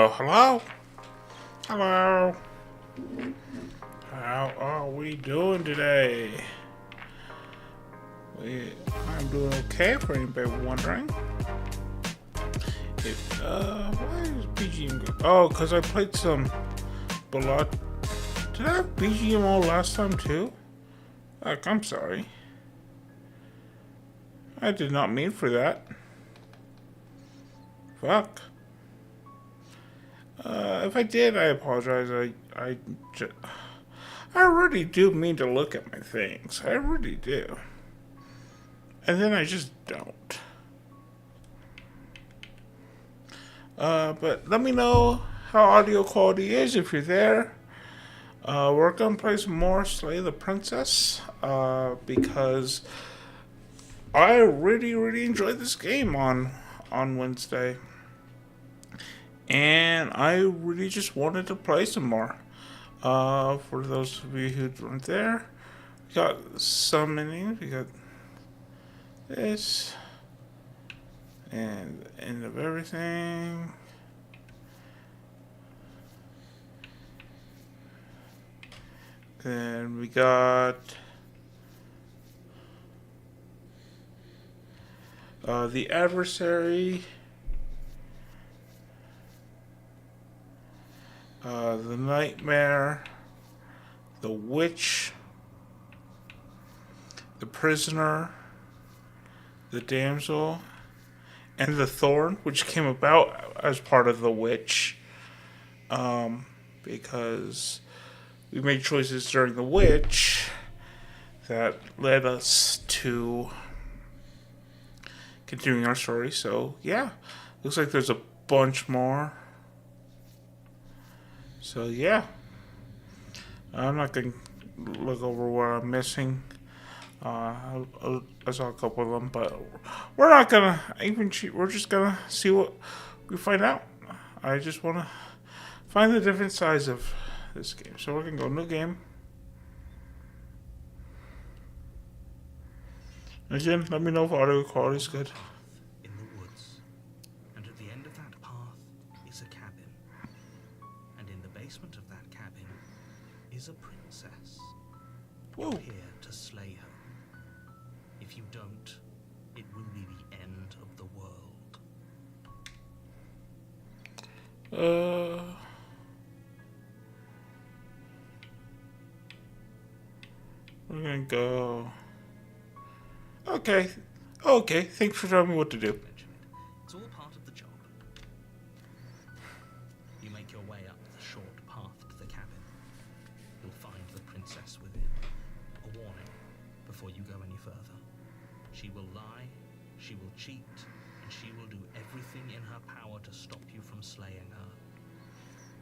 Hello? Hello? How are we doing today? I'm doing okay, for anybody wondering. Why is BGM good? Oh, because I played some Blood. Did I have BGM all last time too? Heck, I'm sorry. I did not mean for that. Fuck. If I did, I apologize. I really do mean to look at my things. I really do. And then I just don't. But let me know how audio quality is if you're there. We're gonna play some more Slay the Princess. Because I really enjoyed this game on Wednesday. And I really just wanted to play some more. For those of you who weren't there, we got summoning, we got this, and the end of everything. Then we got the adversary, the nightmare, the witch, the prisoner, the damsel, and the thorn, which came about as part of the witch, because we made choices during the witch that led us to continuing our story. So yeah, looks like there's a bunch more. So yeah, I'm not gonna look over what I'm missing. I saw a couple of them, but we're not gonna even cheat. We're just gonna see what we find out. I just want to find the different sides of this game. So we're gonna go new game. Again, let me know if audio quality is good. In the woods, and at the end of that path is a cabin, and in the basement of that cabin is a princess. Whoa. You're here to slay her. If you don't, it will be the end of the world. We're gonna go. Okay. Okay. Thanks for telling me what to do. It's all part of the job. You make your way up the short path to the cabin. You'll find the princess within. A warning before you go any further. She will lie, she will cheat, and she will do everything in her power to stop you from slaying her.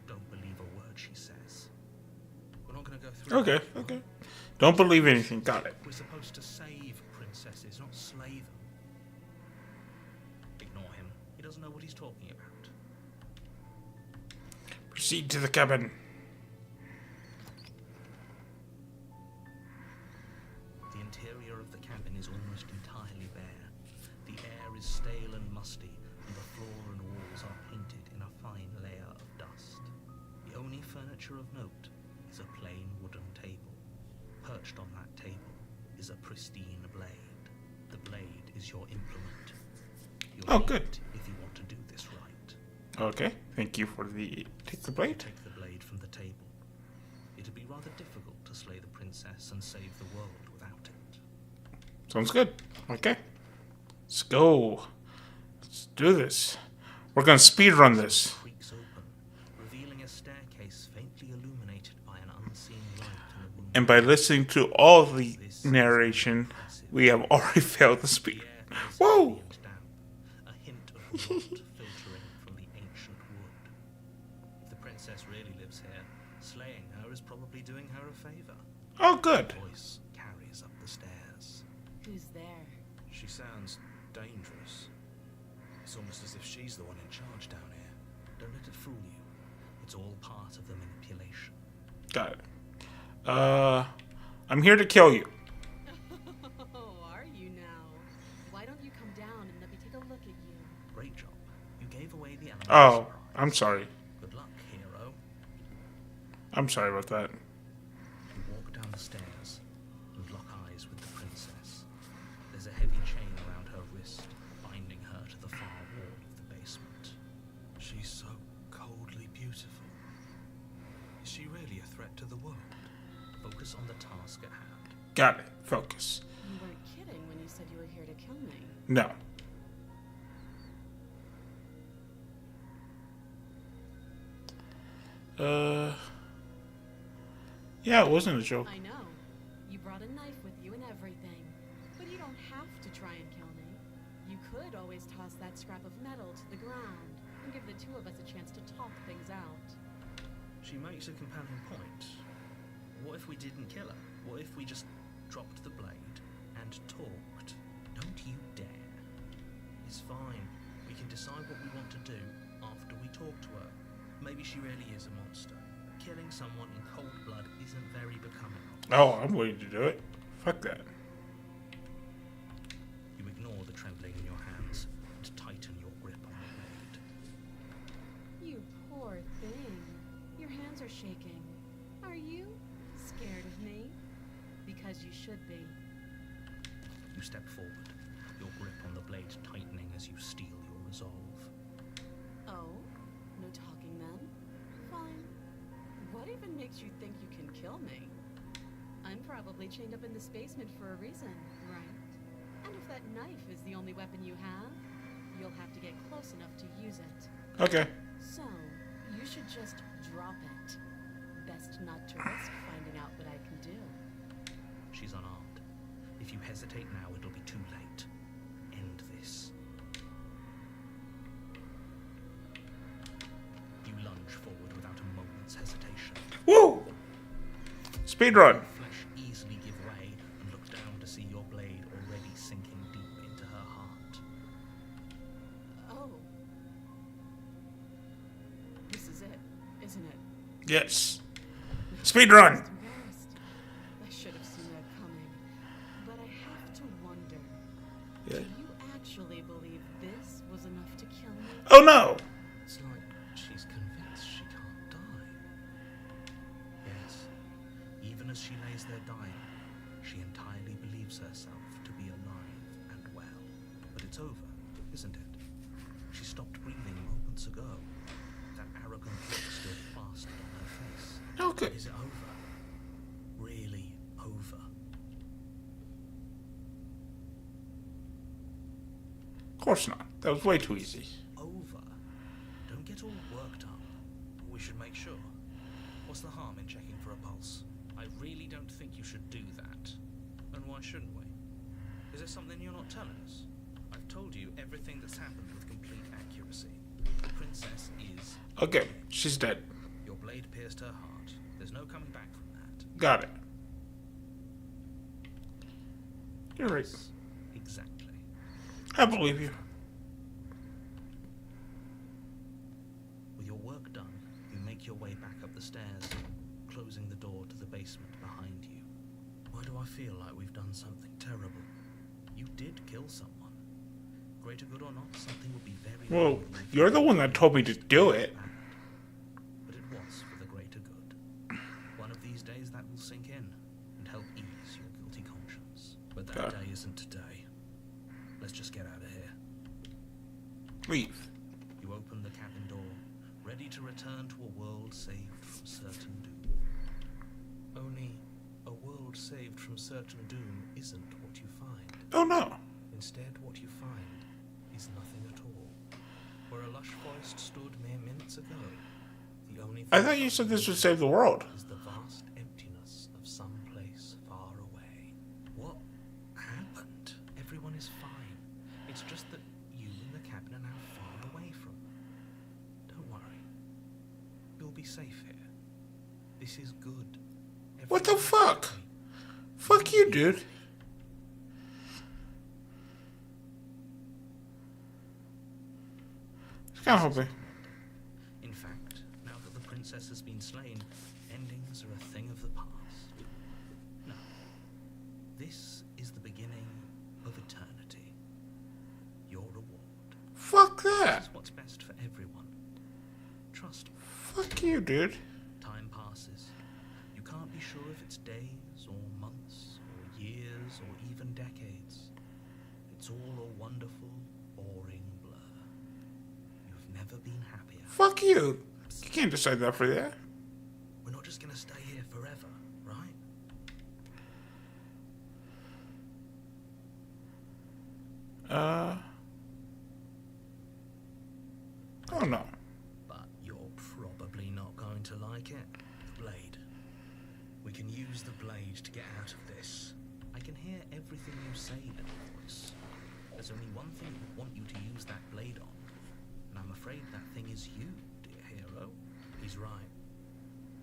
Don't believe a word she says. We're not going to go through Okay. that. Okay. Don't believe anything. Got it. We're supposed to save princesses, not slay them. Ignore him. He doesn't know what he's talking about. Proceed to the cabin. The interior of the cabin is almost entirely bare. The air is stale and musty, and the floor and walls are painted in a fine layer of dust. The only furniture of note is a plain wooden table. Perched on that table is a pristine blade. The blade is your implement. You'll need good. it if you want to do this right. Okay. Thank you for the take the blade. Take the blade from the table. It'd be rather difficult to slay the princess and save the world without it. Sounds good. Okay. Let's go. Let's do this. We're gonna speed run this. Creaks open, revealing a staircase faintly illuminated by an unseen light in the room. And by listening to all the narration, we have already failed the speed. The air is Whoa! heavy and damp, a hint of rot filtering from the ancient wood. If the princess really lives here, slaying her is probably doing her a favor. Oh, good. Her voice carries up the stairs. Who's there? She sounds dangerous. It's almost as if she's the one in charge down here. Don't let it fool you. It's all part of the manipulation. Got it. I'm here to kill you. Oh, are you now? Why don't you come down and let me take a look at you? Great job. You gave away the element of Oh, surprise. I'm sorry. I'm sorry about that. You walk down the stairs and lock eyes with the princess. There's a heavy chain around her wrist, binding her to the far wall of the basement. She's so coldly beautiful. Is she really a threat to the world? Focus on the task at hand. Got it. Focus. You weren't kidding when you said you were here to kill me. No. Yeah, it wasn't a joke. I know. You brought a knife with you and everything. But you don't have to try and kill me. You could always toss that scrap of metal to the ground and give the two of us a chance to talk things out. She makes a compelling point. What if we didn't kill her? What if we just dropped the blade and talked? Don't you dare. It's fine. We can decide what we want to do after we talk to her. Maybe she really is a monster. Killing someone in cold blood isn't very becoming. Oh, I'm willing to do it. Fuck that. You ignore the trembling in your hands and tighten your grip on the blade. You poor thing. Your hands are shaking. Are you scared of me? Because you should be. You step forward, your grip on the blade tightening as you steel your resolve. Oh? No talking then? Fine. What even makes you think you can kill me? I'm probably chained up in this basement for a reason, right? And if that knife is the only weapon you have, you'll have to get close enough to use it. Okay. So, you should just drop it. Best not to risk finding out what I can do. She's unarmed. If you hesitate now, it'll be too late. End this. You lunge forward without a moment's hesitation. Woo! Speedrun. Flesh easily give way and look down to see your blade already sinking deep into her heart. Oh. This is it, isn't it? Yes. Speedrun. I'm embarrassed. I should have seen that coming. But I have to wonder. Yeah. Do you actually believe this was enough to kill me? Oh no. It's like she's convinced she can't die. Yes, even as she lays there dying, she entirely believes herself to be alive and well. But it's over, isn't it? She stopped breathing moments ago. That arrogant look still plastered on her face. Okay. Is it over? Really over? Of course not. That was way too easy. Over? Don't get all worked up. We should make sure. What's the harm in checking for a pulse? I really don't think you should do that. And why shouldn't we? Is there something you're not telling us? I've told you everything that's happened with complete accuracy. The princess is... Okay, she's dead. Your blade pierced her heart. There's no coming back from that. Got it. You're right. Exactly. I believe you. With your work done, you make your way back up the stairs, closing the door to the basement behind you. Why do I feel like we've done something terrible? You did kill someone. Greater good or not, something would be very... Well, you're the one that told me to do it. But it was for the greater good. One of these days that will sink in and help ease your guilty conscience. But that Okay. day isn't today. Let's just get out of here. Leave. You open the cabin door, ready to return to a world saved from certain doom. Only a world saved from certain doom isn't what you find. Oh no. Instead, what you find is nothing at all. Where a lush forest stood mere minutes ago, the only thing I thought you said this would save the world. is the vast emptiness of some place far away. What happened? Everyone is fine. It's just that you and the cabin are now far away from them. Don't worry. You'll be safe here. This is good. What the Everyone is fuck? happy. Fuck you, dude. Can't help it. In fact, now that the princess has been slain, endings are a thing of the past. No. This is the beginning of eternity. Your reward. Fuck This that. is what's best for everyone. Trust me. Fuck you, dude. Time passes, sure if it's days or months or years or even decades. It's all a wonderful, boring blur. You've never been happier. Fuck you. You can't decide that for that. We're not just gonna stay here forever, right? Oh no. But you're probably not going to like it. The blade. We can use the blade to get out of this. I can hear everything you say, little voice. There's only one thing I want you to use that blade on, and I'm afraid that thing is you, dear hero. He's right.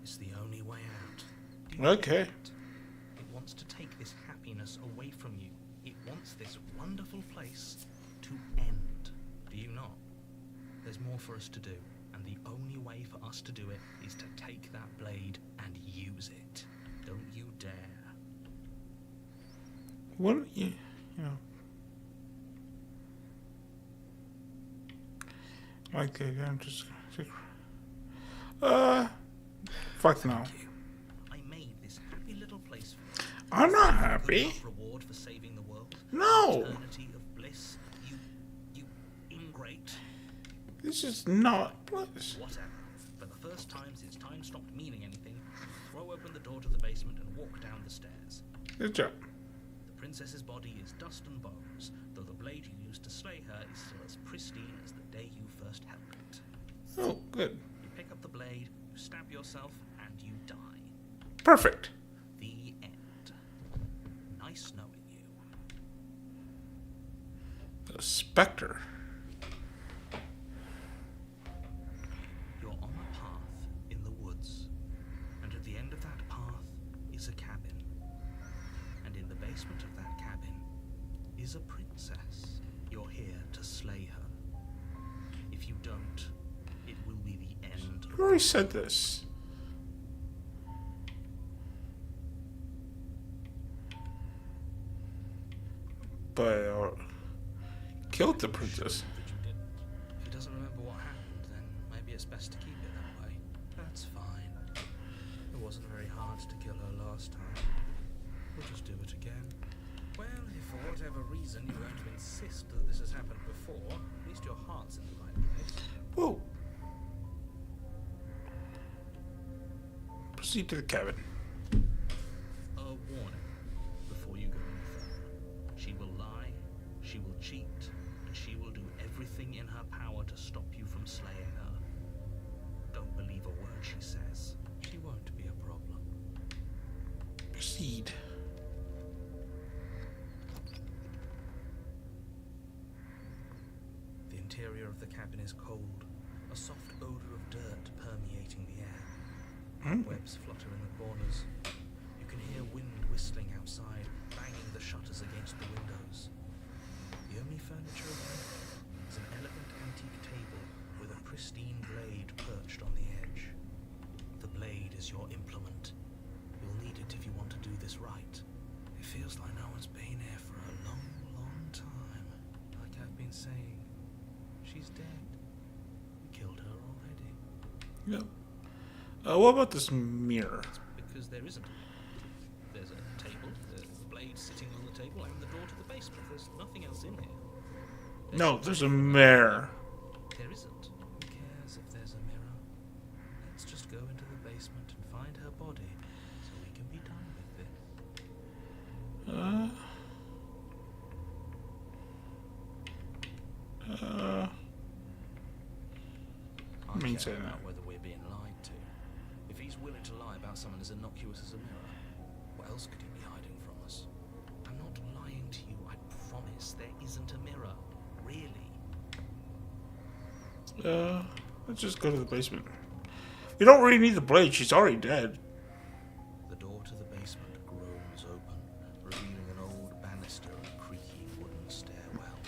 It's the only way out. Do you Okay. get it? It wants to take this happiness away from you. It wants this wonderful place to end. Do you not? There's more for us to do, and the only way for us to do it is to take that blade and use it. Don't you dare. What you know? Okay, I'm just. Fuck no. Thank you. I made this happy little place for you. I'm not Good happy. enough reward for saving the world. No. Eternity of bliss. You ingrate. This is not bliss. Whatever. For the first time since time stopped meaning anything, throw open the door to the basement and walk down the stairs. Good job. The princess's body is dust and bones, though the blade you used to slay her is still as pristine as the day you first held it. Oh, good. You pick up the blade, you stab yourself, and you die. Perfect. The end. Nice knowing you. The specter. You're on a path in the woods, and at the end of that path is a cabin. And in the basement of that cabin is a princess. You're here to slay her. If you don't, it will be the end. You already said this. But killed the princess. That you didn't. If he doesn't remember what happened, then maybe it's best to keep it that way. That's fine. It wasn't very hard to kill her last time. We'll just do it again. Well, if for whatever reason you're going to insist that this has happened before, at least your heart's in the right place. Whoa. Proceed to the cabin. A warning before you go any further. She will lie, she will cheat, and she will do everything in her power to stop you from slaying her. Don't believe a word she says. She won't be a problem. Proceed. The interior of the cabin is cold, a soft odor of dirt permeating the air. Webs flutter in the corners. You can hear wind whistling outside, banging the shutters against the windows. The only furniture around is an elegant antique table with a pristine blade perched on the edge. The blade is your implement. You'll need it if you want to do this right. It feels like no one's been here for a long, long time. Like I've been saying, she's dead. We killed her already. Yep. What about this mirror? Because there isn't. There's a table, the blade sitting on the table, and the door to the basement. There's nothing else in here. No, there's a mirror. There isn't. Who cares if there's a mirror? Let's just go into the basement and find her body so we can be done with this. I mean, say care that. about whether we're being lied to. If he's willing to lie about someone as innocuous as a mirror, what else could he be hiding from us? I'm not lying to you, I promise. There isn't a mirror. Really. Let's just go to the basement. You don't really need the blade. She's already dead. The door to the basement groans open, revealing an old banister and a creaky wooden stairwell.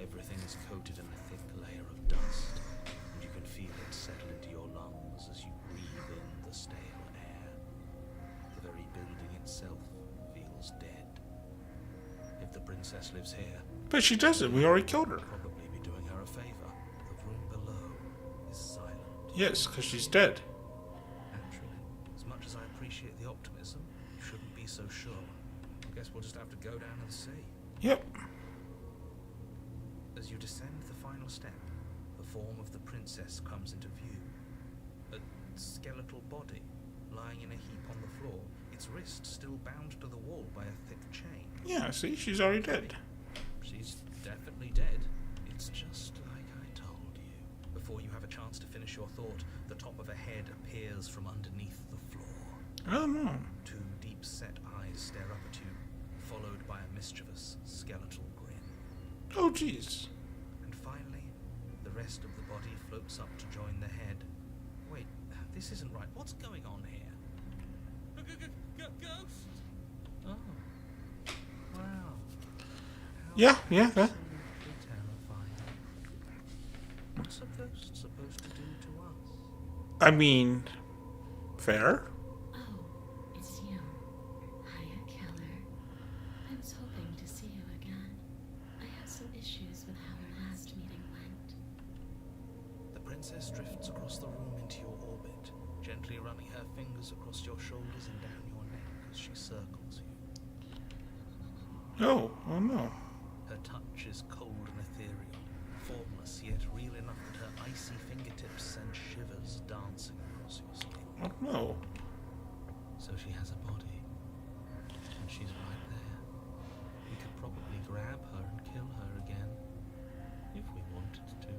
Everything is coated in a thick layer of dust, and you can feel it settle into your lungs as you breathe in the stale air. The very building itself feels dead. If the princess lives here, But she doesn't. We already killed her. we'll probably be doing her a favor. The room below is silent. Yes, because she's dead. Naturally, as much much as I appreciate the optimism, you shouldn't be so sure. I guess we'll just have to go down and see. Yep. As you descend the final step, the form of the princess comes into view. A skeletal body, lying in a heap on the floor, its wrist still bound to the wall by a thick chain. Yeah, see, she's already dead. She's definitely dead. It's just like I told you. Before you have a chance to finish your thought, the top of a head appears from underneath the floor. Oh no. Two deep-set eyes stare up at you, followed by a mischievous skeletal grin. Oh jeez. And finally, the rest of the body floats up to join the head. Wait, this isn't right. What's going on here? Ghost! Oh. Wow. Yeah, yeah, that. Absolutely terrifying. What's a ghost supposed to do to us? I mean, fair. Oh, it's you. Hiya, Keller. I was hoping to see you again. I have some issues with how our last meeting went. The princess drifts across the room into your orbit, gently running her fingers across your shoulders and down your neck as she circles you. Oh, oh no. Her touch is cold and ethereal, formless yet real enough that her icy fingertips send shivers dancing across your skin. Oh no. So she has a body, and she's right there. We could probably grab her and kill her again, if we wanted to.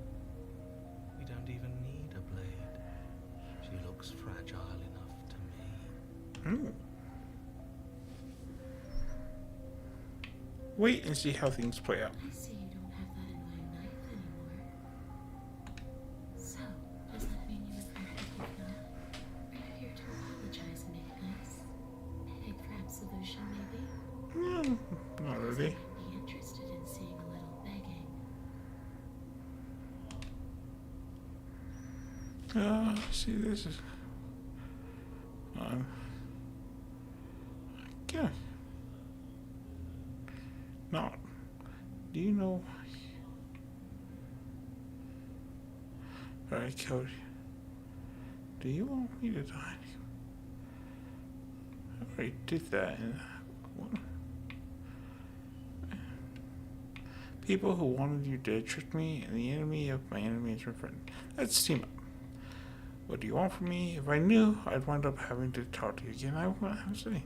We don't even need a blade. She looks fragile enough to me. Hmm. Wait and see how things play out. I see you don't have that annoying knife anymore. So, does that mean you regret everything now? Are you here to apologize and make it nice? Pay for absolution, maybe? Not Because really. I might be interested in seeing a little begging. See, this is. Yeah. Now, do you know? Alright, Cody. Do you want me to die? I already did that. People who wanted you dead tricked me, and the enemy of my enemy is my friend. Let's team up. What do you want from me? If I knew, I'd wind up having to talk to you again. I wouldn't have to say.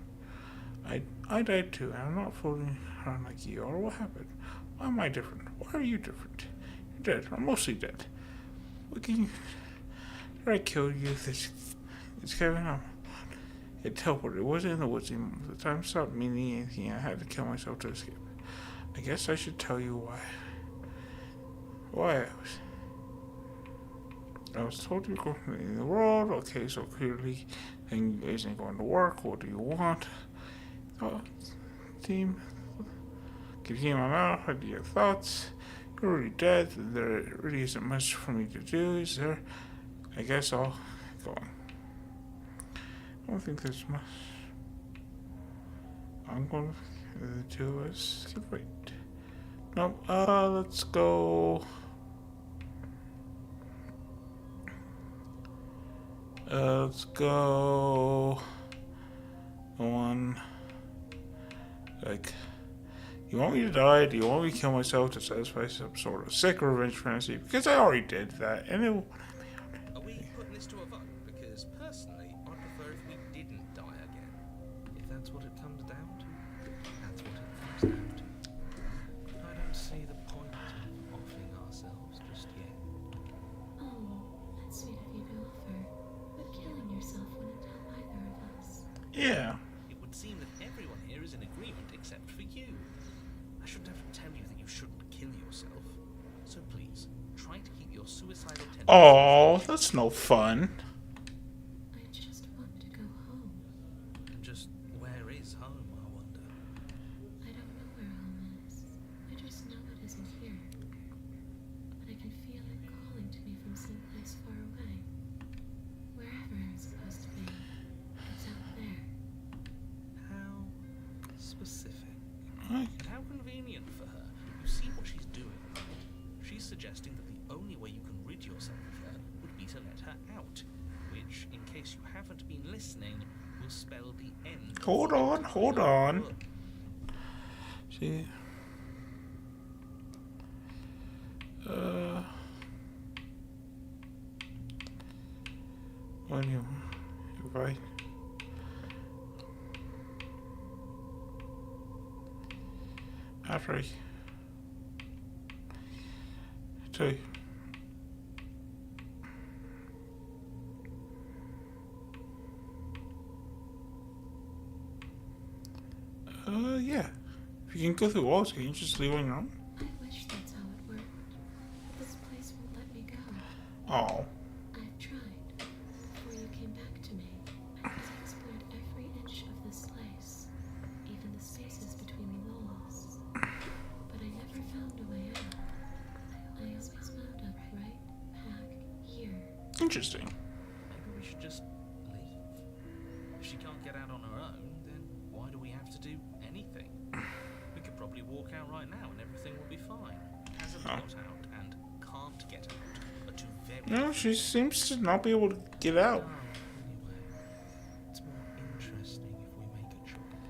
I died too, and I'm not floating around like you. Or what happened? Why am I different? Why are you different? You're dead. I'm mostly dead. What can you... Did I kill you? It's Kevin. It teleported. It wasn't in the woods anymore. The time stopped meaning anything. I had to kill myself to escape. I guess I should tell you why. Why I was told you were going in the world. Okay, so clearly thing isn't going to work. What do you want? Oh, team. Can you hear my mouth? What are your thoughts? You're already dead. There really isn't much for me to do, is there? I guess I'll go on. I don't think there's much. I'm going to the two of us. Wait. No, let's go. Let's go. One. Like, you want me to die? Do you want me to kill myself to satisfy some sort of sick revenge fantasy? Because I already did that, and it. Are we putting this to a vote? Because personally, I'd prefer if we didn't die again. If that's what it comes down to, that's what it comes down to. I don't see the point of offing ourselves just yet. Oh, that's sweet of you to offer. But killing yourself wouldn't help either of us. Yeah. It would seem that everyone here is in agreement except for you. I shouldn't have to tell you that you shouldn't kill yourself. So please, try to keep your suicidal tendencies. Oh, that's no fun. I just want to go home. And just where is home, I wonder? I don't know where home is. I just know it isn't here. But I can feel it calling to me from someplace far away. Wherever I'm supposed to be. It's out there. How specific. Right. And how convenient for her. You see what she's doing, right? She's suggesting that the only way you can rid yourself of her would be to let her out. Which, in case you haven't been listening, will spell the end. Hold on, hold on. See. When you right. After I two. Yeah. If you can go through walls, can you just leave on your own? I wish that's how it worked. This place won't let me go. Oh. I've tried. Before you came back to me, I've explored every inch of this place, even the spaces between the walls. But I never found a way out. I always wound up right back here. Interesting. Maybe we should just leave. If she can't get out on her own, then why do we have to do anything? We could probably walk out right now and everything will be fine. Hasn't got out and can't get out are two very No, she seems to not be able to get out. Anyway, it's more interesting if we make a choice.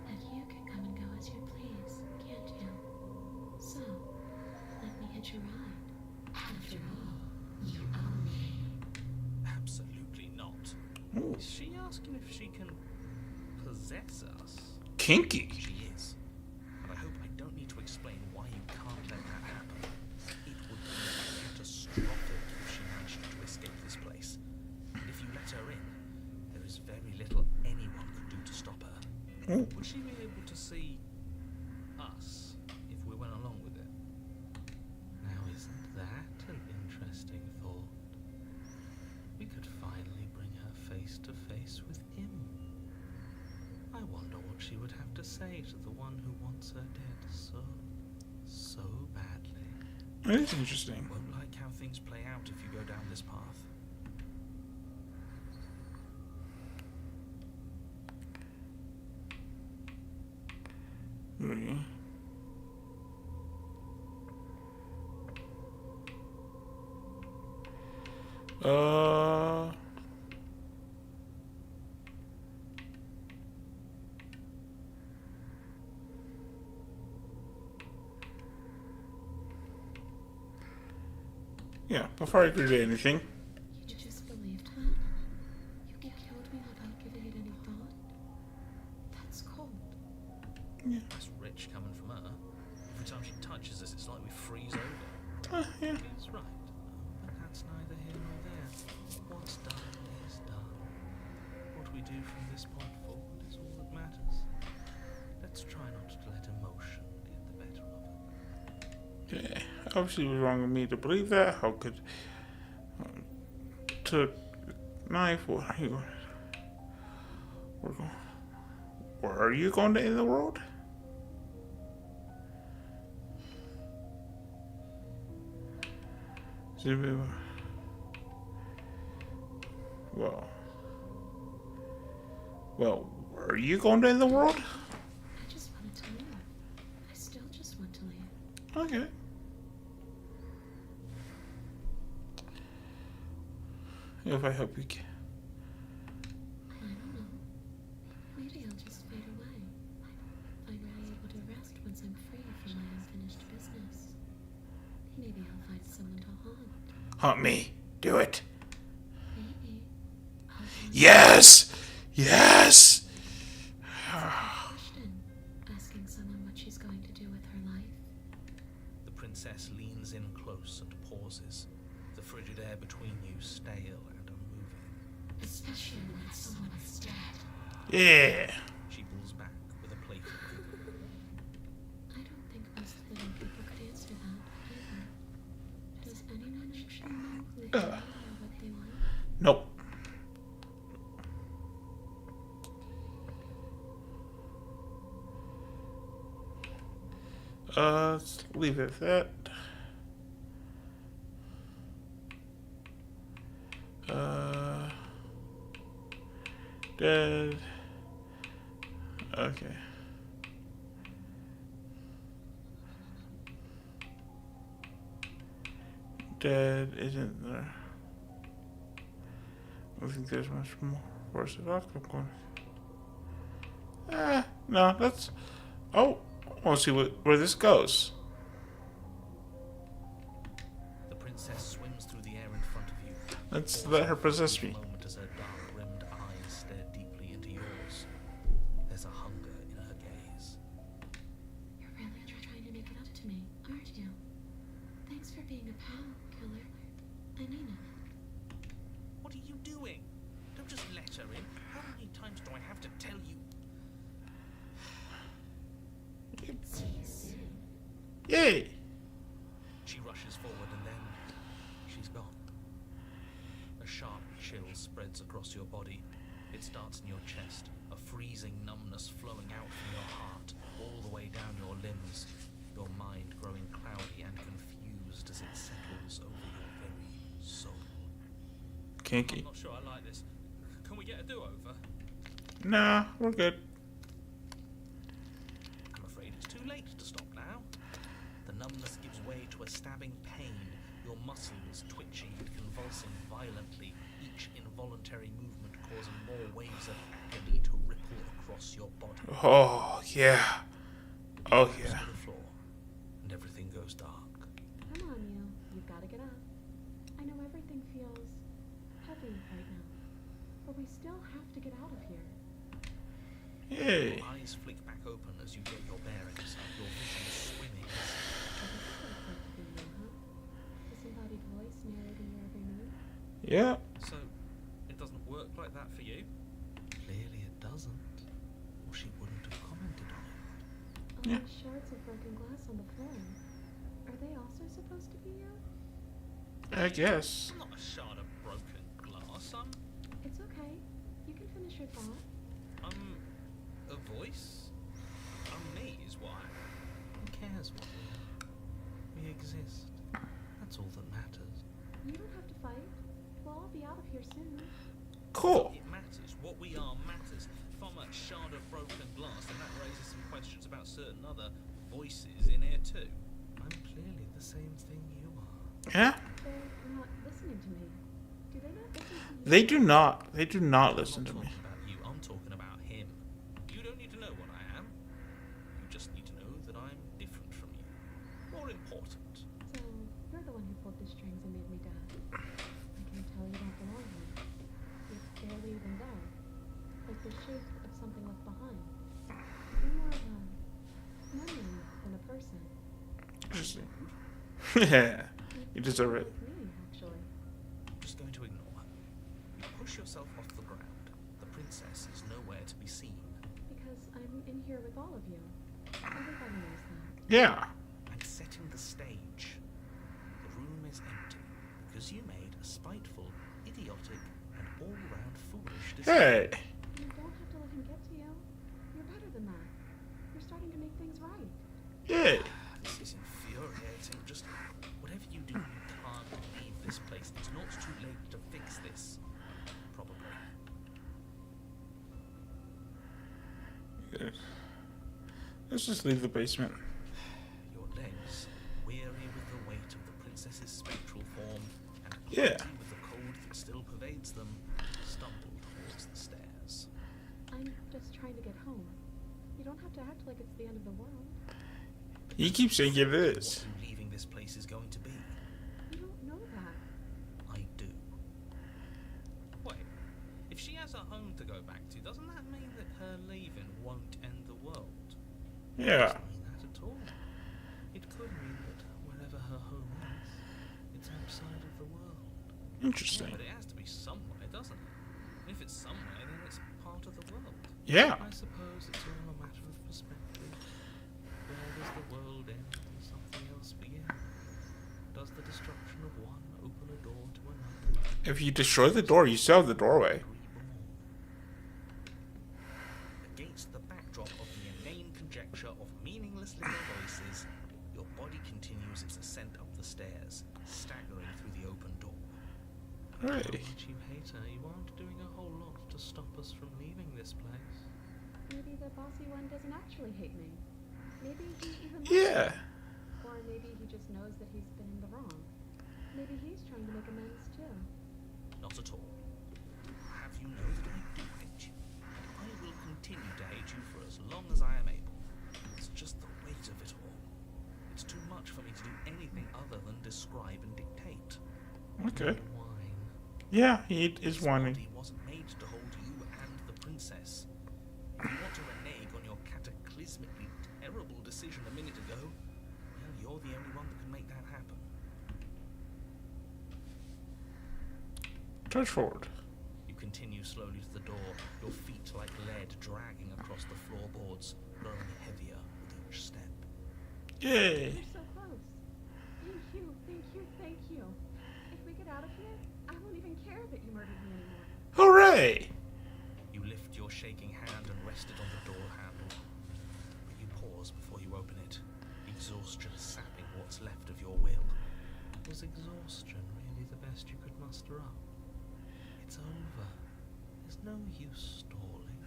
And you can come and go as you please, can't you? So, let me hitch a ride. After all, you own me. Absolutely not. Ooh. Is she asking if she can possess us? Kinky. She is. But I hope I don't need to explain why you can't let that happen. It would be catastrophic if she managed to escape this place. If you let her in, there is very little anyone could do to stop her. Ooh. Would she be able to see us if we went along with it? Now, isn't that an interesting thought? We could finally bring her face to face with him. I wonder what she would have to say to the one who wants her dead so badly. That is interesting. Won't like how things play out if you go down this path. Really? Yeah, before I agree to anything. You just believed that? You killed me without giving it any thought? That's cold. Yeah. That's rich coming from her. Every time she touches us, it's like we freeze over. Yeah. He's right. But that's neither here nor there. What's done is done. What we do from this point forward is all that matters. Let's try not to let emotion get the better of it. Yeah. Obviously, it was wrong of me to believe that. How could took knife? What are you going? Where are you going to end the world? Well, where are you going to end the world? I just wanted to leave. I still just want to leave. Okay. If I help you. I don't know. Maybe I'll just fade away. Finally able to rest once I'm free from my unfinished business. Maybe I'll find someone to haunt. Hunt me. Do it. Maybe. I'll find Yes! Yes! question. Asking someone what she's going to do with her life. The princess leans in close and pauses, the frigid air between you stale and unmoving. Especially when someone is dead. Yeah. She pulls back with a playful giggle. I don't think most living people could answer that either. Does anyone actually know who they are or what they want? Nope. Let's leave it at that. Dead. Okay. Dead isn't there. I think there's much more. Where's the doctor going? No, that's. Oh, I want to see where this goes. The princess swims through the air in front of you. Let's let her possess me. Moment as her dark-rimmed eyes stare deeply into yours. There's a hunger in her gaze. You're really trying to make it up to me, aren't you? Thanks for being a pal, killer. I mean it. What are you doing? Don't just let her in. How many times do I have to tell you? Yay! She rushes forward and then she's gone. A sharp chill spreads across your body. It starts in your chest, a freezing numbness flowing out from your heart, all the way down your limbs, your mind growing cloudy and confused as it settles over your very soul. Kinky. I'm not sure I like this. Can we get a do-over? Nah, we're good. I'm afraid it's too late to stop now. The numbness gives way to a stabbing pain, your muscles twitching and convulsing violently, each involuntary movement causing more waves of agony to ripple across your body. Oh, yeah. Oh, Drops yeah. to the floor, and everything goes dark. Come on, you. You've got to get up. I know everything feels heavy right now, but we still have to get out of here. Yay. Your eyes flick back open as you get your bearings, your vision swimming. I guess that's what it's like to be you, huh? Disembodied voice narrating your every move. Yeah. So, it doesn't work like that for you? Clearly it doesn't, or she wouldn't have commented on it. All Yeah. those shards of broken glass on the floor. Are they also supposed to be you? I guess. I'm not a shard of broken glass. It's okay. You can finish your thought. I'm a voice. I'm me is why. Who cares what we are? We exist. That's all that matters. You don't have to fight. We'll all be out of here soon. Cool. It matters. What we are matters. If I'm a shard of broken glass, then that raises some questions about certain other voices in here too. I'm clearly the same thing you are. Yeah. They're not listening to me. Do they not listen to you? They do not. They do not I'm listen not to me. talking about you. I'm talking about him. You don't need to know what I am. You just need to know that I'm different from you. More important. So, you're the one who pulled the strings and made me die. I can tell you don't belong here. You're barely even there. Like the shape of something left behind. You're more of a memory than a person. Interesting. Yeah. You You're deserve it. like me, actually. I'm just going to ignore her. You push yourself off the ground. The princess is nowhere to be seen. Because I'm in here with all of you. Everybody knows that. Yeah. I'm setting the stage. The room is empty because you made a spiteful, idiotic, and all-round foolish decision. Hey. You don't have to let him get to you. You're better than that. You're starting to make things right. Yay. This is infuriating. Just whatever you do, you can't leave this place. It's not too late to fix this. Probably. Good. Let's just leave the basement. Your legs, weary with the weight of the princess's spectral form, and Yeah. cloudy with the cold that still pervades them, stumble towards the stairs. I'm just trying to get home. You don't have to act like it's the end of the world. He keeps saying it What is. you leaving this place is going to be. You don't know that. I do. Wait. If she has a home to go back to, doesn't that mean that her leaving won't end the world? Yeah. Doesn't mean that at all. It could mean that wherever her home is, it's outside of the world. Yeah, Interesting. but it has to be somewhere, doesn't it? And if it's somewhere, then it's part of the world. Yeah. I suppose it's all a matter of perspective. Where does the world end and something else begin? Does the destruction of one open a door to another? If you destroy the door, you still have the doorway. Reborn. Against the backdrop of the inane conjecture of meaningless little voices, your body continues its ascent up the stairs, staggering through the open door. How Hey. much you hate her, you aren't doing a whole lot to stop us from leaving this place. Maybe the bossy one doesn't actually hate me. Maybe he even loves Yeah. me. Or maybe he just knows that he's been in the wrong. Maybe he's trying to make amends too. Not at all. Have you know that I do Okay. Whine. Yeah, he is This whining. body wasn't made to hold you and the princess. If you want to renege on your cataclysmically terrible decision a minute ago, well, you're the only one that can make that happen. Touch forward. You continue slowly to the door, your feet like lead dragging across the floorboards, growing heavier with each step. Yay! You're so close. Thank you, thank you, thank you. If we get out of here, I won't even care that you murdered me anymore. Hooray! You lift your shaking hand and rest it on the door handle. But you pause before you open it, exhaustion sapping what's left of your will. Was exhaustion really the best you could muster up? It's over. There's no use stalling.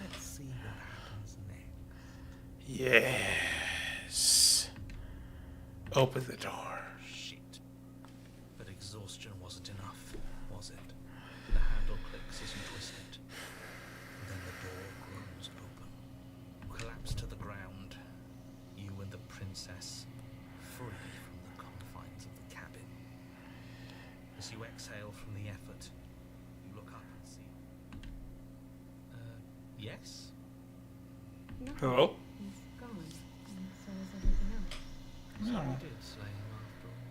Let's see what happens next. Yes. Open the door. Shit. But exhaustion wasn't enough, was it? The handle clicks as you twist it. And then the door groans open. You collapse to the ground. You and the princess, free from the confines of the cabin. As you exhale from the effort, you look up and see... yes? No, Hello? he's gone, and so is everything else. So No. you did slay him after all.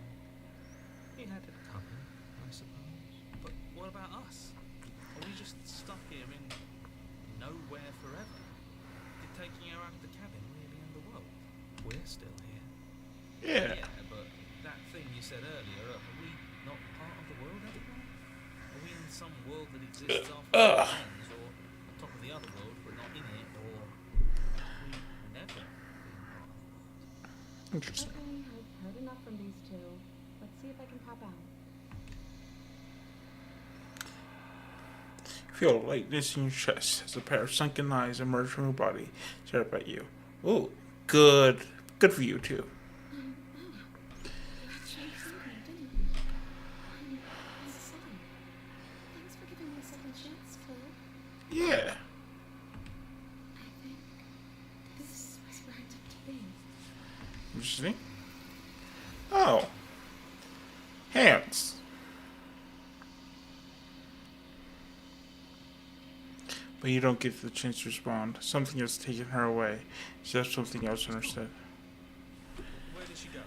He had it coming, I suppose. But what about us? Are we just stuck here in nowhere forever? Did taking her out of the cabin really end the world? We're still here. Yeah. But that thing you said earlier, are we not part of the world anymore? Are we in some world that exists after Ugh. it ends, or on top of the other world but not in it, or have we never been part of the world? Interesting. Okay, I've heard enough from these two. Let's see if I can pop out. Feel a lightness in your chest as a pair of sunken eyes emerge from your body, stare up at you. Ooh, good. Good for you, too. You actually saved me, didn't you? I'm sorry. Thanks for giving me a second chance, Phil. Yeah. I think this was where it took to be. Interesting. Oh. Hands. But you don't get the chance to respond. Something has taken her away. She has something else instead. Where did she go?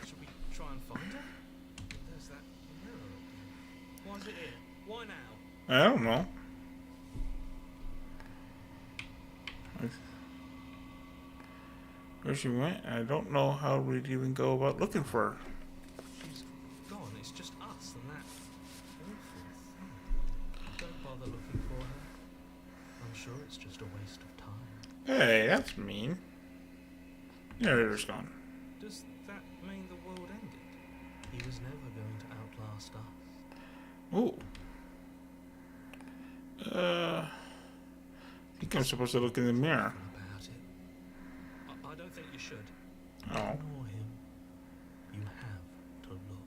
Should we try and find her? There's that mirror up there. Why is it here? Why now? I don't know. Where she went, I don't know how we'd even go about looking for her. She's gone. It's just us and that awful thing. Don't bother looking for her. I'm sure it's just a waste of time. Hey, that's mean. Narrator's gone. Does that mean the world ended? He was never going to outlast us. Ooh. I think I'm supposed to look in the mirror. About it. I don't think you should. Oh. Ignore him. You have to look.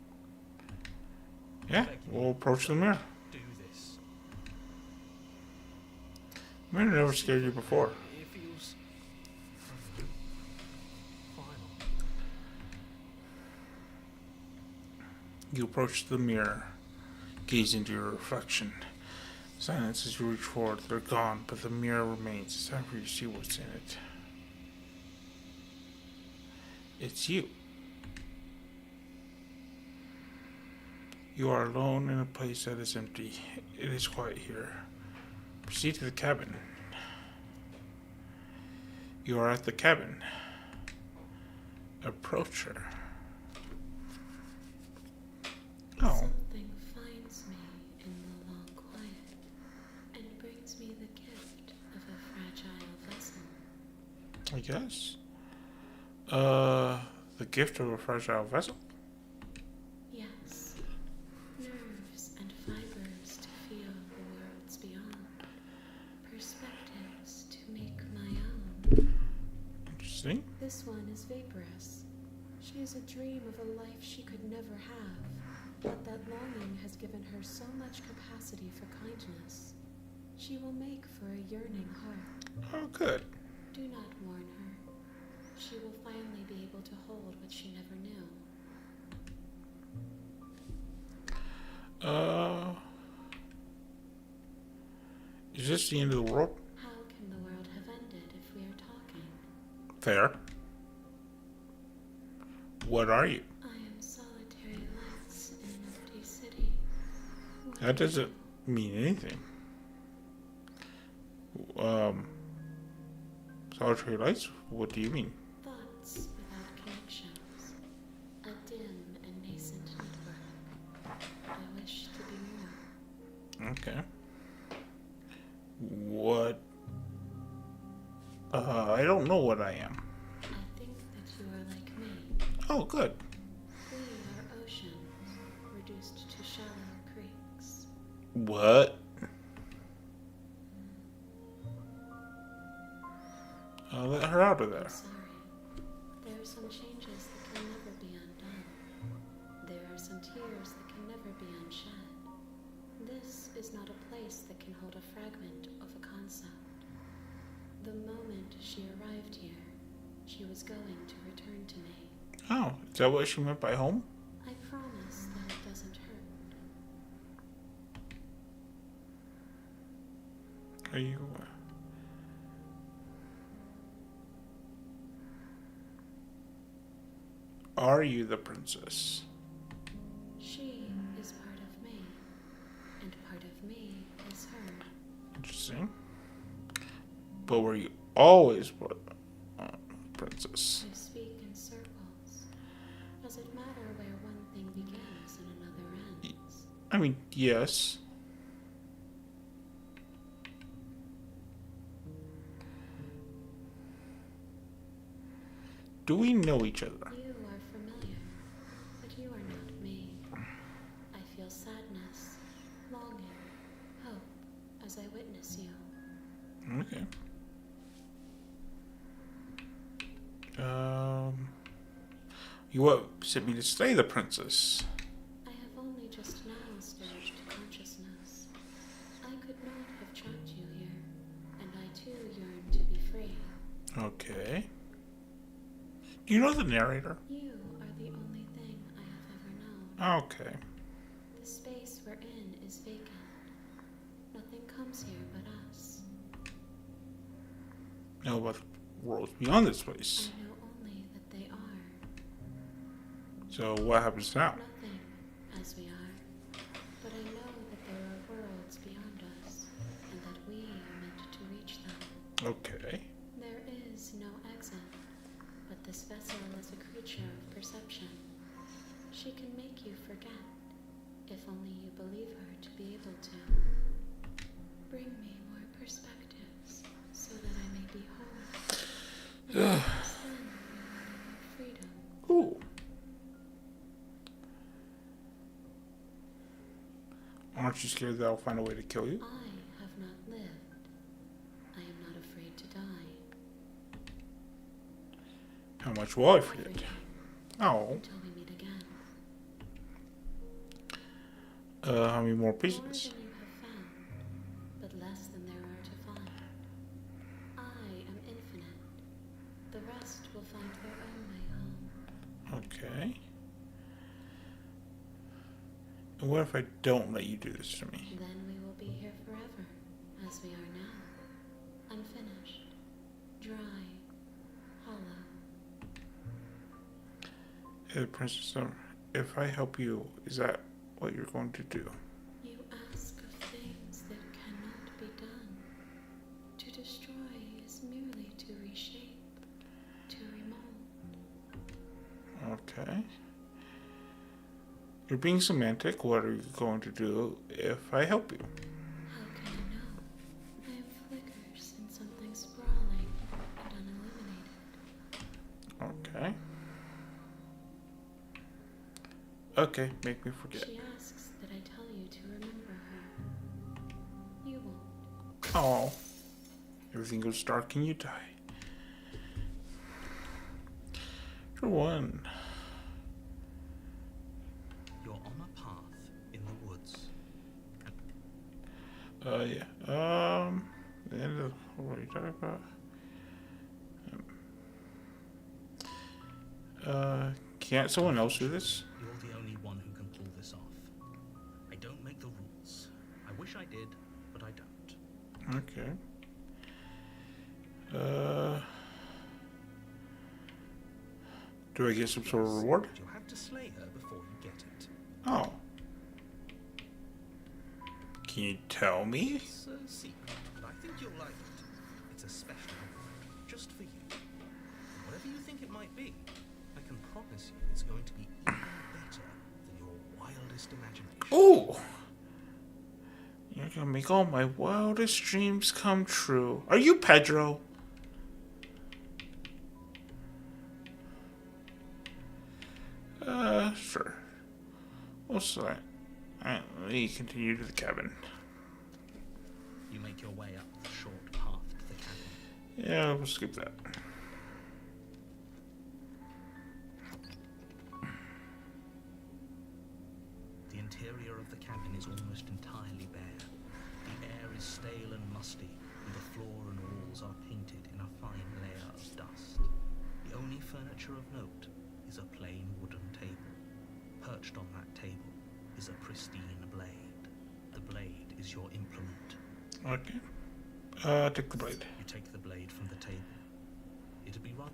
Yeah, we'll approach the mirror. Do this. Mirror never scared you before. It feels final. You approach the mirror, gaze into your reflection. Silence as you reach forward. They're gone, but the mirror remains. It's time for you to see what's in it. It's you. You are alone in a place that is empty. It is quiet here. Proceed to the cabin. You are at the cabin. Approach her. Oh. Something finds me in the long quiet and brings me the gift of a fragile vessel. I guess. The gift of a fragile vessel? Yes, nerves and fibers to feel the worlds beyond, perspectives to make my own. Interesting. This one is vaporous. She is a dream of a life she could never have, but that longing has given her so much capacity for kindness. She will make for a yearning heart. Oh, good. Do not warn her. She will finally be able to hold what she never knew. Uh, is this the end of the world? How can the world have ended if we are talking? Fair. What are you? I am solitary lights in an empty city. What That doesn't mean anything. Um, solitary lights? What do you mean? thoughts without connections. A dim and nascent network. I wish to be more. Okay. What? I don't know what I am. I think that you are like me. Oh, good. We are oceans, reduced to shallow creeks. What? Let her out of there. I'm sorry. There are some changes that can never be undone. There are some tears that can never be unshed. This is not a place that can hold a fragment of a concept. The moment she arrived here, she was going to return to me. Oh, is that what she meant by home? I promise that it doesn't hurt. Are you? Are you the princess? She is part of me, and part of me is her. Interesting. But were you always princess? We speak in circles. Does it matter where one thing begins and another ends? I mean, yes. Do we know each other? You are familiar, but you are not me. I feel sadness, longing, hope as I witness you. Okay. You what sent me to slay the princess? I have only just now stirred to consciousness. I could not have trapped you here, and I too yearn to be free. Okay. Do you know the narrator? You are the only thing I have ever known. Okay. The space we're in is vacant. Nothing comes here but us. Know about worlds beyond this place. I know only that they are. So what happens now? Nothing as we are. But I know that there are worlds beyond us, and that we are meant to reach them. Okay. There is no exit, but this vessel is a creature of perception. She can make you forget, if only you believe her to be able to. Bring me more perspectives, so that I may be whole. And perhaps then we will know more freedom. Ooh. Aren't you scared that I'll find a way to kill you? I have not lived. I am not afraid to die. How much will I forget? Every day, Oh. until we meet again. How many more More pieces? than you have found, but less than there are to find. I am infinite. The rest will find their own way home. Okay. And what if I don't let you do this to me? Then we will be here forever, as we are now. Unfinished, dry, hollow. Hey, Princess, if I help you, is that what you're going to do? You ask of things that cannot be done. To destroy is merely to reshape, to remold. Okay. You're being semantic. What are you going to do if I help you? How can I know? I am flickers in something sprawling and unilluminated. Okay. Okay, make me forget. She asks that I tell you to remember her. You won't. Oh. Everything goes dark and you die. For one. You're on a path in the woods. Yeah. The end of what are you talking about? Can't someone else do this? You're the only one who can pull this off. I don't Okay. Uh, do I get some sort of reward? You'll have to slay her before you get it. Oh. Can you tell me? It's a secret, but I think you'll like it. It's a special reward, just for you. Whatever you think it might be, I can promise you it's going to be even better than your wildest imagination. Oh! You're gonna make all my wildest dreams come true. Are you Pedro? Sure. What's that? Alright, let me continue to the cabin. You make your way up the short path to the cabin. Yeah, we'll skip that. The interior of the cabin is almost entirely bare. The air is stale and musty, and the floor and walls are painted in a fine layer of dust. The only furniture of note is a plain wooden table. Perched on that table is a pristine blade. The blade is your implement. Okay. Take the blade. You take the blade from the table. It'll be right.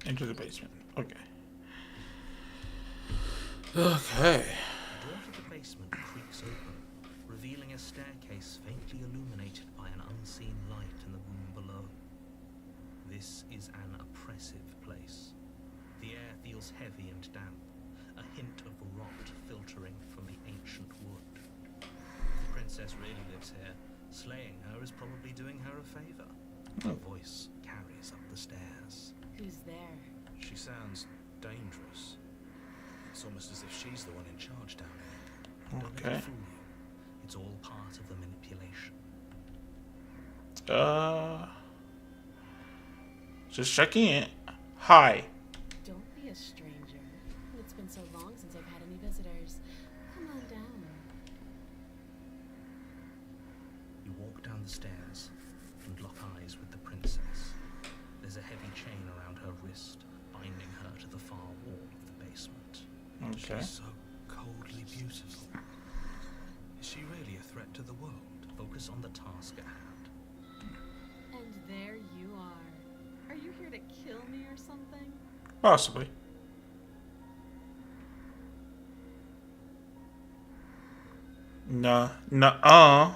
Into the basement. Okay. Okay. The door to the basement creaks open, revealing a staircase faintly illuminated by an unseen light in the room below. This is an oppressive place. The air feels heavy and damp, a hint of rot filtering from the ancient wood. If the princess really lives here, slaying her is probably doing her a favor. Her voice carries up the stairs. Who's there? She sounds dangerous. It's almost as if she's the one in charge down here. Don't let Okay. it fool you. It's all part of the manipulation. Just checking it. Hi. Don't be a stranger. It's been so long since I've had any visitors. Come on down. You walk down the stairs and lock eyes with the princess. There's a heavy chain around her wrist, binding her to the far wall of the basement. Okay. She's so coldly beautiful. Is she really a threat to the world? Focus on the task at hand. And there you are. Are you here to kill me or something? Possibly. Nuh-uh. Nuh-uh.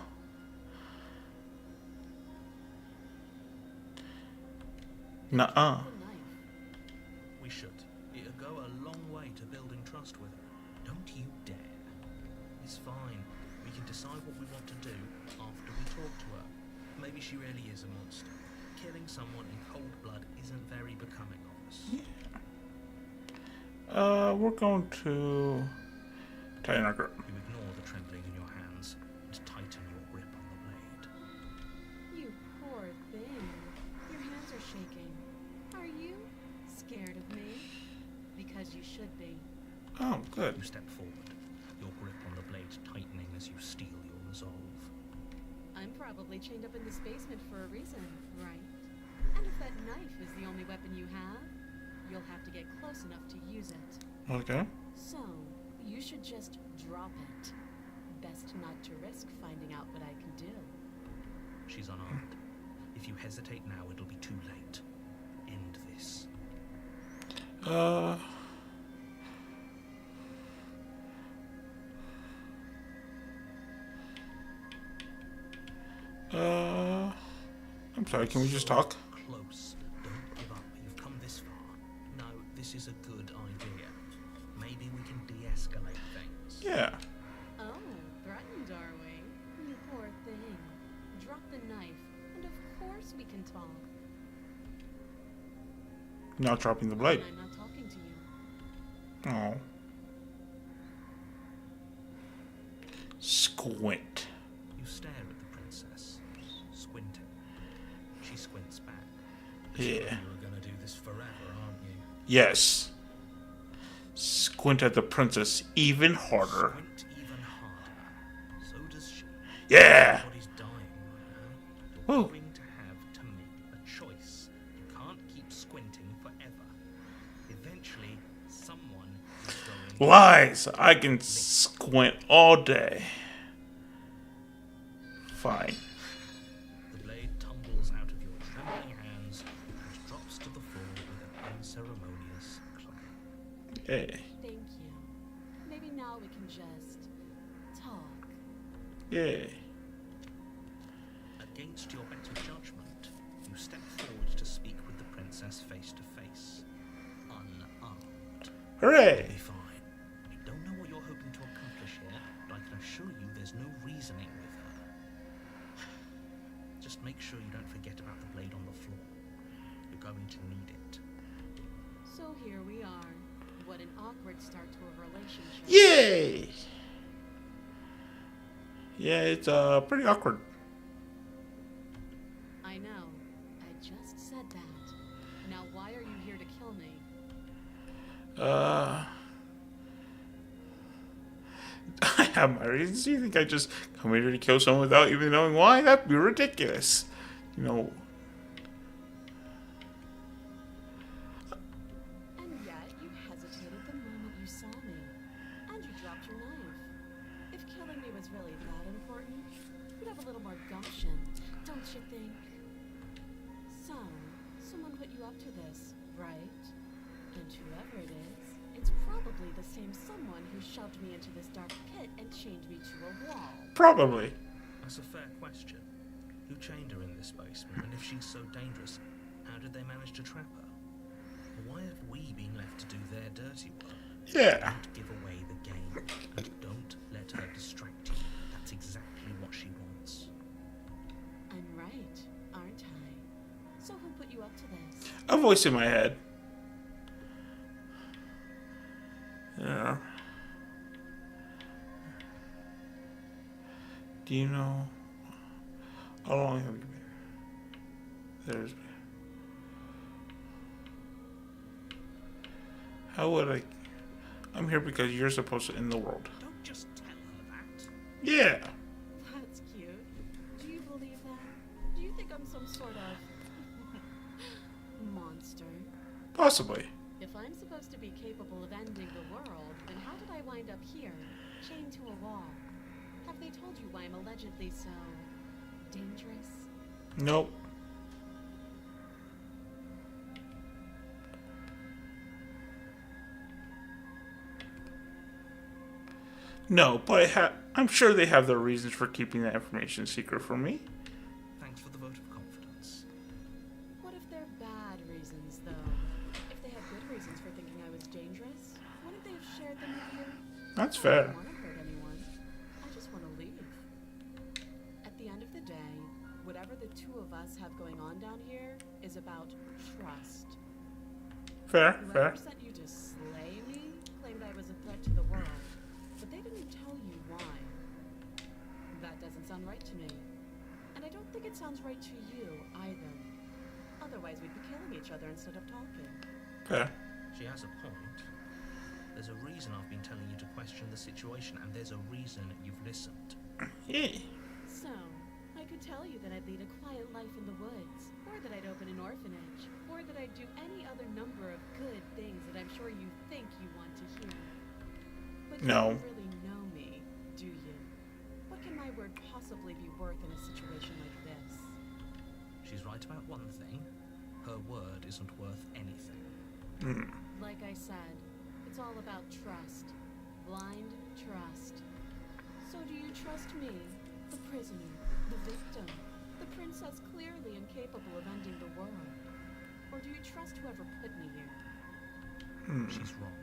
The knife. We should. It'll go a long way to building trust with her. Don't you dare. It's fine. We can decide what we want to do after we talk to her. Maybe she really is a monster. Killing someone in cold blood isn't very becoming of us. We're going to tighten our grip. You ignore the trembling in your hands and tighten your grip on the blade. You poor thing. Your hands are shaking. Are you scared of me? Because you should be. Oh, good. You step forward, your grip on the blade tightening as you steel your resolve. I'm probably chained up in this basement for a reason, right? And if that knife is the only weapon you have, you'll have to get close enough to use it. Okay. So, you should just drop it. Best not to risk finding out what I can do. She's unarmed. If you hesitate now, it'll be too late. End this. I'm sorry, can we just talk? Close. Don't give up. You've come this far. No, this is a good idea. Maybe we can de-escalate things. Yeah. Oh, threatened, are we? You poor thing. Drop the knife, and of course we can talk. Not dropping the blade. And I'm not talking to you. Oh. Squint. You stare at the princess, squinting. She squints back. Yeah. You're gonna do this forever, aren't you? Yes. Squint at the princess even harder. Squint even harder. So does she. Yeah. Everybody's dying right now. You're Woo. going to have to make a choice. You can't keep squinting forever. Eventually, someone is going Lies. I can squint all day. Fine. Hey. Thank you. Maybe now we can just talk. Yay. Against your better judgment, you step forward to speak with the princess face to face, unarmed. Hooray! You'll be fine. You don't know what you're hoping to accomplish here, but I can assure you there's no reasoning with her. Just make sure you don't forget about the blade on the floor. You're going to need it. So here we are. What an awkward start to a relationship. Yay! Yeah, it's pretty awkward. I know. I just said that. Now why are you here to kill me? I have my reasons. Do you think I just come here to kill someone without even knowing why? That'd be ridiculous. You know. And yet you hesitated the moment you saw me. And you dropped your knife. If killing me was really that important, you'd have a little more gumption, don't you think? So, someone put you up to this, right? And whoever it is, it's probably the same someone who shoved me into this dark pit and chained me to a wall. Probably. That's a fair question. Who chained her in this basement, and if she's so dangerous, how did they manage to trap her? Why have we been left to do their dirty work? Yeah. Don't give away the game, and don't let her distract you. That's exactly what she wants. I'm right, aren't I? So who put you up to this? A voice in my head. Yeah. Do you know how long have you been? There's. How would I? I'm here because you're supposed to end the world. Don't just tell her that. Yeah. That's cute. Do you believe that? Do you think I'm some sort of monster? Possibly. If I'm supposed to be capable of ending the world, then how did I wind up here, chained to a wall? Have they told you why I'm allegedly so dangerous? Nope. No, but I'm sure they have their reasons for keeping that information secret from me. Thanks for the vote of confidence. What if they're bad reasons, though? If they had good reasons for thinking I was dangerous, wouldn't they have shared them with you? That's I fair. don't want to hurt anyone. I just want to leave. At the end of the day, whatever the two of us have going on down here is about trust. Fair, fair. Whoever sent you to slay me claimed I was a threat to the world, but they didn't tell you why. That doesn't sound right to me. And I don't think it sounds right to you either. Otherwise, we'd be killing each other instead of talking. Fair. She has a point. There's a reason I've been telling you to question the situation, and there's a reason you've listened. Yeah. So, I could tell you that I'd lead a quiet life in the woods, or that I'd open an orphanage, or that I'd do any other number of good things that I'm sure you think you want to hear. But No. you don't really know me, do you? What can my word possibly be worth in a situation like this? She's right about one thing. Her word isn't worth anything. Like I said, it's all about trust. Blind trust. So do you trust me, the prisoner, the victim, the princess clearly incapable of ending the world? Or do you trust whoever put me here? She's wrong.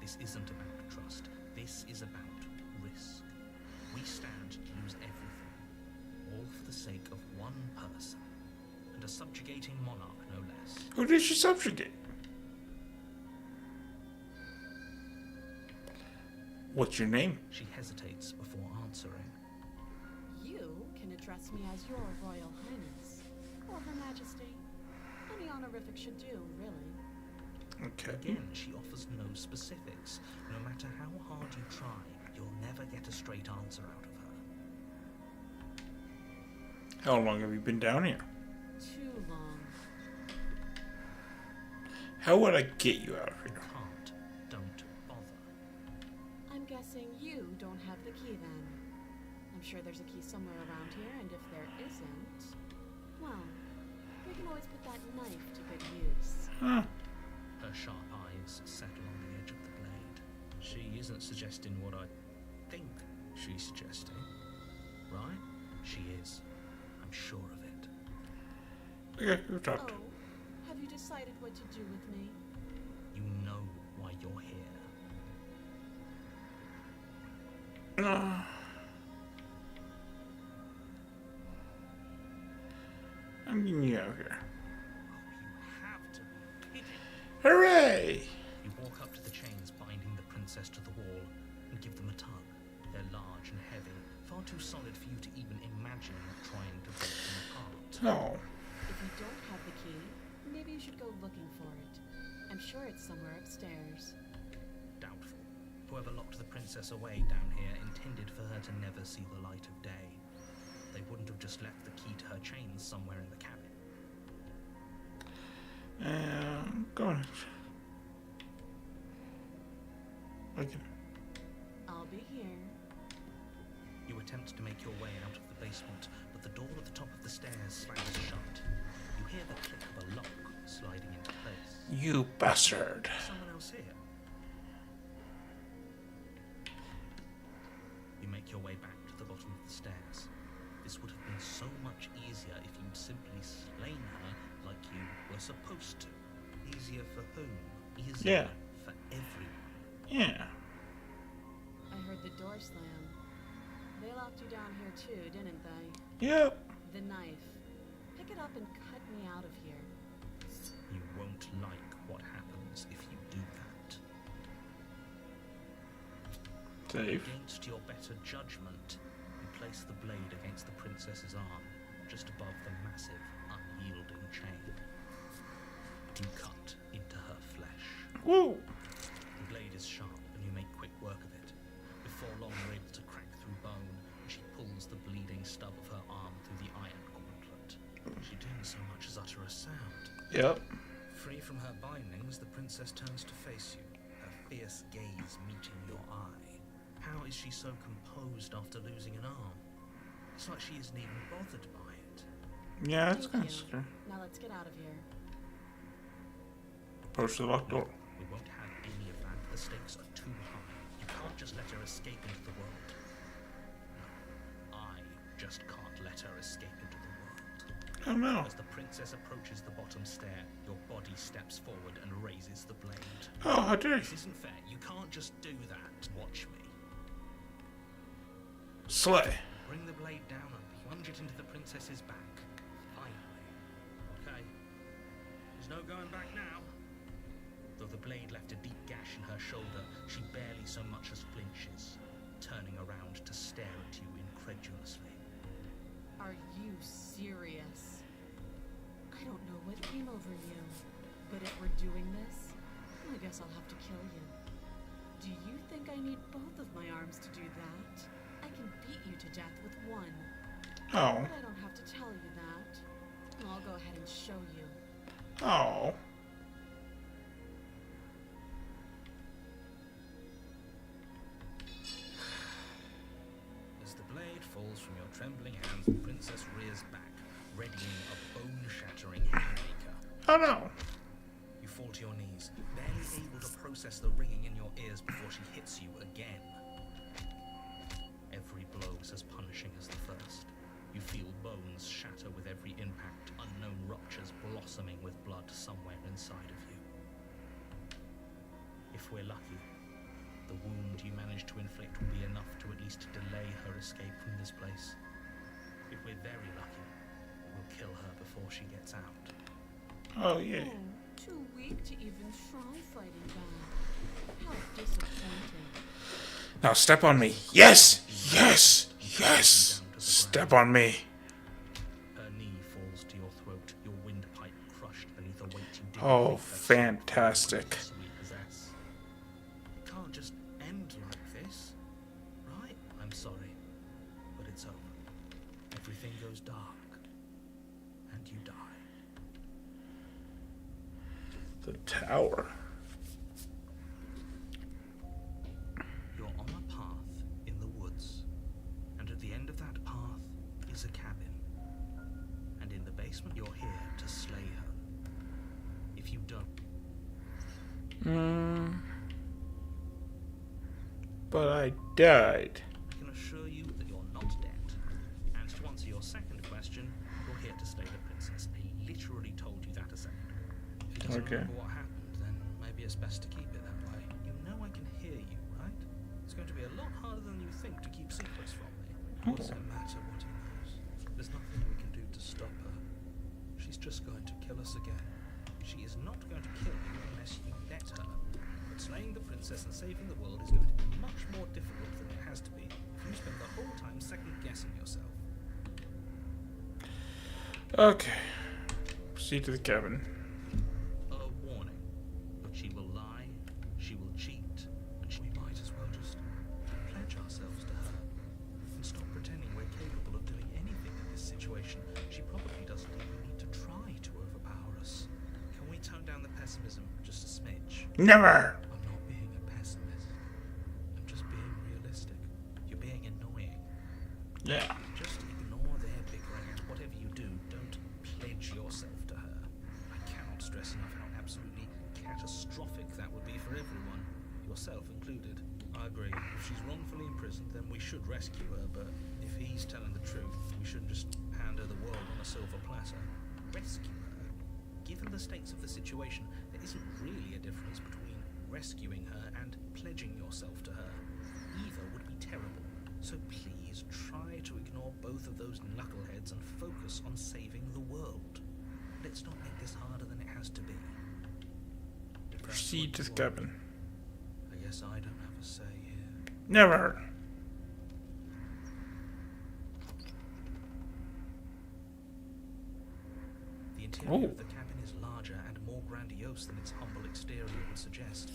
This isn't about trust. This is about risk. We stand to lose everything, all for the sake of one person, and a subjugating monarch, no less. Who did she subjugate? What's your name? She hesitates before answering. You can address me as your Royal Highness, or Her Majesty. Any honorific should do, really. Okay. Again, she offers no specifics. No matter how hard you try, you'll never get a straight answer out of her. How long have you been down here? Too long. How would I get you out of You here? can't. Don't bother. I'm guessing you don't have the key then. I'm sure there's a key somewhere around here, and if there isn't, well, we can always put that knife to good use. Huh. Her sharp eyes settle on the edge of the blade. She isn't suggesting what I think she's suggesting, right? She is. I'm sure of it. Okay, we've talked. Oh, have you decided what to do with me? You know why you're here. I'm getting you out of here. Oh, you have to be kidding. Hooray! You walk up to the chains binding the princess to the wall and give them a tug. They're large and heavy, far too solid for you to even imagine trying to break them apart. No. If you don't have the key, maybe you should go looking for it. I'm sure it's somewhere upstairs. Doubtful. Whoever locked the princess away down here intended for her to never see the light of day. They wouldn't have just left the key to her chains somewhere in the cabin. Go on. Okay. I'll be here. You attempt to make your way out of the basement, but the door at the top of the stairs slams shut. You hear the click of a lock sliding into place. You bastard. Someone else here? You make your way back to the bottom of the stairs. This would have been so much easier if you'd simply slain her like you were supposed to. Easier for whom? Easier for everyone. Yeah. I heard the door slam. They locked you down here too, didn't they? Yep. The knife. Pick it up and cut me out of here. You won't like what happens if you do that. Save. Against your better judgment, you place the blade against the princess's arm, just above the massive, unyielding chain. You cut into her flesh. Woo! The blade is sharp, and you make quick work of it. Before long, you're able to crack through bone, and she pulls the bleeding stub of her arm through the iron gauntlet. She didn't so much as utter a sound. Yep. Free from her bindings, the princess turns to face you, her fierce gaze meeting your eye. How is she so composed after losing an arm? It's like she isn't even bothered by it. Yeah, that's Thank kind of you. scary. Now let's get out of here. Approach the locked door. We won't have any of that. The stakes are too high. You can't just let her escape into the world. No, I just can't let her escape into the world. Oh no. As the princess approaches the bottom stair, your body steps forward and raises the blade. Oh, how dare you. This isn't fair. You can't just do that. Watch me. Slay. Bring the blade down and plunge it into the princess's back. Finally. Okay. There's no going back now. Though the blade left a deep gash in her shoulder, she barely so much as flinches, turning around to stare at you incredulously. Are you serious? I don't know what came over you, but if we're doing this, I guess I'll have to kill you. Do you think I need both of my arms to do that? I can beat you to death with one. Oh. But I don't have to tell you that. I'll go ahead and show you. Oh. As the blade falls from your trembling hands, the princess rears back, readying a bone-shattering haymaker. Oh no. You fall to your knees, barely able to process the ringing in your ears before she hits you again. Every blow is as punishing as the first. You feel bones shatter with every impact, unknown ruptures blossoming with blood somewhere inside of you. If we're lucky, the wound you manage to inflict will be enough to at least delay her escape from this place. If we're very lucky, we'll kill her before she gets out. Oh yeah. Oh, too weak to even try fighting back. How disappointing. Now step on me. Yes! Yes! Yes! Step on me. Her knee falls to your throat, your windpipe crushed beneath a weight you didn't Oh, think that fantastic. we possess. It can't just end like this, right? I'm sorry, but it's over. Everything goes dark, and you die. The tower. You're on a path in the woods, and at the end of that path is a cabin. And in the basement, you're here to slay her. If you don't, But I died. I can assure you that you're not dead. And to answer your second question, you're here to slay the princess. I literally told you that a second ago. If he doesn't Okay. remember what happened, then maybe it's best to keep it that way. You know I can hear you, right? It's going to be a lot harder than you think to keep secrets from me. What does it matter what he knows? There's nothing we can do to stop her. She's just going to kill us again. She is not going to kill you unless you let her. But slaying the princess and saving the world is going to be much more difficult than it has to be if you spend the whole time second-guessing yourself. Okay. Proceed to the cabin. A warning. But she will lie, she will cheat, and We might as well just pledge ourselves to her. And stop pretending we're capable of doing anything in this situation. She probably doesn't even need to try to overpower us. Can we tone down the pessimism just a smidge? Never! I'm not being a pessimist. I'm just being realistic. You're being annoying. Yeah. Just ignore their bickering, and whatever you do, don't pledge yourself to her. I cannot stress enough how absolutely catastrophic that would be for everyone, yourself included. I agree. If she's wrongfully imprisoned, then we should rescue her, but if he's telling the truth, we shouldn't just hand her the world on a silver platter. Rescue her? Given the stakes of the situation, there isn't really a difference between rescuing her and pledging yourself to her. Either would be terrible. So please try to ignore both of those knuckleheads and focus on saving the world. Let's not make this harder than it has to be. If that's Proceed what to you the want, cabin. I guess I don't have a say here. Never! The interior Oh. of the cabin is larger and more grandiose than its humble exterior would suggest.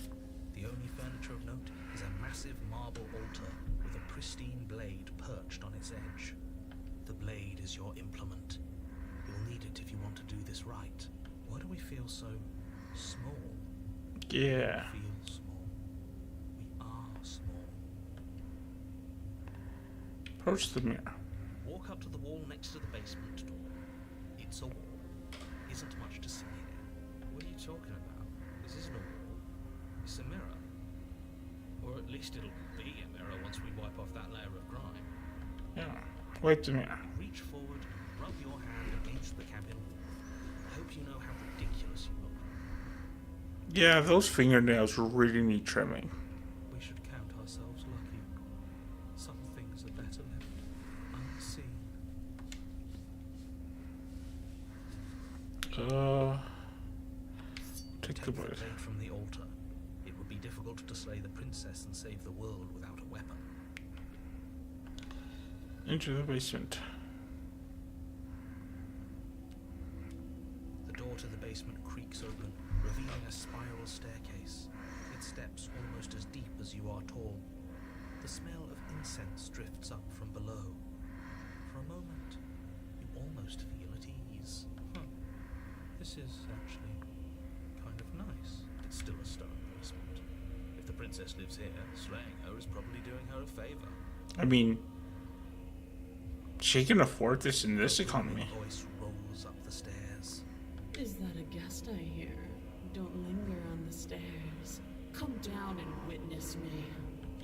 The only furniture of note is a massive marble altar with a pristine blade perched on its edge. The blade is your implement. You'll need it if you want to do this right. Why do we feel so small? Yeah. We feel small. We are small. Approach the mirror. Walk up to the wall next to the basement door. It's a wall. Isn't much to see here. What are you talking about? This isn't a wall. It's a mirror. Or at least it'll be a mirror once we wipe off that layer of grime. Yeah. Wipe the mirror. Reach forward and rub your hand against the cabin wall. I hope you know how ridiculous you look. Yeah, those fingernails really need trimming. We should count ourselves lucky. Some things are better left unseen. Take Take the the blade. blade from the altar. It would be difficult to slay the princess and save the world without a weapon. Into the basement. The door to the basement creaks open, revealing a spiral staircase. Its steps almost as deep as you are tall. The smell of incense drifts up from below. For a moment, you almost feel at ease. This is actually kind of nice. It's still a stone basement. If the princess lives here, slaying her is probably doing her a favor. I mean, she can afford this in this economy. A voice rolls up the stairs. Is that a guest I hear? Don't linger on the stairs. Come down and witness me.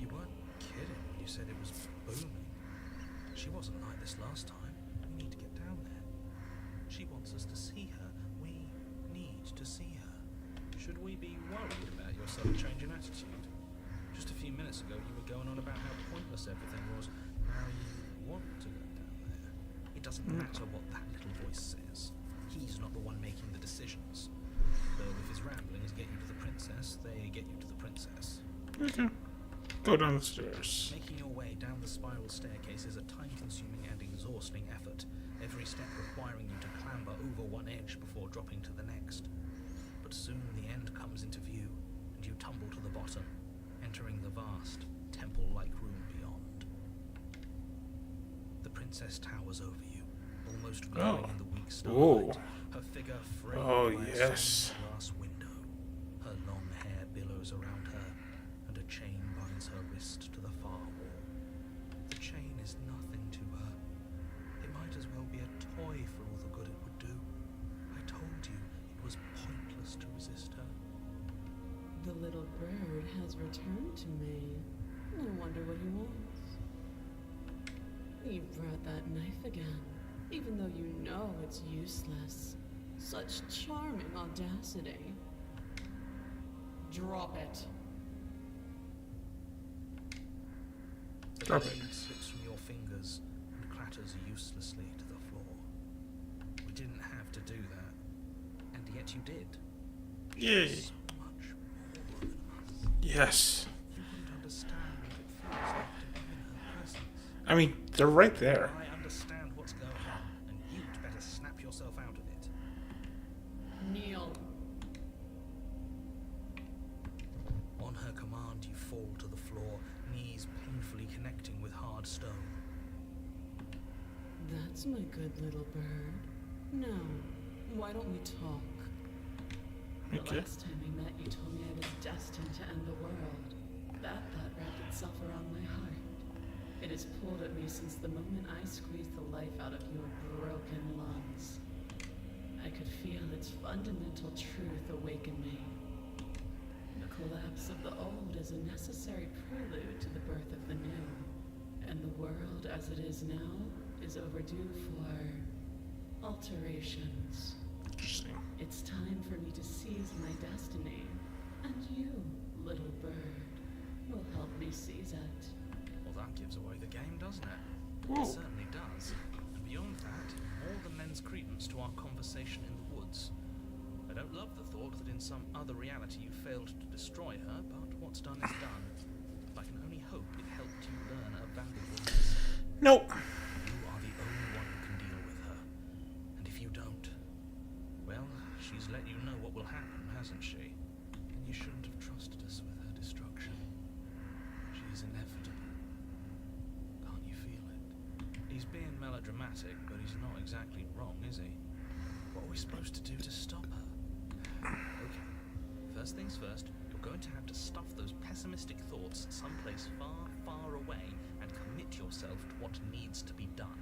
You weren't kidding when you said it was booming. She wasn't like this last time. We need to get down there. She wants us to see her. We need to see her. Should we be worried about your sudden change in attitude? Just a few minutes ago you were going on about how pointless everything was. Now you want to go down there. It doesn't matter what that little voice says. He's not the one making the decisions. Though if his ramblings get you to the princess, they get you to the princess. Okay. Go down the stairs. Making your way down the spiral staircase is a time-consuming and exhausting effort, every step requiring you to clamber over one edge before dropping to the next. But soon the end comes into view, and you tumble to the bottom, entering the vast, temple-like room beyond. The princess towers over you, almost glowing in the weak starlight, her figure framed by a yes. stained glass window. Her long hair billows around her, and a chain binds her wrist to the far wall. The chain is nothing to her. It might as well be a toy for all the good it would do. I told you it was pointless to resist her. The little bird has returned to me. I wonder what he wants. You brought that knife again, even though you know it's useless. Such charming audacity. Drop it. The Drop blade it. slips from your fingers and clatters uselessly to the floor. We didn't have to do that, and yet you did. Yay. So much more than us. Yes. You wouldn't understand what it feels like to be in her presence. I mean, they're right there. I understand what's going on, and you'd better snap yourself out of it. Kneel. On her command, you fall to the floor, knees painfully connecting with hard stone. That's my good little bird. Now, why don't we talk? The Okay. last time we met, you told me I was destined to end the world. That thought wrapped itself around my heart. It has pulled at me since the moment I squeezed the life out of your broken lungs. I could feel its fundamental truth awaken me. The collapse of the old is a necessary prelude to the birth of the new. And the world as it is now is overdue for alterations. Interesting. It's time for me to seize my destiny. And you, little bird, will help me seize it. Well, that gives away the game, doesn't it? Whoa. It certainly does. And beyond that, more than lends credence to our conversation in the woods. I don't love the thought that in some other reality you failed to destroy her, but what's done is done. I can only hope it helped you learn a valuable lesson. Nope. You are the only one who can deal with her. And if you don't, well, she's let you know what will happen, hasn't she? And you shouldn't have trusted us with her destruction. She is inevitable. Can't you feel it? He's being melodramatic, but he's not exactly wrong, is he? What are we supposed to do to stop her? Okay, first things first, you're going to have to stuff those pessimistic thoughts someplace far, far away and commit yourself to what needs to be done.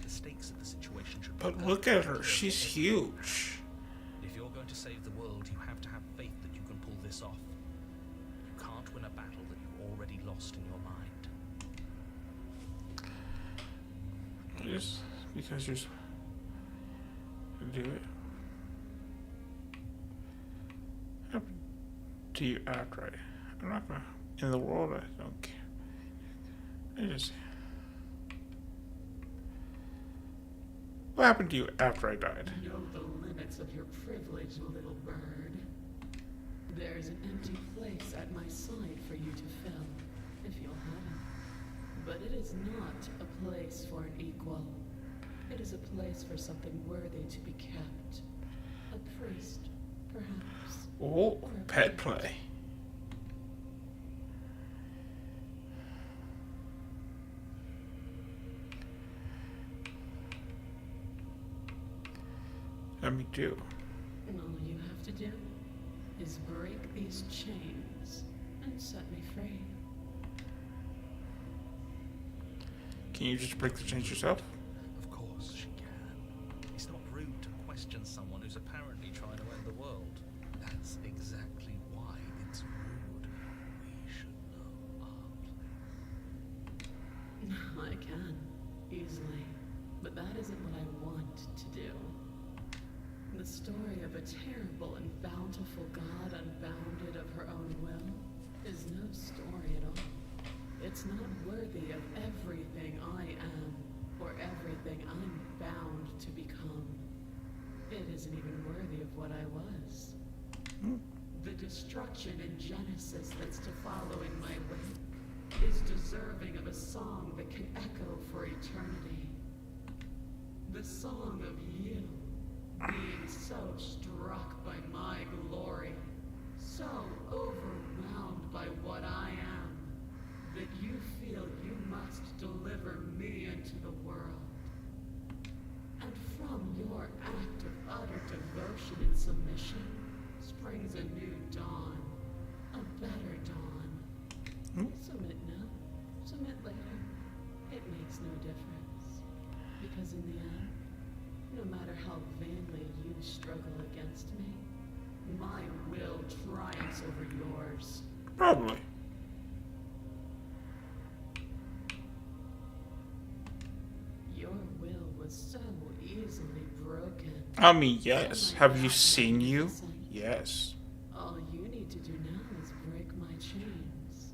The stakes of the situation should be But look at her. She's huge. If you're going to save the world, you have to have faith that you can pull this off. You can't win a battle that you've already lost in your mind. Just because you're do it. Up to you outright. I'm not gonna. In the world, I don't care. I just. What happened to you after I died? Know the limits of your privilege, little bird. There's an empty place at my side for you to fill, if you'll have it. But it is not a place for an equal. It is a place for something worthy to be kept. A priest, perhaps. Oh, pet play. Let me do. And all you have to do is break these chains and set me free. Can you just break the chains yourself? Of course she can. It's not rude to question someone who's apparently trying to end the world. That's exactly why it's rude. We should know our place. I can, easily. But that isn't what I want to do. The story of a terrible and bountiful God unbounded of her own will is no story at all. It's not worthy of everything I am or everything I'm bound to become. It isn't even worthy of what I was. The destruction in Genesis that's to follow in my wake is deserving of a song that can echo for eternity. The song of you, being so struck by my glory, so overwhelmed by what I am, that you feel you must deliver me into the world. And from your act of utter devotion and submission springs a new dawn, a better dawn. Submit now, submit later. It makes no difference. Because in the end, no matter how vainly you struggle against me, my will triumphs over yours. Probably. was so easily broken. I mean, yes. Have you seen you? Magnificent. Yes. All you need to do now is break my chains.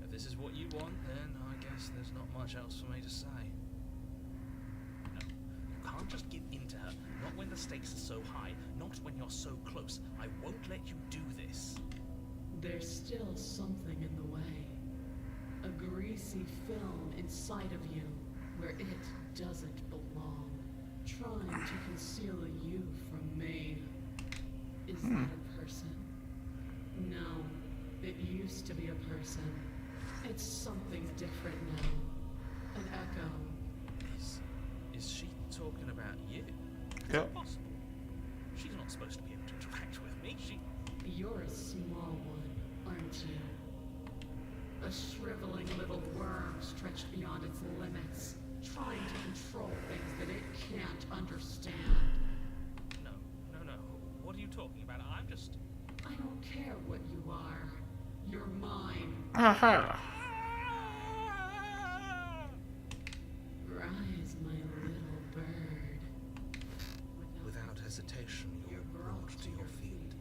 If this is what you want, then I guess there's not much else for me to say. No, you can't just give in to her. Not when the stakes are so high. Not when you're so close. I won't let you do this. There's still something in the way. A greasy film inside of you where it doesn't belong. Trying to conceal you from me. Is that a person? No, it used to be a person. It's something different now. An echo. Is she talking about you? Yep. Impossible. She's not supposed to be able to interact with me. You're a small one, aren't you? A shriveling little worm stretched beyond its limits, trying to control things that it can't understand. No. What are you talking about? I'm just... I don't care what you are. You're mine. Aha. Rise, my little bird. Without hesitation, you're brought to your feet.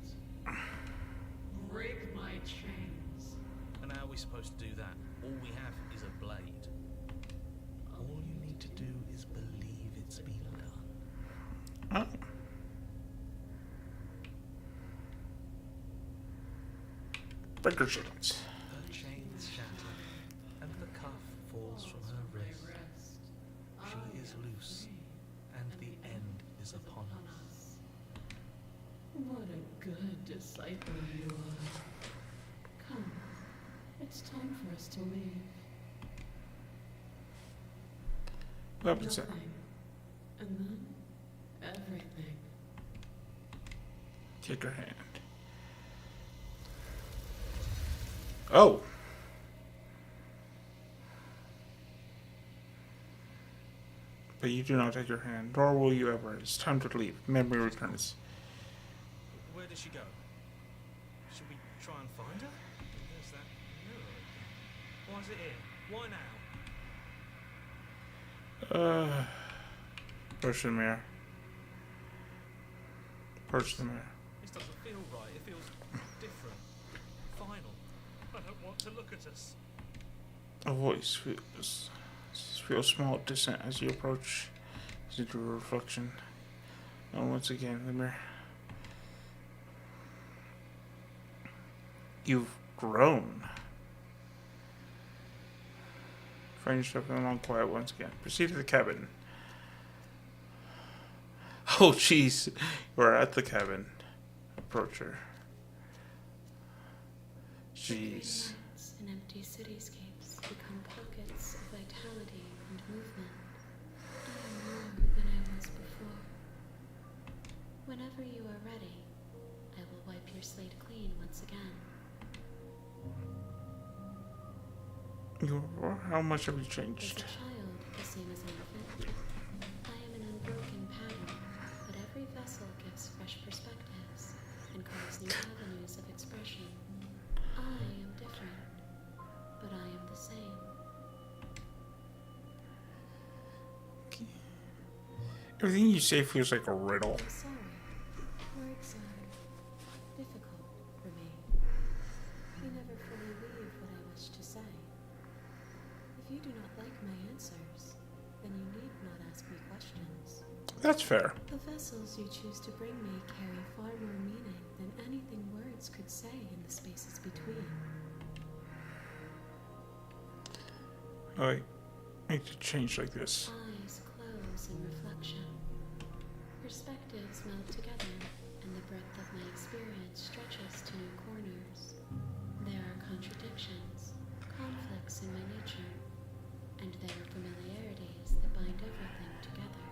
Break my chains. And how are we supposed to do that? All we have is a blade. All you need to do is believe it's been done. Oh. Break your chains. Her chains shatter, and the cuff falls from her wrist. She is loose, and the end is upon us. What a good disciple you are. Come, it's time for us to leave. What happens then? Nothing. And then, everything. Take her hand. Oh. But you do not take her hand, nor will you ever. It's time to leave. Memory returns. Where did she go? Should we try and find her? There's that mirror again. Why is it here? Why now? Push the mirror. Push the mirror. This doesn't feel right. It feels different. Final. I don't want to look at us. A voice feels small, distant as you approach. As you do a reflection. And once again, the mirror. You've grown. Find yourself along quiet once again. Proceed to the cabin. Oh, jeez. We're at the cabin. Approach her. Jeez. Nights and empty cityscapes become pockets of vitality and movement. I am more than I was before. Whenever you are ready, I will wipe your slate clean once again. How much have you As changed? a child, the same as an infant, I am an unbroken pattern, but every vessel gives fresh perspectives and carves new avenues of expression. I am different, but I am the same. Everything you say feels like a riddle. I'm sorry. Words are difficult for me. I never fully leave what I wish to say. If you do not like my answers, then you need not ask me questions. That's fair. The vessels you choose to bring me carry far more meaning than anything words could say in the spaces between. I need to change like this. Eyes close in reflection. Perspectives meld together, and the breadth of my experience stretches to new corners. There are contradictions, conflicts in my nature, and there are familiarities that bind everything together.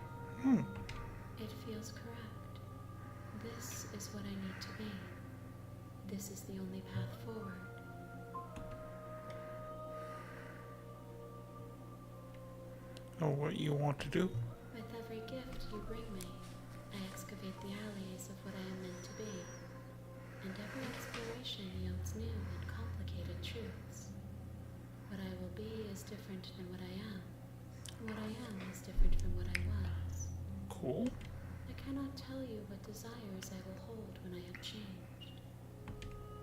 It feels correct. This is what I need to be. This is the only path forward. Know what you want to do? With every gift you bring me, I excavate the alleys of what I am meant to be, and every exploration yields new and complicated truths. What I will be is different than what I am. What I am is different from what I was. Cool. I cannot tell you what desires I will hold when I have changed.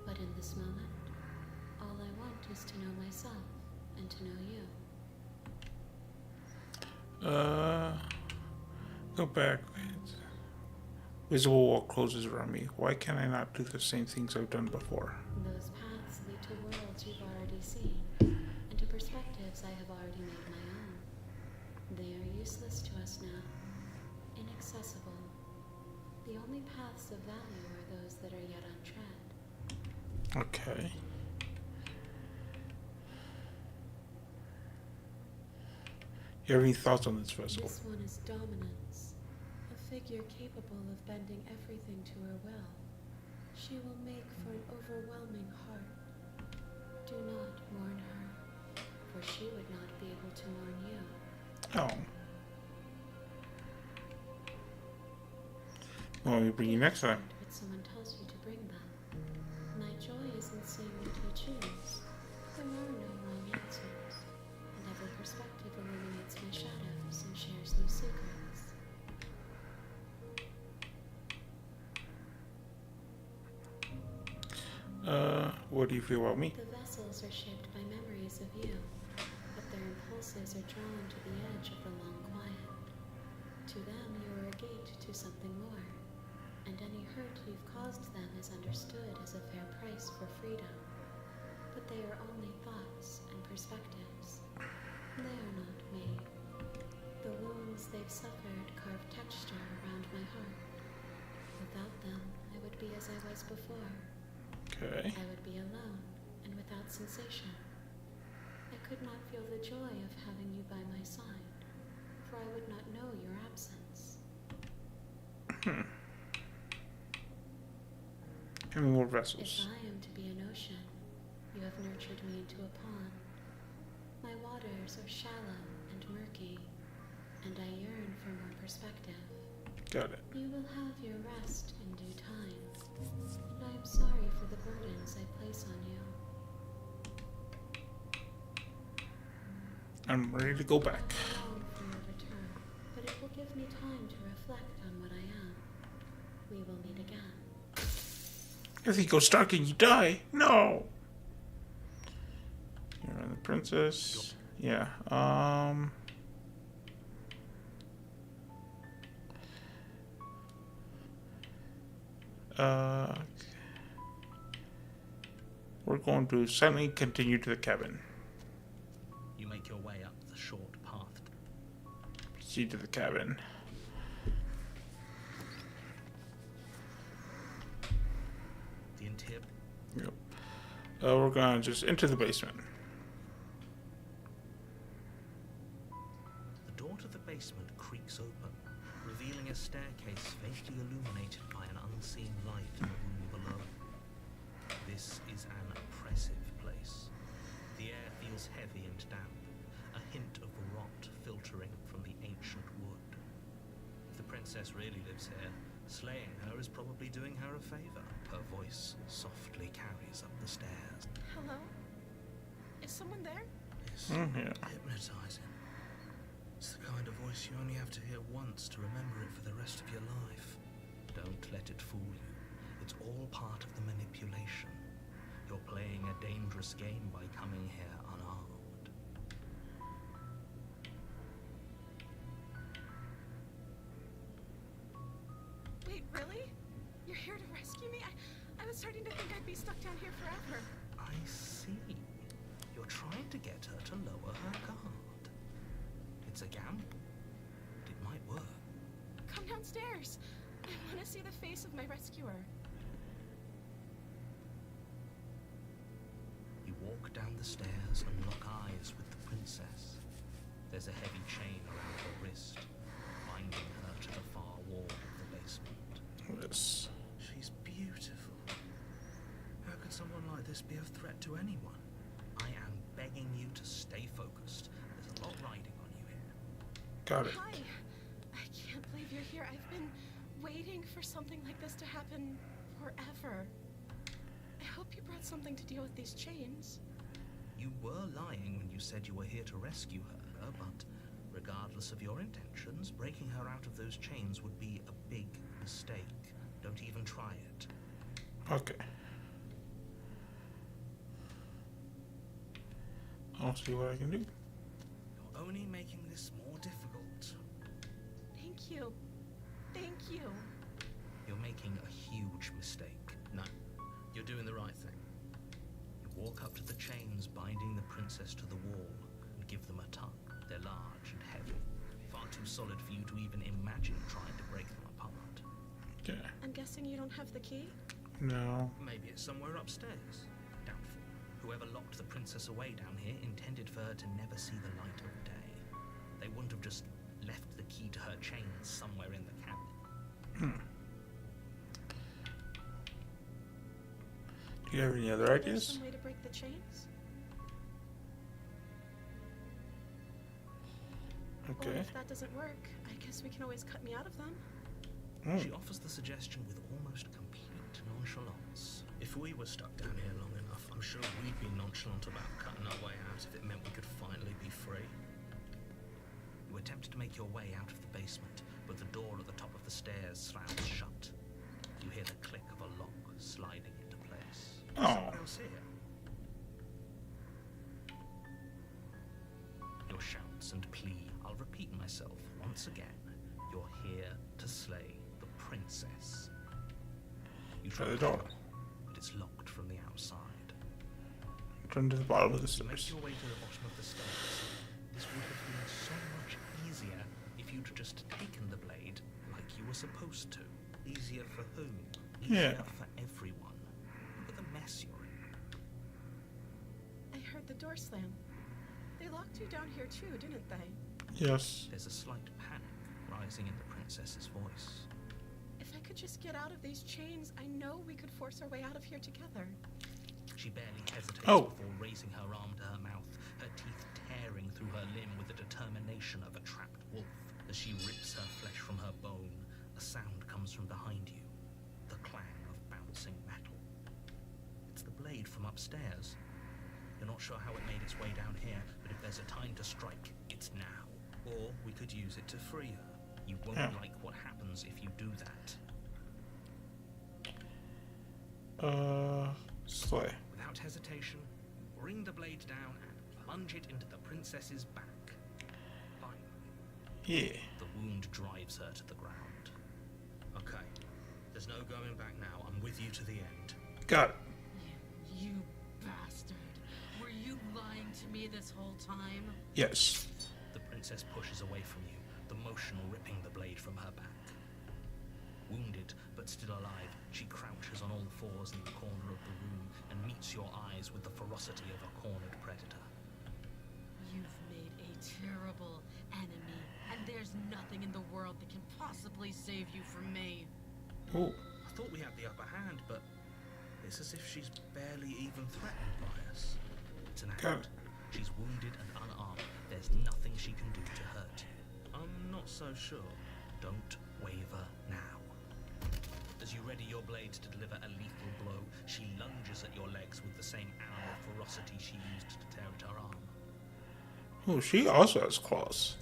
But in this moment, all I want is to know myself and to know you. Go back. Visible wall closes around me. Why can I not do the same things I've done before? Those paths lead to worlds you've already seen, and to perspectives I have already made my own. They are useless to us now, inaccessible. The only paths of value are those that are yet untread. Okay. You have any thoughts on this vessel? This one is dominance, a figure capable of bending everything to her will. She will make for an overwhelming heart. Do not mourn her, for she would not be able to mourn you. Oh. Well, we bring you next time. What someone tells you to bring them. My joy is in seeing what you choose. There are no wrong answers, and every perspective illuminates my shadows and shares new secrets. What do you feel about me? The vessels are shaped by memories of you, but their impulses are drawn to the edge of the long quiet. To them, you are a gate to something more, and any hurt you've caused them is understood as a fair price for freedom. But they are only thoughts and perspectives. They are not me. The wounds they've suffered carve texture around my heart. Without them, I would be as I was before. Okay. I would be alone and without sensation. I could not feel the joy of having you by my side, for I would not know your absence. How many more If vessels? I am to be an ocean, you have nurtured me into a pond. My waters are shallow and murky, and I yearn for more perspective. Got it. You will have your rest in due time, and I am sorry for the burdens I place on you. I'm ready to go back. I long for your return, but it will give me time to reflect on what I am. We will meet again. If he goes dark and you die, no. You're the princess. Yeah. We're going to silently continue to the cabin. You make your way up the short path. Proceed to the cabin. The interior. Yep. We're gonna just into the basement. The door to the basement creaks open, revealing a staircase faintly illuminated by an unseen light in the room below. This is an oppressive place. The air feels heavy and damp, a hint of rot filtering from the ancient wood. If the princess really lives here, slaying her is probably doing her a favor. Her voice softly carries up the stairs. Hello? Is someone there? It's Yeah. hypnotizing. It's the kind of voice you only have to hear once to remember it for the rest of your life. Don't let it fool you. It's all part of the manipulation. You're playing a dangerous game by coming here unarmed. Wait, really? You're here to rescue me? I was starting to think I'd be stuck down here forever. I see. You're trying to get her to lower her guard. It's a gamble. It might work. Come downstairs. I want to see the face of my rescuer. You walk down the stairs and lock eyes with the princess. There's a heavy chain around her wrist, binding her to the far wall of the basement. Yes. She's beautiful. How could someone like this be of threat to anyone? I am begging you to stay focused. There's a lot riding on you here. Got it. Hi. I can't believe you're here. I've been waiting for something like this to happen forever. I hope you brought something to deal with these chains. You were lying when you said you were here to rescue her, but Regardless of your intentions, breaking her out of those chains would be a big mistake. Don't even try it. Okay. I'll see what I can do. You're only making this more difficult. Thank you. Thank you. You're making a huge mistake. No, you're doing the right thing. You walk up to the chains binding the princess to the wall and give them a tug. They're large and heavy, far too solid for you to even imagine trying to break them apart. Okay. I'm guessing you don't have the key? No. Maybe it's somewhere upstairs. Doubtful. Whoever locked the princess away down here intended for her to never see the light of day. They wouldn't have just left the key to her chains somewhere in the cabin. Do you have any other There's ideas? some way to break the chains? Or Okay. if that doesn't work, I guess we can always cut me out of them. She offers the suggestion with almost complete nonchalance. If we were stuck down here long enough, I'm sure we'd be nonchalant about cutting our way out if it meant we could finally be free. You attempt to make your way out of the basement, but the door at the top of the stairs slams shut. You hear the click of a lock sliding into place. Oh. Someone else here? Your shouts and plea. I'll repeat myself once again. You're here to slay the princess. You try the door. but it's locked from the outside. Turn to the bottom of the You make stairs. your way to the bottom of the stairs. This would have been so much easier if you'd just taken the blade like you were supposed to. Easier for whom? Easier Yeah. for everyone. Look at the mess you're in. I heard the door slam. They locked you down here too, didn't they? Yes. There's a slight panic rising in the princess's voice. If I could just get out of these chains, I know we could force our way out of here together. She barely hesitates Oh. before raising her arm to her mouth, her teeth tearing through her limb with the determination of a trapped wolf. As she rips her flesh from her bone, a sound comes from behind you, the clang of bouncing metal. It's the blade from upstairs. You're not sure how it made its way down here, but if there's a time to strike, it's now. Or we could use it to free her. You won't Yeah. like what happens if you do that. Slay. Without hesitation, bring the blade down and plunge it into the princess's back. Fine. Yeah. The wound drives her to the ground. Okay, there's no going back now. I'm with you to the end. Got it. You bastard. Were you lying to me this whole time? Yes. The princess pushes away from you, the motion ripping the blade from her back. Wounded, but still alive, she crouches on all fours in the corner of the room and meets your eyes with the ferocity of a cornered predator. You've made a terrible enemy, and there's nothing in the world that can possibly save you from me. Ooh. I thought we had the upper hand, but it's as if she's barely even threatened by us. It's an Got act. She's wounded and unarmed. There's nothing she can do to hurt you. I'm not so sure. Don't waver now. As you ready your blade to deliver a lethal blow, she lunges at your legs with the same animal ferocity she used to tear at her arm. Ooh, she also has claws.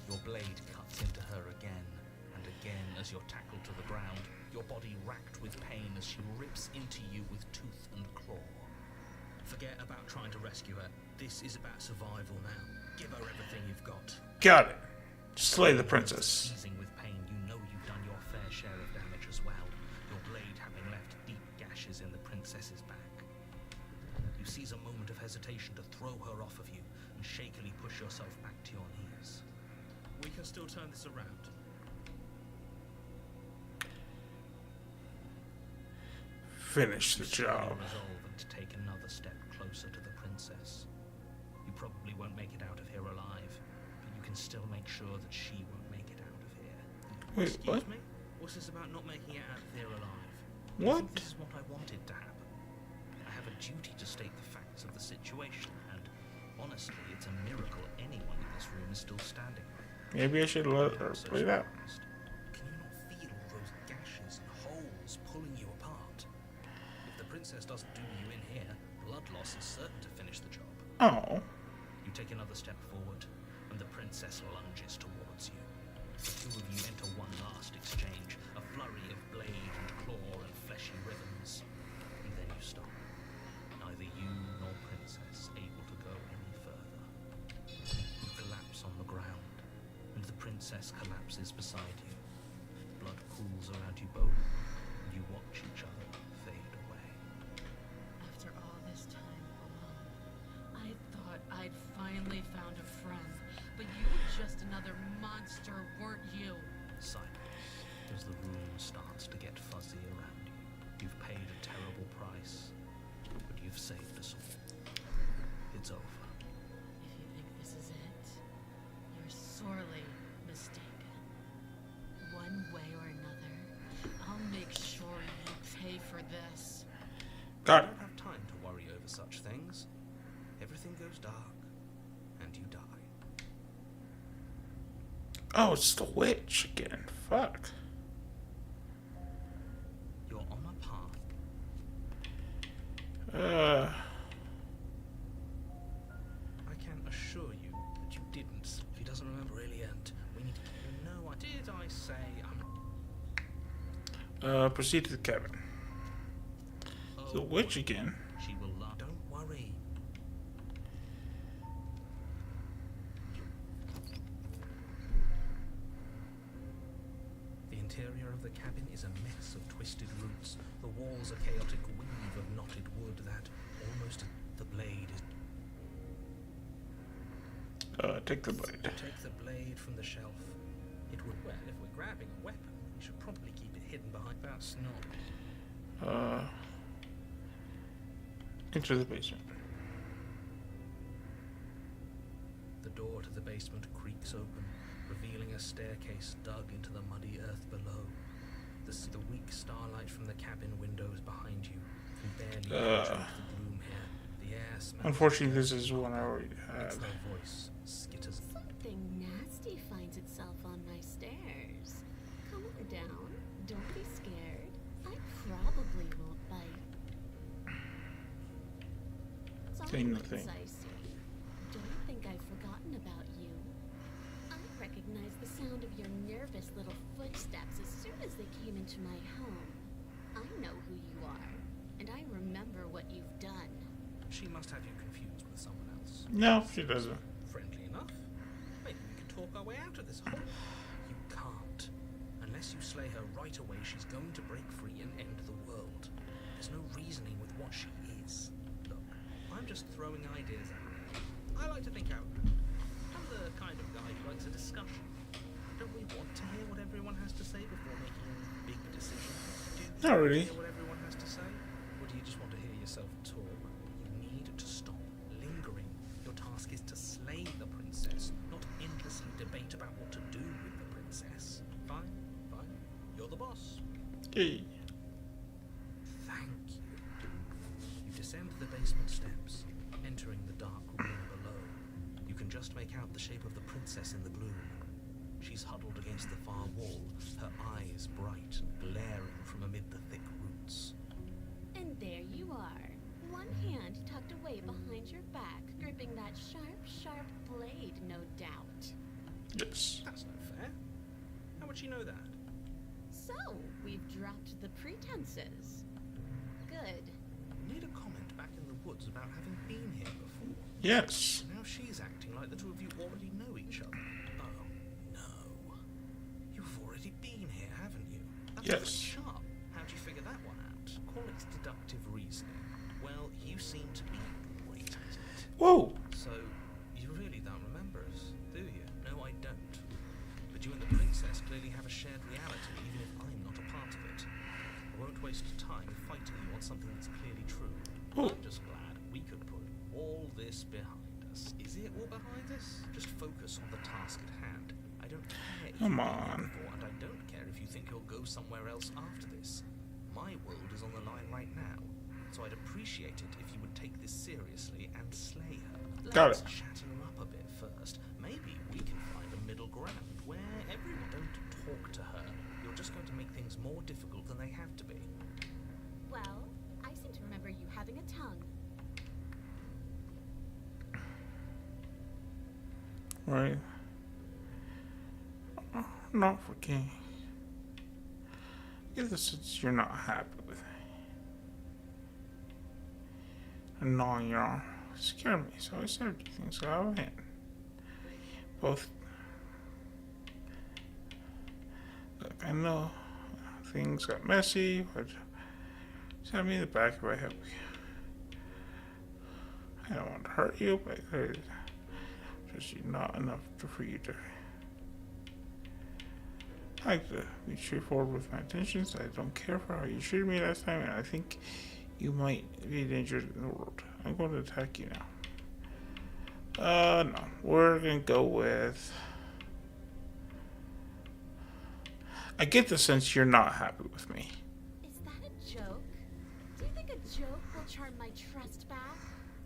Your blade cuts into her again and again as you're tackled to the ground, your body racked with pain as she rips into you with tooth and claw. Forget about trying to rescue her. This is about survival now. Give her everything you've got. Got it. Slay the princess. Seizing with pain, you know you've done your fair share of damage as well, your blade having left deep gashes in the princess's back. You seize a moment of hesitation to throw her off of you and shakily push yourself back to your knees. We can still turn this around. Finish the You show your job. resolve and to take another step closer to the princess. You probably won't make it out of here alive, but you can still make sure that she won't make it out of here. Wait, Excuse what? me? What's this about not making it out of here alive? I What? think this is what I wanted to happen. I have a duty to state the facts of the situation, and honestly, it's a miracle anyone in this room is still standing. Maybe I should let her I'm so play that. surprised. Can you not feel those gashes and holes pulling you apart? If the princess doesn't do you in here, blood loss is certain to finish the job. Oh. You take another step forward, and and the princess lunges towards you. The two of you enter one last exchange, a flurry of blade and claw and fleshy ribbons. And then you stop. Neither you nor princess able to go any further. You collapse on the ground, and the princess collapses beside you. Blood pools around you both, and you watch each other fade away. After all this time alone, I thought I'd finally found a friend, but you were just another monster, weren't you? Silence as the room starts to get fuzzy around you. You've paid a terrible price, but you've saved us all. It's over. If you think this is it, you're sorely mistaken. One way or another, I'll make sure you pay for this. Got You it. don't have time to worry over such things. Everything goes dark, and you die. Oh, it's the witch again. Fuck. You're on a path. I can assure you that you didn't. If he doesn't remember really, and we need to keep him. No, I did. I say Proceed to the cabin. The witch again. She will laugh. Don't worry. The interior of the cabin is a mess of twisted roots. The walls a chaotic weave of knotted wood that almost the blade is. Take the blade. Take the blade from the shelf. It would. Well, if we're grabbing a weapon, we should probably keep it hidden behind. That's not. Enter the basement. The door to the basement creaks open, revealing a staircase dug into the muddy earth below. The weak starlight from the cabin windows behind you can barely penetrate the gloom here. The air smells. Unfortunately, this is one I already It's had. their voice skitters. Something nasty finds itself on my stairs. Come on down. Don't be scared. I probably won't bite. Thing to Silence, think. I see. Don't think I've forgotten about you. I recognized the sound of your nervous little footsteps as soon as they came into my home. I know who you are, and I remember what you've done. She must have you confused with someone else. No, she doesn't. Friendly enough? Maybe we can talk our way out of this hole. You can't. Unless you slay her right away, she's going to break free and end the world. There's no reasoning with what she is. Look, I'm just throwing ideas at her. I like to think out loud. I'm the kind of guy who likes a discussion. Don't we want to hear what everyone has to say before making big decisions? Do you Not really. hear what everyone has to say? Or do you just want to hear yourself talk? You need to stop lingering. Your task is to slay the princess, not endlessly debate about what to do with the princess. Fine, fine. You're the boss. Hey. Thank you. You descend the basement steps, entering the dark room below. You can just make out the shape of the princess in the gloom. She's huddled against the far wall, her eyes bright and glaring from amid the thick roots. And there you are. One hand tucked away behind your back, gripping that sharp, sharp blade, no doubt. Yes. That's no fair. How would she know that? So, we've dropped the pretenses. Good. You made a comment back in the woods about having been here before. Yes. Now she's acting like the two of you already know each other. Oh, no. You've already been here, haven't you? That's Yes. pretty sharp. How'd you figure that one out? Call it deductive reasoning. Well, you seem to be great at it. Whoa. So, you really don't remember us, do you? No, I don't. But you and the princess clearly have a shared reality, even if I'm not a part of it. I won't waste time fighting you on something that's clearly true. Ooh. I'm just glad we could put all this behind us. Is it all behind us? Just focus on the task at hand. I don't care if Come you've been here on. before, and I don't care if you think you'll go somewhere else after this. My world is on the line right now, so I'd appreciate it if you would take this seriously and slay her. Got Let's it. chatter her up a bit first. Maybe we can find a middle ground where everyone don't talk to her. You're just going to make things more difficult than they have to be. Well, I seem to remember you having a tongue. right? Not forgetting. Get the sense you're not happy with me. And gnawing your arm scared me, so I said a few things out of hand. Both. Look, I know things got messy, but stab me in the back if I help you. I don't want to hurt you, but it's just not enough for you to. I like to be straightforward with my intentions. I don't care for how you treated me last time, and I think you might be dangerous in the world. I'm going to attack you now. No. We're going to go with. I get the sense you're not happy with me. Is that a joke? Do you think a joke will charm my trust back?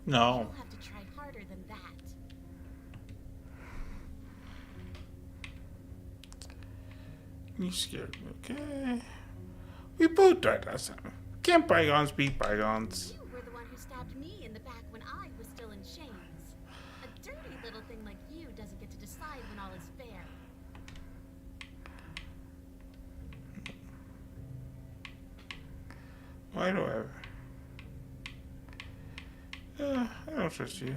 No. You'll have to try harder than that. You scared me, okay? We both died last time. Can't bygones be bygones? You were the one who stabbed me in the back when I was still in chains. A dirty little thing like you doesn't get to decide when all is fair. Why do I don't trust you.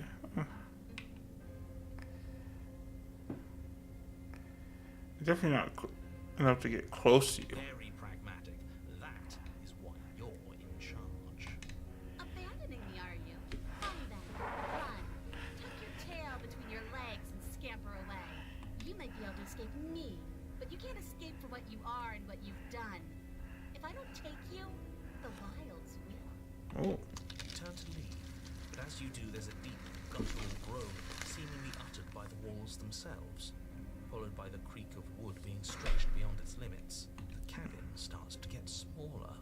Definitely not enough to get close to you. Very pragmatic. That is why you're in charge. Abandoning me, are you? Fine then. Run. Tuck your tail between your legs and scamper away. You might be able to escape me, but you can't escape for what you are and what you've done. If I don't take you, the wilds will. Oh. You turn to leave, but as you do, there's a deep, guttural groan, seemingly uttered by the walls themselves, followed by the creak of wood being stretched beyond its limits. The cabin starts to get smaller.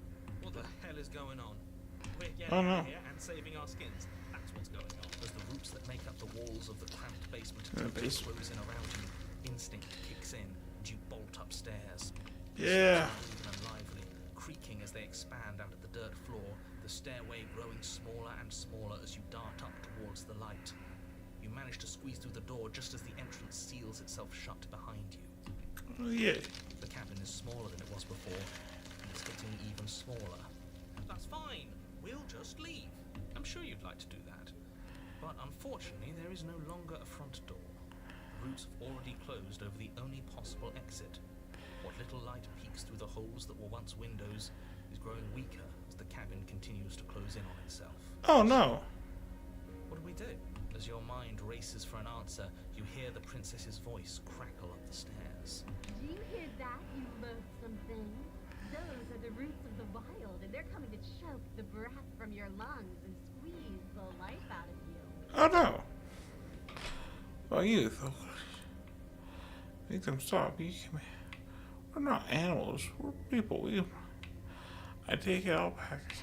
What the hell is going on? We're getting out of here and saving our skins. That's what's going on. As the roots that make up the walls of the cramped basement close in around you, instinct kicks in, and you bolt upstairs. Yeah. And lively, creaking as they expand out of the dirt floor, the stairway growing smaller and smaller as you dart up towards the light. You manage to squeeze through the door just as the entrance seals itself shut behind you. Oh, yeah. The cabin is smaller than it was before, and it's getting even smaller. That's fine. We'll just leave. I'm sure you'd like to do that. But unfortunately, there is no longer a front door. The roots have already closed over the only possible exit. What little light peeks through the holes that were once windows is growing weaker as the cabin continues to close in on itself. Oh, no. What do we do? As your mind races for an answer, you hear the princess's voice crackle up the stairs. Do you hear that, you loathsome thing? Those are the roots of the wild, and they're coming to choke the breath from your lungs and squeeze the life out of you. Oh, no. Well, you, though. Make them stop. We're not animals. We're people. I take it all back.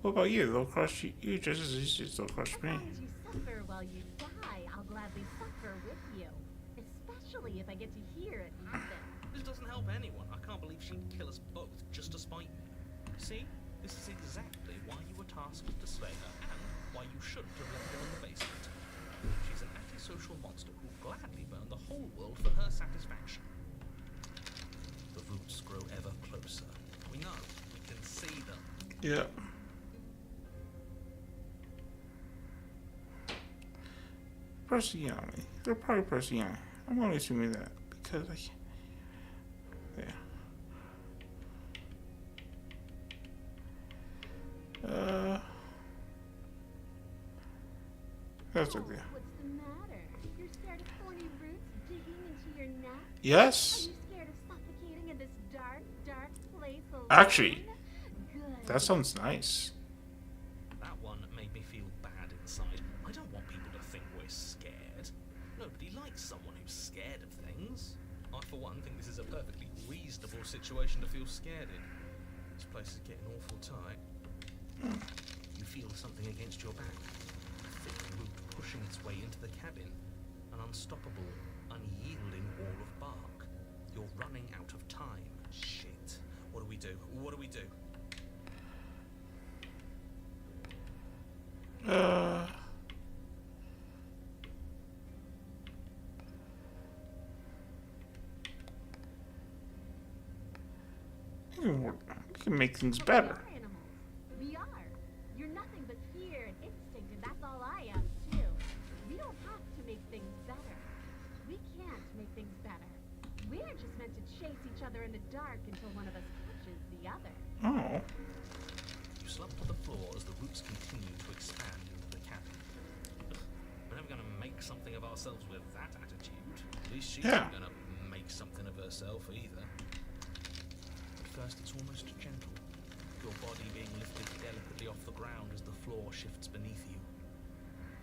What about you? They'll crush you just as easy as they'll crush me. As long as you suffer while you die, I'll gladly suffer with you. Especially if I get to hear it happen. This doesn't help anyone. I can't believe she'd kill us both just to spite me. See? This is exactly why you were tasked to slay her, and why you shouldn't have left her in the basement. She's an antisocial monster who'll gladly burn the whole world for her satisfaction. The roots grow ever closer. We know. We can see them. Yeah. Pressing on me. They're probably pressing on me. I'm only assuming that because I can't. Yeah. That's okay. What's the matter? You're scared of thorny roots digging into your neck? Yes. Are you scared of suffocating in this dark, dark place alone? Actually, Good. that sounds nice. That one made me feel bad inside. I don't want people to think we're scared. Nobody likes someone who's scared of things. I, for one, think this is a perfectly reasonable situation to feel scared in. This place is getting awful tight. You feel something against your back. A thick root pushing its way into the cabin. An unstoppable, unyielding wall of bark. You're running out of time. Shit. What do we do? What do we do? We can make things better. We are animals. We are. You're nothing but fear and instinct, and that's all I am, too. We don't have to make things better. We can't make things better. We're just meant to chase each other in the dark until one of us catches the other. Oh. You slump to the floor as the roots continue to expand into the cabin. We're never going to make something of ourselves with that attitude. At least she's Yeah. not going to make something of herself either. At first it's almost gentle, your body being lifted delicately off the ground as the floor shifts beneath you.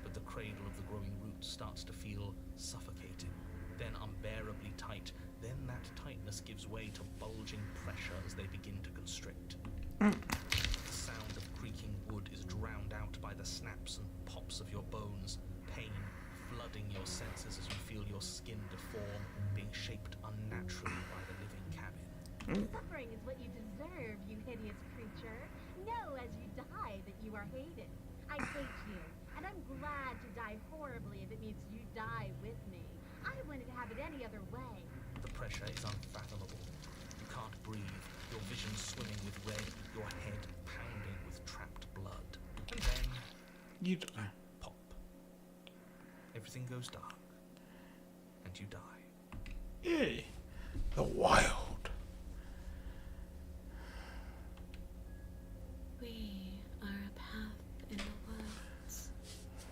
But the cradle of the growing roots starts to feel suffocating, then unbearably tight. Then that tightness gives way to bulging pressure as they begin to constrict. The sound of creaking wood is drowned out by the snaps and pops of your bones, pain flooding your senses as you feel your skin deform, being shaped unnaturally by the living cabin. Suffering is what you deserve, you hideous creature. Know as you die that you are hated. I hate you, and I'm glad to die horribly if it means you die with me. I wouldn't have it any other way. The pressure is unfathomable. You can't breathe, your vision swimming with red, your head pounding with trapped blood. And then, You die. pop. Everything goes dark, and you die. Yay. The wild. We are a path in the woods.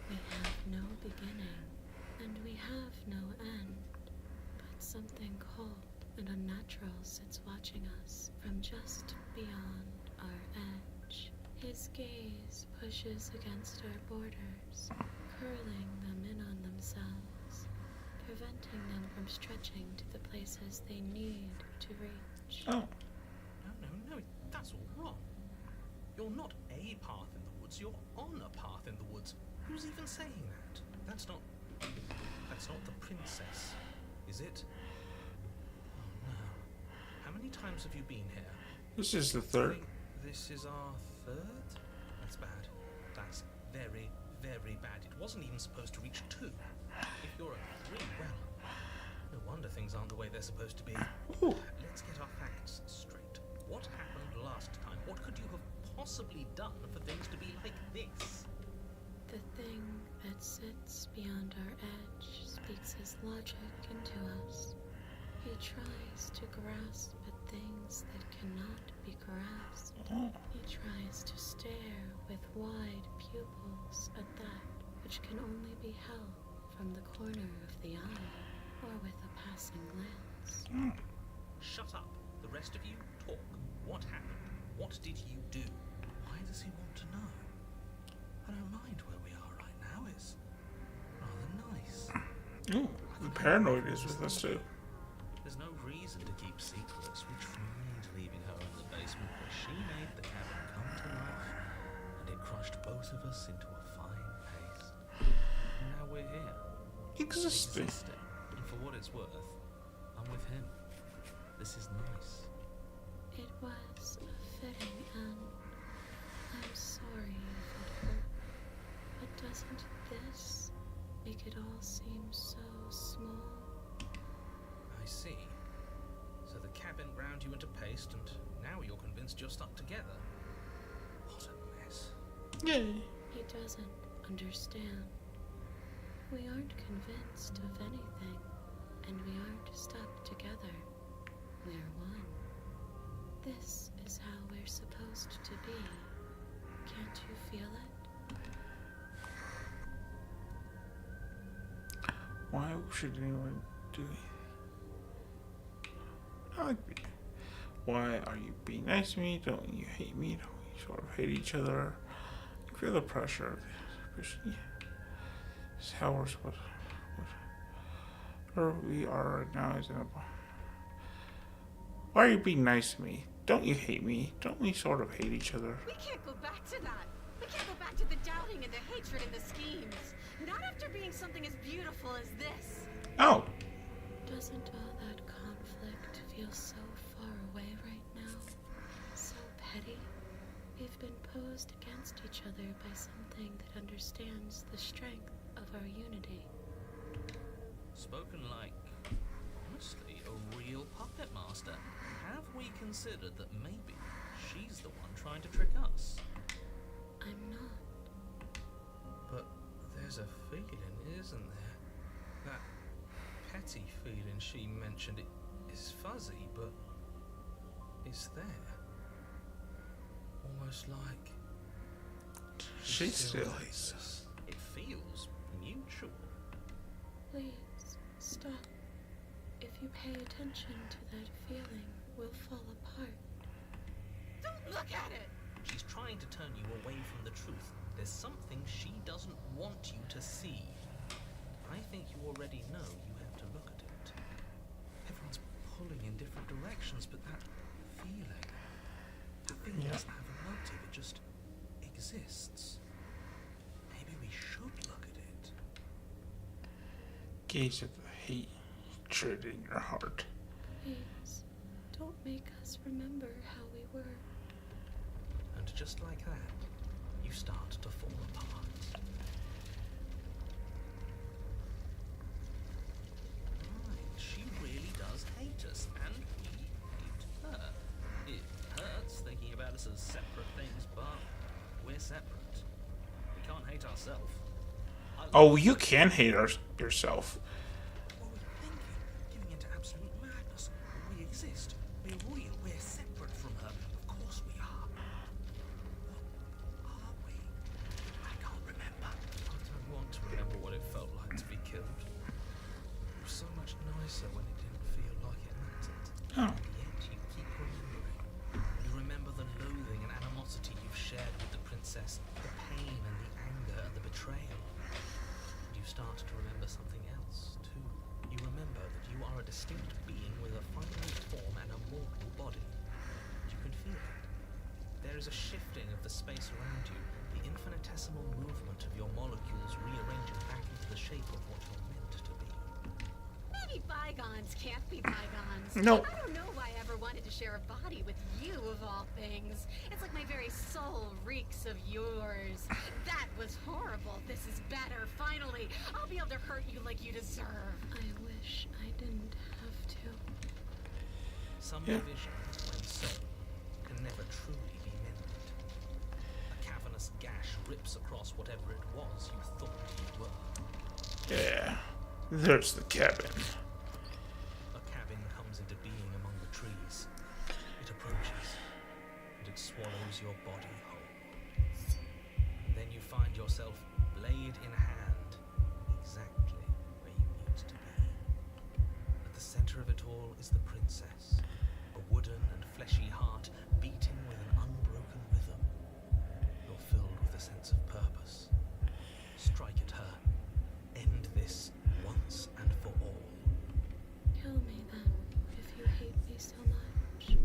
We have no beginning, and we have no end. But something cold and unnatural sits watching us from just beyond our edge. His gaze pushes against our borders, curling them in on themselves, preventing them from stretching to the places they need to reach. Oh. No, that's all wrong. You're not a path in the woods, you're on a path in the woods. Who's even saying that? That's not the princess, is it? Oh no. How many times have you been here? This is the third. This is our third? That's bad. That's very, very bad. It wasn't even supposed to reach 2. If you're at 3, well, no wonder things aren't the way they're supposed to be. Ooh. Let's get our facts straight. What happened last time? What could you have possibly done for things to be like this? The thing that sits beyond our edge speaks his logic into us. He tries to grasp at things that cannot be grasped. Oh. He tries to stare with wide pupils at that which can only be held from the corner of the eye or with a passing glance. Shut up. The rest of you, talk. What happened? What did you do? Why does he want to know? I don't mind where we are right now. It's rather nice. Ooh. The paranoid is with us too. There's no reason to keep secrets. We tried leaving her in the basement, but she made the cabin come to life, and it crushed both of us into a fine paste. And now we're here. Existing. And for what it's worth, I'm with him. This is nice. It was a fitting end. I'm sorry if it hurt, but doesn't this make it all seem so small? I see. So the cabin ground you into paste, and now you're convinced you're stuck together. What a mess. Yay. He doesn't understand. We aren't convinced of anything, and we aren't stuck together. We're one. This is how we're supposed to be. Can't you feel it? Why should anyone do anything? Why are you being nice to me? Don't you hate me? Don't we sort of hate each other? You feel the pressure. It's how we're supposed to. Where we are right now is in a. Why are you being nice to me? Don't you hate me? Don't we sort of hate each other? We can't go back to that. We can't go back to the doubting and the hatred and the schemes. Not after being something as beautiful as this. Oh. Doesn't all that conflict feel so far away right now? So petty? We've been posed against each other by something that understands the strength of our unity. Spoken like, honestly, a real puppet master. Have we considered that maybe she's the one trying to trick us? I'm not. But there's a feeling, isn't there? That petty feeling she mentioned, it is fuzzy, but it's there. Almost like She still hates us. It feels mutual. Please, stop. If you pay attention to that feeling, we'll fall apart. Don't look at it! She's trying to turn you away from the truth. There's something she doesn't want you to see. I think you already know you have to look at it. Everyone's pulling in different directions, but that feeling Yeah. doesn't have a motive, it just exists. Maybe we should look at it. Gaze at the hatred in your heart. Please, don't make us remember how we were. And just like that, you start to fall apart. Right, she really does hate us, and we hate her. It hurts thinking about us as separate things, but we're separate. We can't hate ourselves. Oh, you can hate yourself. What are we thinking? Giving into absolute madness. We exist. We're real. We're separate from her. Of course we are. What are we? I can't remember. I don't want to remember what it felt like to be killed. It was so much nicer when it didn't feel like it mattered. Oh. And yet you keep remembering. You remember the loathing and animosity you've shared with the princess, the pain and the anger and the betrayal. And you start to remember something else, too. You remember that you are a distinct being with a finite form and a mortal body. You can feel it. There is a shifting of the space around you, the infinitesimal movement of your molecules rearranging back into the shape of what you're meant to be. Maybe bygones can't be bygones. No. I don't know why I ever wanted to share a body with you, of all things. It's like my very soul reeks of yours. That was horrible. This is better. Finally, I'll be able to hurt you like you deserve. I wish I didn't have to. Some Yeah. divisions, when sown, can never truly be mended. A cavernous gash rips across whatever it was you thought you were. Yeah. There's the cabin. A cabin comes into being among the trees. It approaches, and it swallows your body whole. And then you find yourself, blade in hand, exactly where you need to be. At the center of it all is the princess, a wooden and fleshy heart beating with an unbroken rhythm. You're filled with a sense of purpose. Strike at her. End this once and for all. Kill me then, if you hate me so much.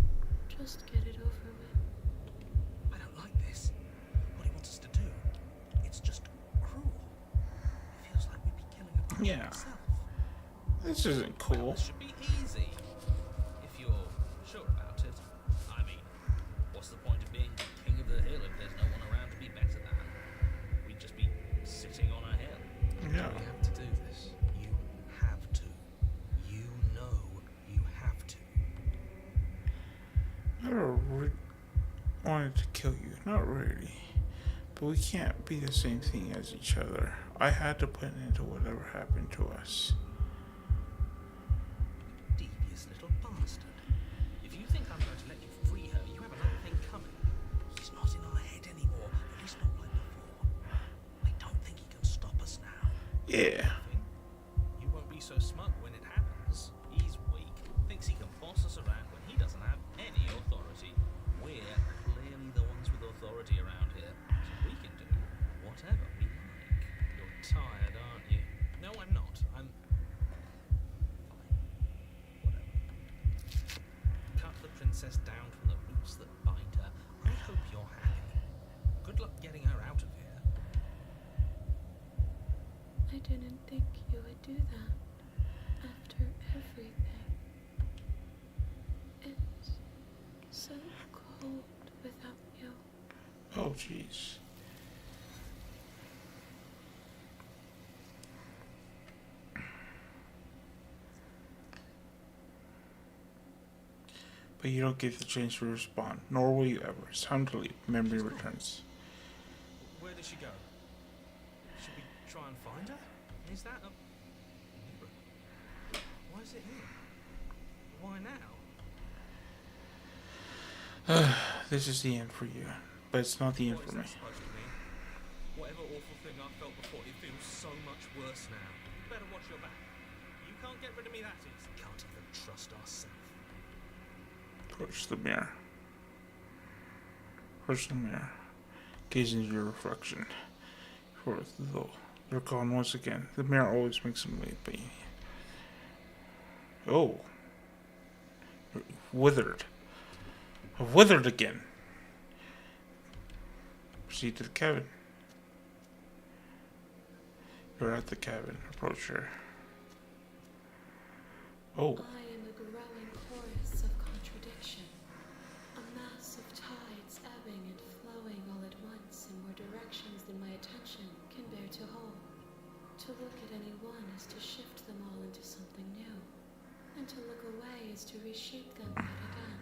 Just get it over with. I don't like this. What he wants us to do. It's just cruel. It feels like we'd be killing a part Yeah. of itself. This isn't cool. This should be easy. If you're sure about it. I mean, what's the point of being king of the hill if there's no one around to be better than? We'd just be sitting on a hill. Yeah. We have to do this. You have to. You know you have to. I never wanted to kill you. Not really. But we can't be the same thing as each other. I had to put an end to whatever happened to us. Devious little bastard. If you think I'm going to let you free her, you have another thing coming. He's not in our head anymore, at least not like before. I don't think he can stop us now. Yeah. You won't be so smug when it happens. He's weak, thinks he can boss us around when he doesn't have any authority. We're clearly the ones with authority around here, so we can do whatever we like. You're tired, aren't you? No, I'm not. I'm... Fine. Whatever. Cut the princess down from the roots that bind her. I hope you're happy. Good luck getting her out of here. I didn't think you would do that. After everything. It's so cold without you. Oh, jeez. but you don't get the chance to respond, nor will you ever. It's time to leave. Memory returns. Where did she go? Should we try and find her? Is that a mirror? Why is it here? Why now? This is the end for you, but it's not the end What is for me. that supposed to mean? Whatever awful thing I felt before, it feels so much worse now. You better watch your back. You can't get rid of me that easy. Can't even trust ourselves. Approach the mirror. Approach the mirror. Gaze into your reflection. For though you're gone once again. The mirror always makes him late, but oh, you're withered. I've withered again. Proceed to the cabin. You're at the cabin. Approach her. Oh. I am a growing chorus of contradiction, a mass of tides ebbing and flowing all at once in more directions than my attention can bear to hold. To look at any one is to shift them all into something new, and to look away is to reshape them yet again.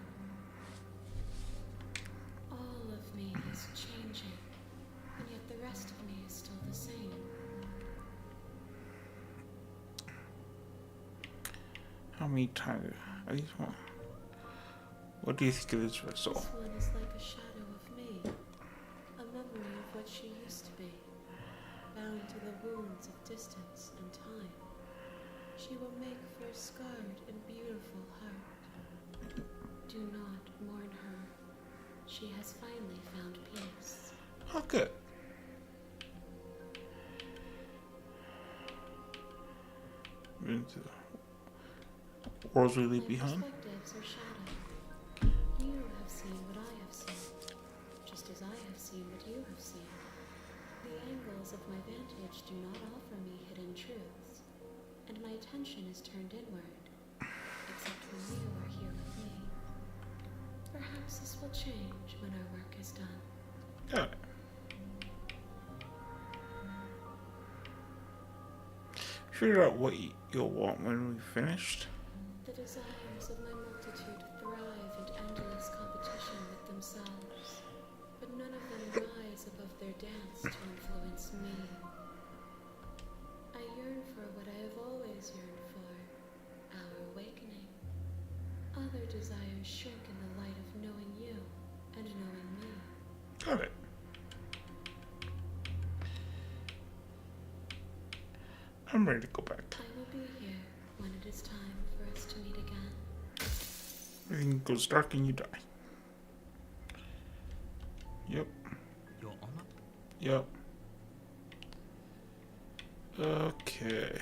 All of me is changing, and yet the rest of me is still the same. How many times? At least one. What do you think of this vessel? This one is like a shadow of me, a memory of what she used to be, bound to the wounds of distance and time. She will make for a scarred and beautiful heart. Do not mourn her. She has finally found peace. Oh, good. Into the worlds we leave My behind. perspectives are shadowed. You have seen what I have seen, just as I have seen what you have seen. The angles of my vantage do not offer me hidden truths, and my attention is turned inward, except when you are here with me. Perhaps this will change when our work is done. Got it. Figure out what you'll want when we've finished. The desires of my multitude thrive in endless competition with themselves, but none of them rise above their dance to influence me. I yearn for what I have always yearned for, our awakening. Other desires shrink in the light of knowing you and knowing me. Got it. I'm ready to go back. I will be here when it is time for us to meet again. Everything goes dark and you die. Yep. Your honor? Yep. Okay.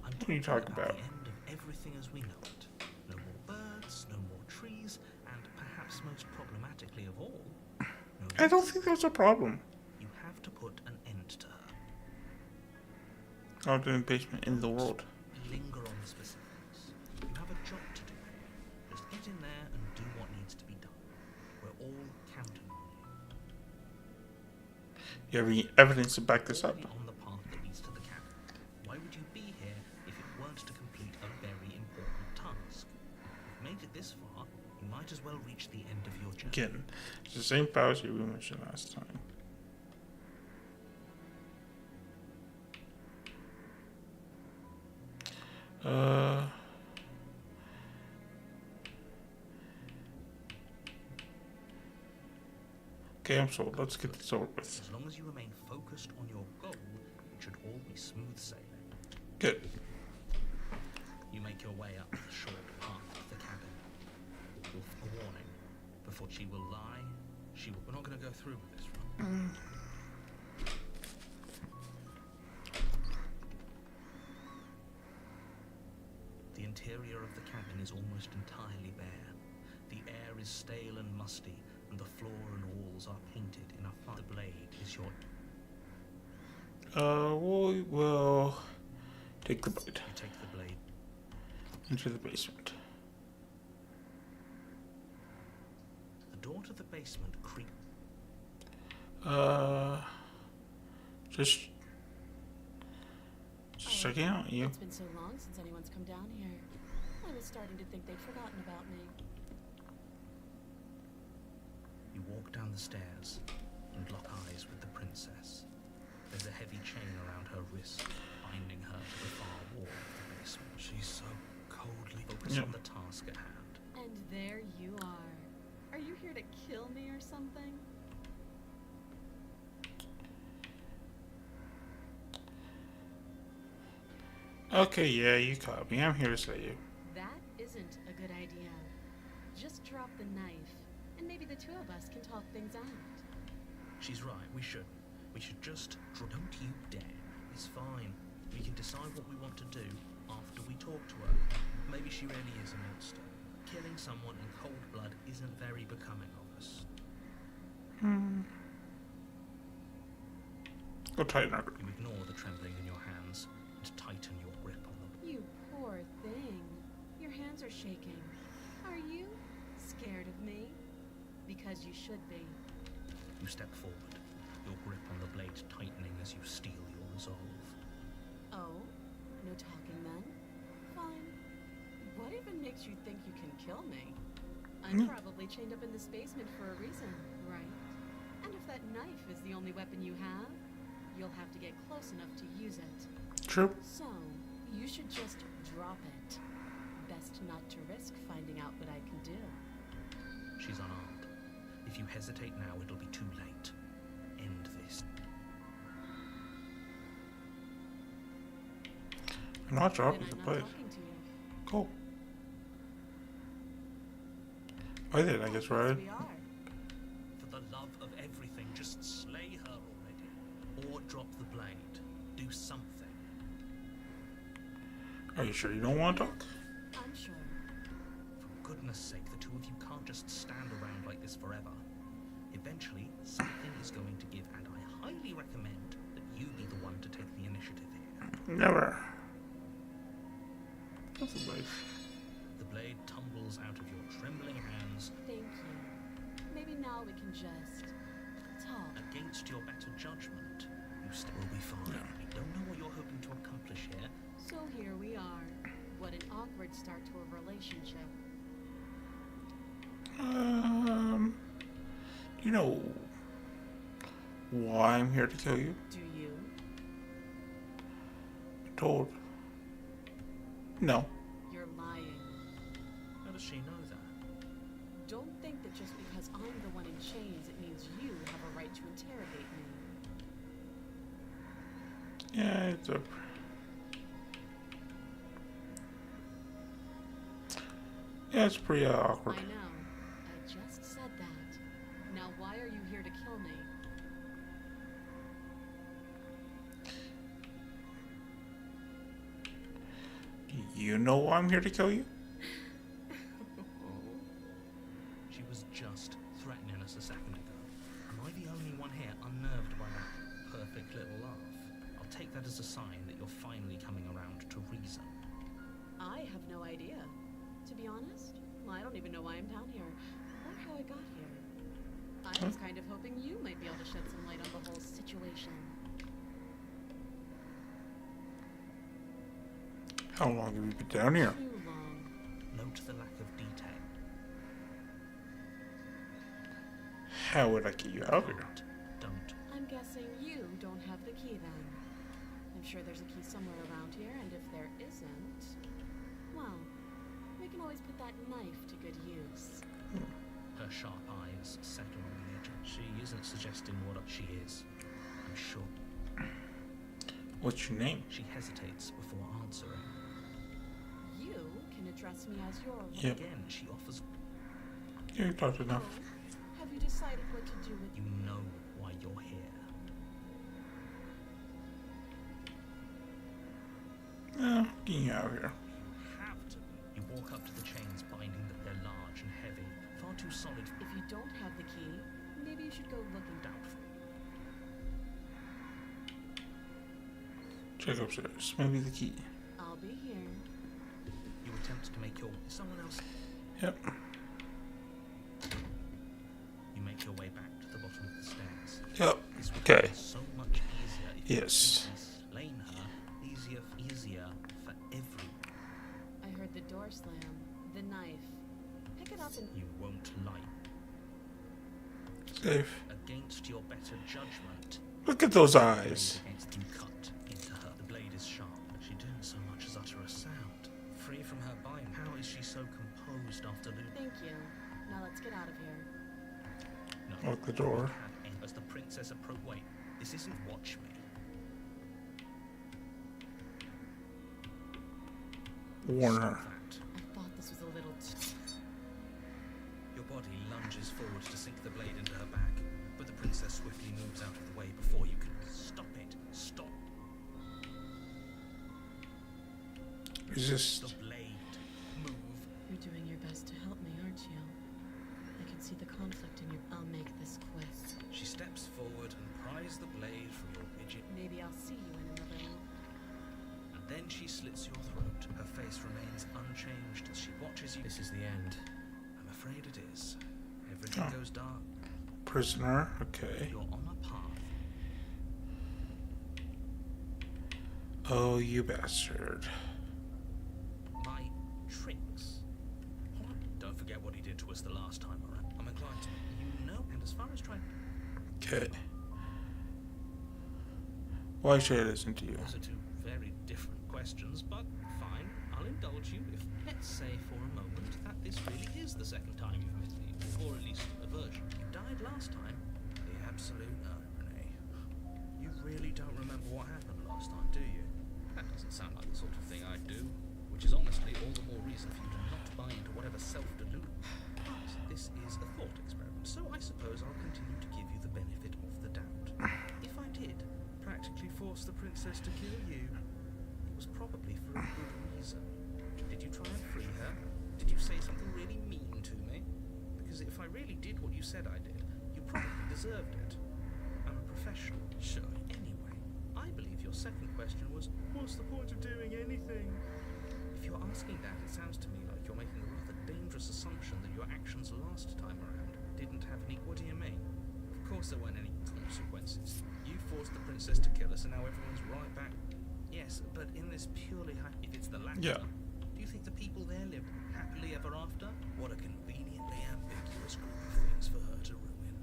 I'm What are you talking talking about? the end of everything as we know it. No more birds, no more trees, and perhaps most problematically of all, no I don't Liz. think that's a problem. You have to put an end to her. Out in the basement in the world. Linger on the specifics. You have a job to do. Just get in there and do what needs to be done. We're all counting on you. You have any evidence to back this up? Already on the path that leads to the cabin. Why would you be here if it weren't to complete a very important task? You've made it this far, you might as well reach the end of your journey. Again, it's the same fallacy we mentioned last time. Okay, I'm sold. Let's get this over with. As long as you remain focused on your goal, it should all be smooth sailing. Good. You make your way up the short path of the cabin. With a warning. Before she will lie, she will... We're not going to go through with this, right? The interior of the cabin is almost entirely bare. The air is stale and musty, and the floor and walls are painted in a fine... The blade is your... We will take the blade You take the blade. into the basement. The door to the basement creaks. Just Just checking out you. It's been so long since anyone's come down here. I was starting to think they'd forgotten about me. You walk down the stairs and lock eyes with the princess. There's a heavy chain around her wrist, binding her to the far wall of the basement. She's so coldly Focus on the task at hand. And there you are. Are you here to kill me or something? Okay, yeah, you caught me. I'm here to save you. That isn't a good idea. Just drop the knife, and maybe the two of us can talk things out. She's right, we should. We should just... Don't you dare. It's fine. We can decide what we want to do after we talk to her. Maybe she really is a monster. Killing someone in cold blood isn't very becoming of us. Go tighten our grip. You ignore the trembling in your hands and tighten your grip on the... You poor thing. Your hands are shaking. Are you scared of me? Because you should be. You step forward, your grip on the blade tightening as you steel your resolve. Oh? No talking then? Fine. What even makes you think you can kill me? I'm probably chained up in this basement for a reason, right? And if that knife is the only weapon you have, you'll have to get close enough to use it. True. So, you should just drop it. Best not to risk finding out what I can do. She's unarmed. If you hesitate now, it'll be too late. End this. I'm not Then dropping I'm the not blade. talking to you. Cool. I did, I guess, Yes, right? we are. For the love of everything, just slay her already. Or drop the blade. Do something. Are you sure you don't want to talk? I'm sure. For goodness sake, the two of you can't just stand around like this forever. Eventually, something is going to give, and I highly recommend that you be the one to take the initiative here. Never. That's a blade. The blade tumbles out of your trembling hands. Thank you. Maybe now we can just talk. Against your better judgment, you still will be fine. We don't know what you're hoping to accomplish here. So here we are. What an awkward start to a relationship. You know why I'm here to kill you? Do you? Told. No. You're lying. How does she know that? Don't think that just because I'm the one in chains, it means you have a right to interrogate me. Yeah, it's a... Yeah, it's pretty awkward. I know. I just said that. Now why are you here to kill me? You know why I'm here to kill you? She was just threatening us a second ago. Am I the only one here unnerved by that perfect little laugh? I'll take that as a sign that you're finally coming around to reason. I have no idea. To be honest, I don't even know why I'm down here, or how I got here. I was kind of hoping you might be able to shed some light on the whole situation. How long have you been down here? Too long. Note the lack of detail. How would I get you out of here? Don't. I'm guessing you don't have the key then. I'm sure there's a key somewhere around here, and if there isn't, well, we can always put that knife to good use. Her sharp eyes settle on the edge. She isn't suggesting what she is. I'm sure. What's your name? She hesitates before answering. You can address me as your... Yep. Again, she offers. You talked enough. Oh, have you decided what to do with... You know why you're here. Get you out of here. You have to. You walk up to the chains binding them. They're large and heavy, far too solid. If you don't have the key, maybe you should go looking. Doubtful. Check upstairs. Maybe the key. I'll be here. You attempt to make your someone else. Yep. You make your way back to the bottom of the stairs. Yep. This would Okay. be so much easier if Yes. you had slain her. Easier door slam. The knife. Pick it up and... You won't like. Safe. Against your better judgment. Look at those The eyes. blade against you cut into her. The blade is sharp, but she didn't so much as utter a sound. Free from her bind. How is she so composed after losing? Thank you. Now let's get out of here. No. Lock the door. As the princess approached. Wait, this isn't watch me. Warn her. That. I thought this was a little Your body lunges forward to sink the blade into her back, but the princess swiftly moves out of the way before you can stop it. Stop the Resist. blade. Move. You're doing your best to help me, aren't you? I can see the conflict in your... I'll make this quick. She steps forward and pries the blade from your rigid. Maybe I'll see you in another one. And then she slits your throat. Her face remains unchanged as she watches you. This is the end. I'm afraid it is. Everything Oh. goes dark. Prisoner. Okay. You're on a path. Oh, you bastard. My tricks. What? Don't forget what he did to us the last time around. I'm inclined to. You know, and as far as trying. Okay. Why should I listen to you? Those are two very different questions, but fine. I'll indulge you if, let's say for a moment, that this really is the second time you've met me, or at least a version. You died last time. The absolute irony. You really don't remember what happened last time, do you? That doesn't sound like the sort of thing I'd do, which is honestly all the more reason for you to not buy into whatever self-delusion. But this is a thought experiment, so I suppose I'll continue to give you the benefit of the doubt. If I did practically force the princess to kill you, it was probably for a good reason. Did you try and free her? Did you say something really mean to me? Because if I really did what you said I did, you probably deserved it. I'm a professional. Sure. Anyway, I believe your second question was, what's the point of doing anything? If you're asking that, it sounds to me like you're making a rather dangerous assumption that your actions last time around didn't have any... What do you mean? Of course there weren't any consequences. You forced the princess to kill us and now everyone's right back. Yes, but in this purely... If it's the latter... Yeah. Do you think the people there lived happily ever after? What a conveniently ambiguous group of things for her to ruin.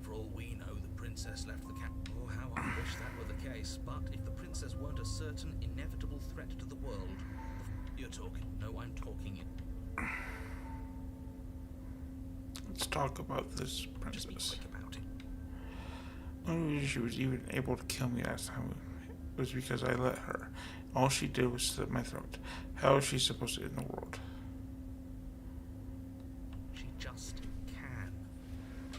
For all we know, the princess left the camp. Oh, how I wish that were the case. But if the princess weren't a certain inevitable threat to the world... You're talking. No, I'm talking it. Let's talk about this Just be princess. quick about it. Only reason she was even able to kill me last time was because I let her. All she did was slit my throat. How is she supposed to end the world? She just can.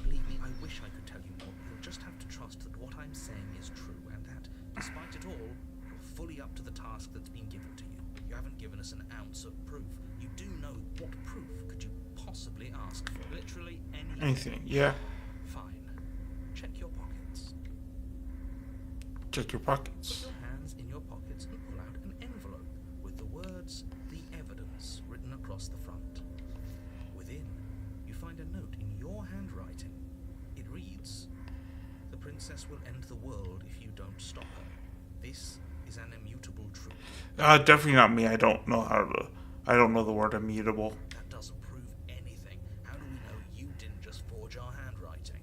Believe me, I wish I could tell you more. You'll just have to trust that what I'm saying is true, and that, despite it all, you're fully up to the task that's been given to you. You haven't given us an ounce of proof. You do know what proof could you possibly ask for? Literally anything. Anything, yeah. Fine. Check your pockets. Check your Put pockets. your hands in your pockets and pull out an envelope with the words, "The Evidence," written across the front. Within, you find a note in your handwriting. It reads, "The princess will end the world if you don't stop her. This is an immutable truth." Definitely not me. I don't know the word immutable. That doesn't prove anything. How do we know you didn't just forge our handwriting?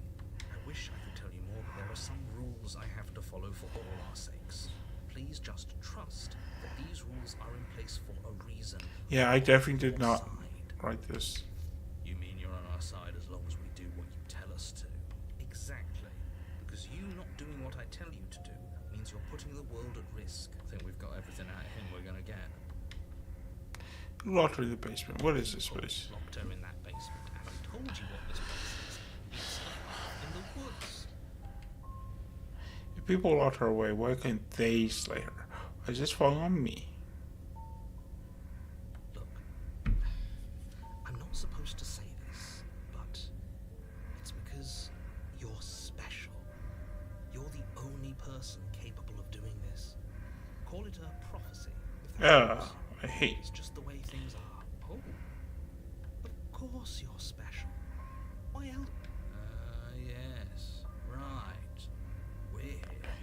I wish I could tell you more, but there are some rules I have to follow for all our sakes. Please just trust that these rules are in place for a reason. Yeah, I definitely did Your not side. write this. You mean you're on our side as long as we do what you tell us to? Exactly. Because you not doing what I tell you to do means you're putting the world at risk. I think we've got everything out of him we're gonna get. Locked her in the basement. What is this place? Locked her in that basement, and I told you what this place is. It's in the woods. If people locked her away, why couldn't they slay her? Why is this falling on me? Look, I'm not supposed to say this, but it's because you're special. You're the only person capable of doing this. Call it a prophecy. if that Yeah, helps. I hate. It's just the way things are. Oh, of course you're special. Why else? Yes, right. We're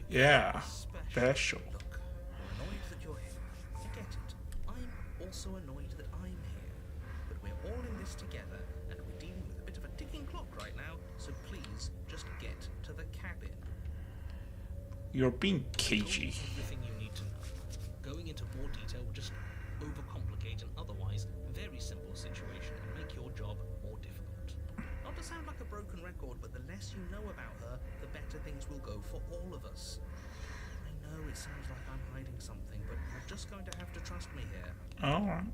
Yeah, special. special. Look, we're annoyed that you're here. I get it. I'm also annoyed annoyed that I'm here. But we're all in this together, and we're dealing with a bit of a ticking clock right now, so please just get to the cabin. You're being I told you cagey. everything you need to know. Going into more detail would just overcomplicate an otherwise very simple situation and make your job more difficult. Not to sound like a broken record, but the less you know about her, the better things will go for all of us. I know it sounds like I'm hiding something, but you're just going to have to trust me here. Alright.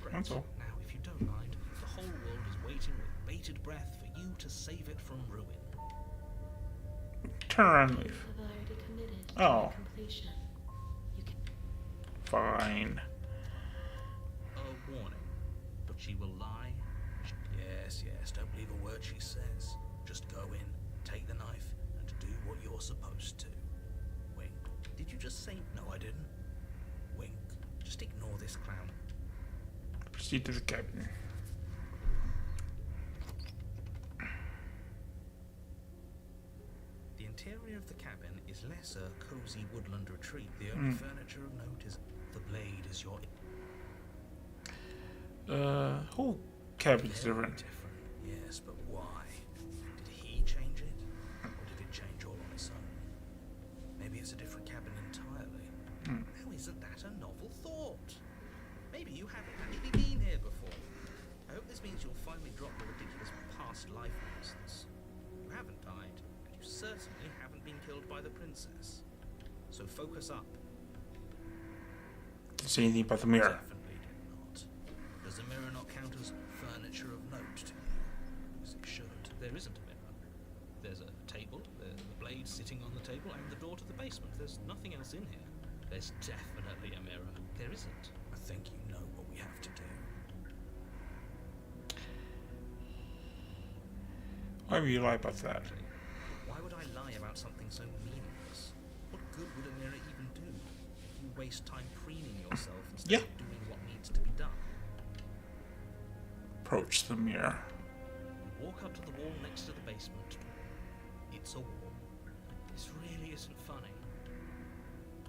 Great. That's all. Now, if you don't mind, the whole world is waiting with bated breath for you to save it from ruin. Turn around and You leave. have already committed to Oh. completion. You can Fine. A warning, but she will lie. Yes, don't believe a word she says. Just go in, take the knife, and do what you're supposed to. Wink. Did you just say no? I didn't. Wink. Just ignore this clown. Proceed to the cabin. The interior of the cabin is less a cozy woodland retreat. The only furniture of note is the blade is your Whole cabin's Very different. different. Yes, but why? Did he change it? Or did it change all on its own? Maybe it's a different cabin entirely. Now isn't that a novel thought? Maybe you haven't actually been here before. I hope this means you'll finally drop the ridiculous past life nonsense. You haven't died, and you certainly haven't been killed by the princess. So focus up. Didn't say anything about the mirror. Definitely did not. Does the mirror not count as furniture of note to you? As it should. There isn't a mirror. There's a table, there's a blade sitting on the table, and the door to the basement. There's nothing else in here. There's definitely a mirror. There isn't. I think you know what we have to do. Why would you lie about that? Why would I lie about something so meaningless? What good would a mirror even do? You waste time preening yourself instead of doing what needs to be done. Approach the mirror. You walk up to the wall next to the basement. It's a wall. This really isn't funny.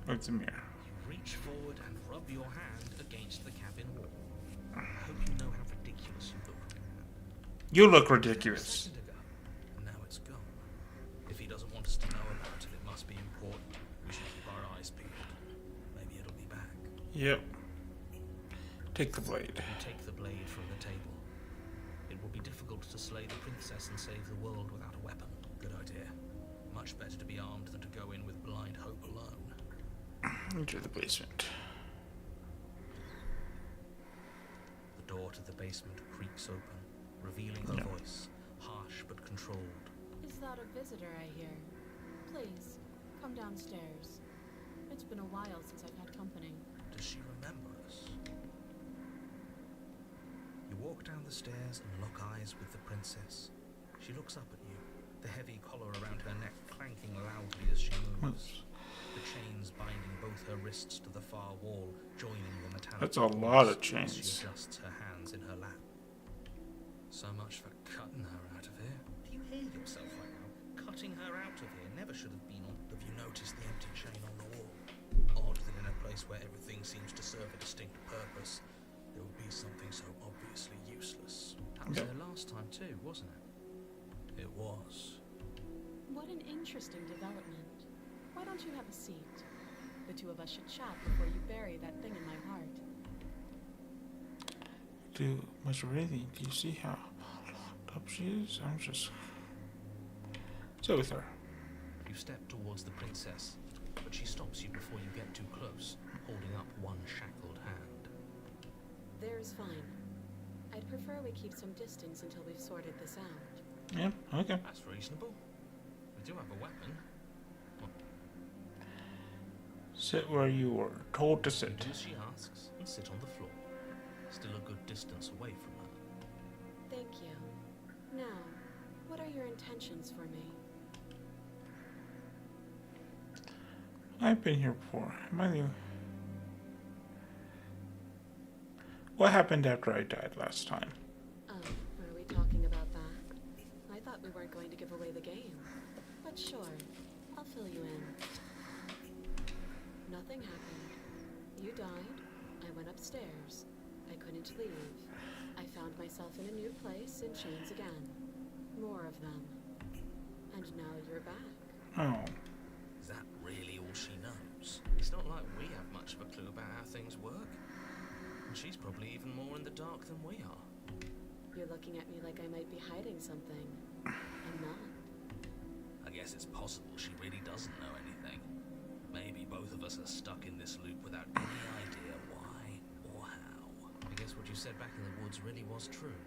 Look at the mirror. You reach forward and rub your hand against the cabin wall. I hope you know how ridiculous you look right now. You look A ridiculous. second ago, and now it's gone. If he doesn't want us to know about it, it must be important. We should keep our eyes peeled. Maybe it'll be back. Yep. Take the blade. You take the blade from the table. It will be difficult to slay the princess and save the world without a weapon. Good idea. Much better to be armed than to go in with blind hope alone. Enter the basement. The door to the basement creaks open, revealing her voice, harsh but controlled. Is that a visitor I hear? Please, come downstairs. It's been a while since I've had company. Does she remember us? You walk down the stairs and lock eyes with the princess. She looks up at you, the heavy collar around her neck clanking loudly as she moves. The chains binding both her wrists to the far wall, joining the metallic That's a lot of cords as chains. She adjusts her hands in her lap. So much for cutting her out of here. Do you hear yourself right now? Cutting her out of here never should have been on. Have you noticed the empty chain on the wall? Odd that in a place where everything seems to serve a distinct purpose, there would be something so obviously useless. That was Yep. there last time too, wasn't it? It was. What an interesting development. Why don't you have a seat? The two of us should chat before you bury that thing in my heart. Do much of anything. Do you see how locked up she is? I'm just sit with her. You step towards the princess, but she stops you before you get too close, holding up one shackled hand. There's fine. I'd prefer we keep some distance until we've sorted this out. Yeah, okay. That's reasonable. We do have a weapon. Sit where you were told to sit. Do as she asks and sit on the floor, still a good distance away from her. Thank you. Now, what are your intentions for me? I've been here before. Am I the... What happened after I died last time? Oh, are we talking about that? I thought we weren't going to give away the game. But sure, I'll fill you in. Nothing happened. You died. I went upstairs. I wouldn't leave. I found myself in a new place in chains again. More of them. And now you're back. Oh. Is that really all she knows? It's not like we have much of a clue about how things work. And she's probably even more in the dark than we are. You're looking at me like I might be hiding something. I'm not. I guess it's possible she really doesn't know anything. Maybe both of us are stuck in this loop without any idea why or how. I guess what you said back in the woods really was true.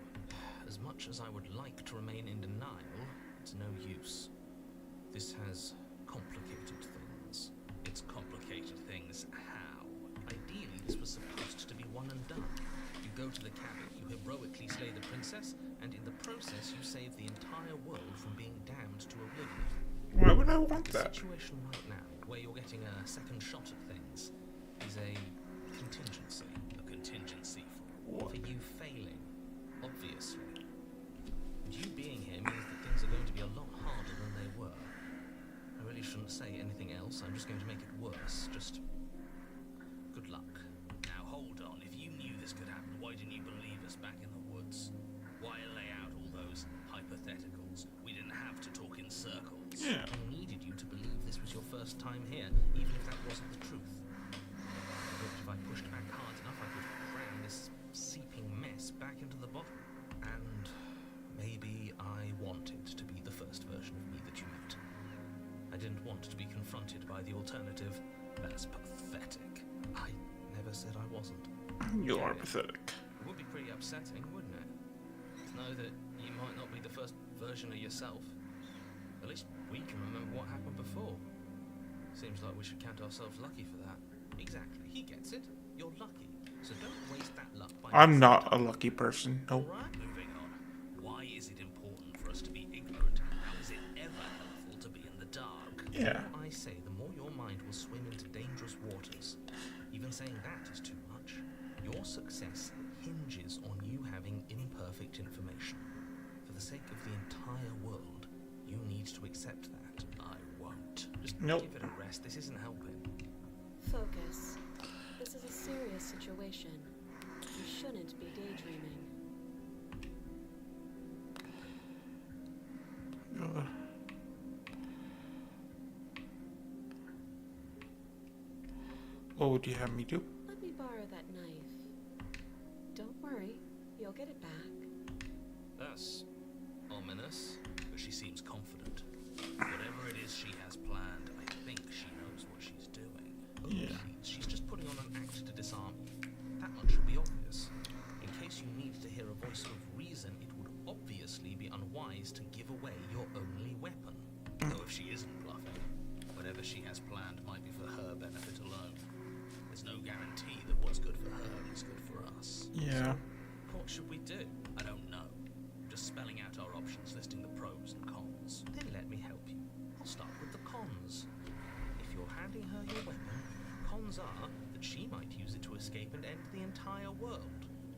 As much as I would like to remain in denial, it's no use. This has complicated things. It's complicated things how? Ideally, this was supposed to be one and done. You go to the cabin, you heroically slay the princess, and in the process you save the entire world from being damned to oblivion. Why would I want The that? situation right now, where you're getting a second shot at things, is a contingency. A contingency for you failing, obviously. And you being here means that things are going to be a lot harder than they were. I really shouldn't say anything else. I'm just going to make it worse. Just good luck. Now hold on. If you knew this could happen, why didn't you believe us back in the woods? Why lay out all those hypotheticals? We didn't have to talk in circles. Yeah. I needed you to believe this was your first time here, even if that wasn't the truth. I hoped if I pushed back hard enough, I could cram this seeping mess back into the bottle. And maybe I wanted to be the first version of me that you met. I didn't want to be confronted by the alternative. That's pathetic. I never said I wasn't. You are pathetic. It would be pretty upsetting, wouldn't it? To know that you might not be the first version of yourself. At least we can remember what happened before. Seems like we should count ourselves lucky for that. Exactly. He gets it. You're lucky. So don't waste that luck by... I'm not a lucky person. Nope. Alright, moving on. Why is it important for us to be ignorant? How is it ever helpful to be in the dark? Yeah. The more I say, the more your mind will swim into dangerous waters. Even saying that is too much. Your success hinges on you having imperfect information. For the sake of the entire world, you need to accept that. I won't. Just Nope. give it a rest. This isn't helping. Focus. This is a serious situation. You shouldn't be daydreaming. What would you have me do? Let me borrow that knife. Don't worry, you'll get it back. That's ominous, but she seems confident. Whatever it is she has planned, I think she knows what she's doing. Oh, Yeah. please, she's just putting on an act to disarm you. That much should be obvious. In case you needed to hear a voice of reason, it would obviously be unwise to give away your only weapon. Though if she isn't bluffing, whatever she has planned might be for her benefit alone. There's no guarantee that what's good for her is good for us. Yeah. What should we do? I don't know. Just spelling out our options, listing the pros and cons. Then let me help you. I'll start with the cons. If you're handing her your weapon, cons are that she might use it to escape and end the entire world.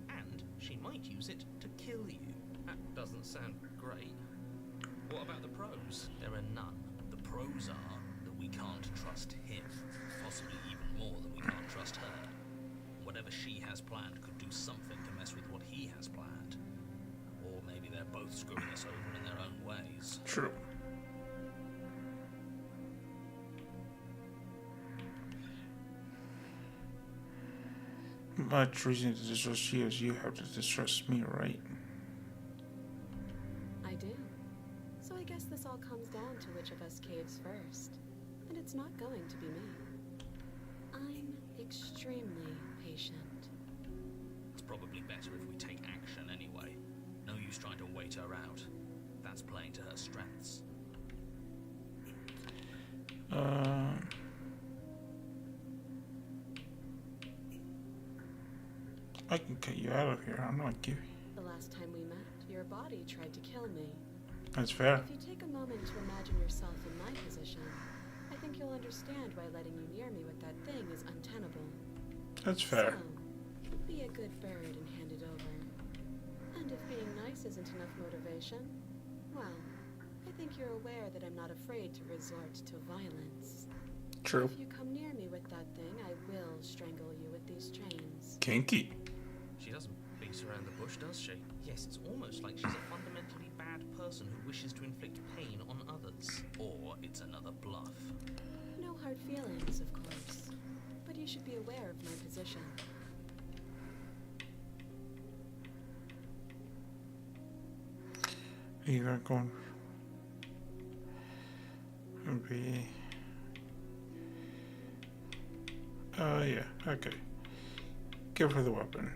And she might use it to kill you. That doesn't sound great. What about the pros? There are none. The pros are that we can't trust him. Possibly even more than we can't trust her. Whatever she has planned could do something to mess with what he has planned. Or maybe they're both screwing us over in their own ways. True. Much reason to distrust you as you have to distrust me, right? I do. So I guess this all comes down to which of us caves first. And it's not going to be me. I'm extremely patient. It's probably better if we take action anyway. No use trying to wait her out. That's playing to her strengths. I can cut you out of here. I'm not giving. The last time we met, your body tried to kill me. That's fair. If you take a moment to imagine yourself in my position, I think you'll understand why letting you near me with that thing is untenable. That's fair. So, be a good bird and hand it over. And if being nice isn't enough motivation, well, I think you're aware that I'm not afraid to resort to violence. True. If you come near me with that thing, I will strangle you with these chains. Kinky. She doesn't beats around the bush, does she? Yes, it's almost like she's a fundamentally bad person who wishes to inflict pain on others. Or it's another bluff. No hard feelings, of course. But you should be aware of my position. Either going to be. Yeah, okay. Give her the weapon.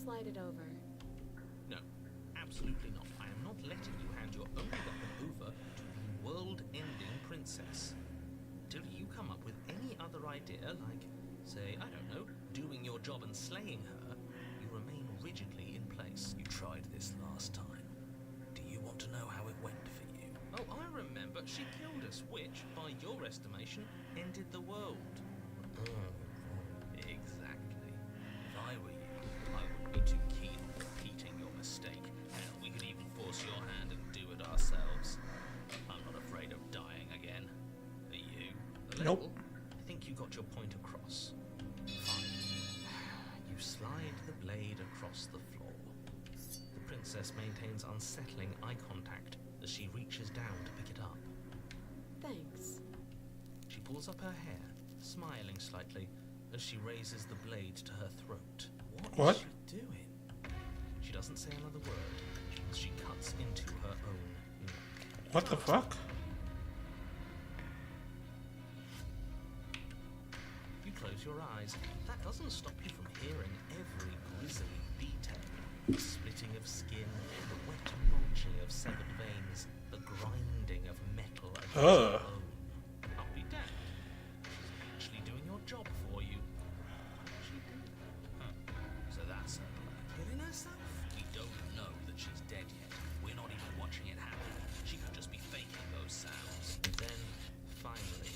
Slide it over. No, absolutely not. I am not letting you hand your own weapon over to the world-ending princess. Till you come up with any other idea, like, say, I don't know, doing your job and slaying her, you remain rigidly in place. You tried this last time. Do you want to know how it went for you? Oh, I remember. She killed us, which, by your estimation, ended the world. Exactly. If I were you, I wouldn't be too keen on repeating your mistake. Hell, we could even force your hand and do it ourselves. I'm not afraid of dying again. Are you? A little. Nope. I think you got your point across. Fine. You slide the blade across the floor. The princess maintains unsettling eye contact as she reaches down to pick it up. Thanks. She pulls up her hair, smiling slightly, as she raises the blade to her throat. What? Is she doing? She doesn't say another word as she cuts into her own neck. What the fuck? You close your eyes. That doesn't stop you from hearing every grisly detail. The splitting of skin, the wet mulching of severed veins, the grinding of metal against Ugh. bone. I'll be damned. She's actually doing your job for you. What did she do? So that's her plan. Killing herself? We don't know that she's dead yet. We're not even watching it happen. She could just be faking those sounds. And then, finally,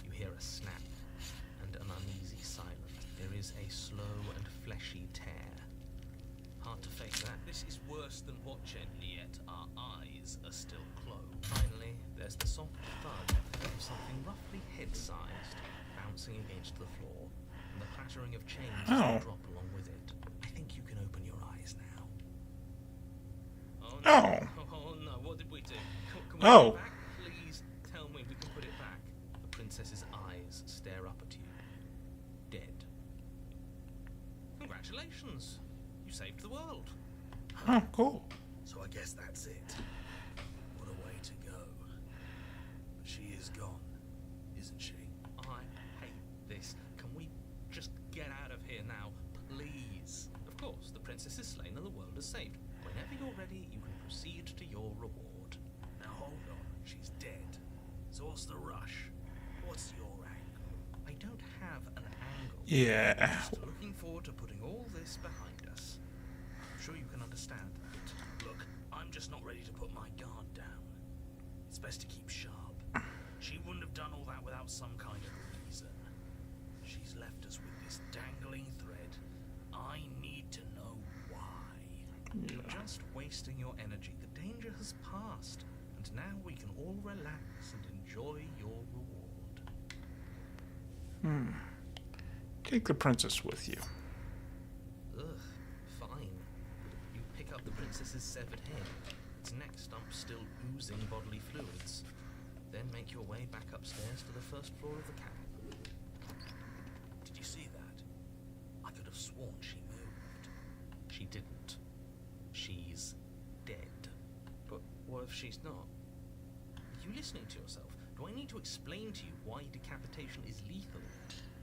you hear a snap and an uneasy silence. There is a slow and fleshy tear. Hard to fake that. This is worse than watching, yet our eyes are still closed. Finally, there's the soft thud of something roughly head-sized bouncing against the floor, and the clattering of chains as Oh. they drop along with it. I think you can open your eyes now. Oh no. Oh no, what did we do? Can we Oh. put it back? Please tell me we can put it back. The princess's eyes stare up at you. Dead. Congratulations! You saved the world. Oh, cool. So I guess that's it. What a way to go. But she is gone, isn't she? I hate this. Can we just get out of here now, please? Of course, the princess is slain and the world is saved. Whenever you're ready, you can proceed to your reward. Now hold on, she's dead. So what's the rush? What's your angle? I don't have an angle. Yeah. Just looking forward to putting all this behind us. I'm sure you can understand that. Look, I'm just not ready to put my guard down. It's best to keep sharp. She wouldn't have done all that without some kind of reason. She's left us with this dangling thread. I need to know why. You're just wasting your energy. The danger has passed, and now we can all relax and enjoy your reward. Take the princess with you. Ugh, fine. You pick up the princess's severed head, its neck stump still oozing bodily fluids. Then make your way back upstairs to the first floor of the cabin. Did you see that? I could have sworn she moved. She didn't. She's dead. But what if she's not? Are you listening to yourself? Do I need to explain to you why decapitation is lethal?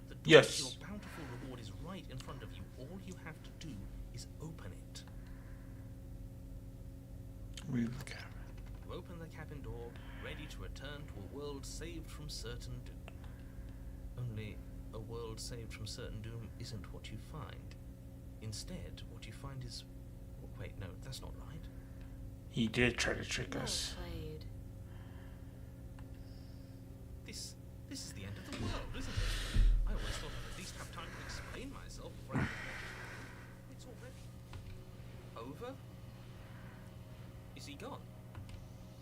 The door Yes. to your bountiful reward is right in front of you. All you have to do is open it. Leave the cabin. You open the cabin door, ready to return to a world saved from certain doom. Only, a world saved from certain doom isn't what you find. Instead, what you find is... Wait, no, that's not right. He did try to trick Well us. played. This is the end of the world, isn't it? I always thought I'd at least have time to explain myself before I... It's already... over? Is he gone?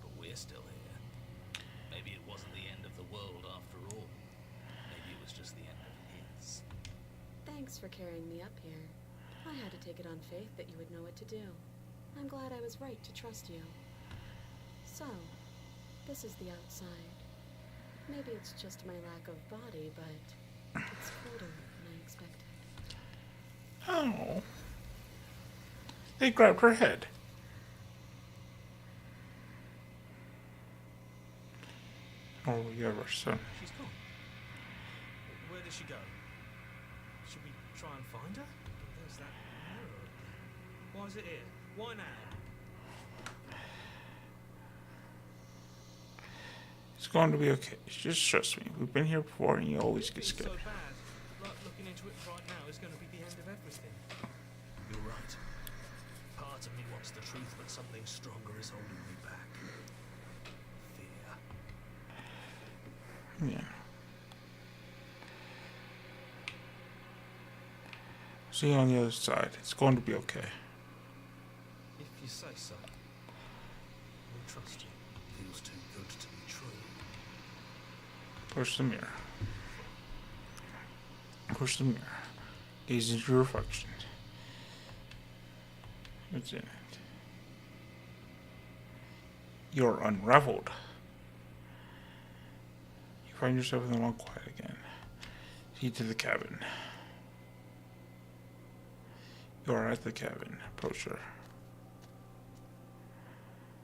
But we're still here. Maybe it wasn't the end of the world after all. Maybe it was just the end of his. Thanks for carrying me up here. I had to take it on faith that you would know what to do. I'm glad I was right to trust you. So, this is the outside. Maybe it's just my lack of body, but it's colder than I expected. Oh. They grabbed her head. Oh, yeah, so. She's gone. Where did she go? Should we try and find her? There's that mirror again. Why is it here? Why now? It's going to be okay. Just trust me. We've been here before and you always get It's scared. so bad. Like looking into it right now is going to be the end of everything. You're right. Part of me wants the truth, but something stronger is holding me back. Fear. Yeah. See you on the other side. It's going to be okay. If you say so. I trust you. Feels too good to be true. Push the mirror. Push the mirror. Gaze into your reflection. What's in it? You're unraveled. You find yourself in the long quiet again. Head to the cabin. You are at the cabin. Approach her.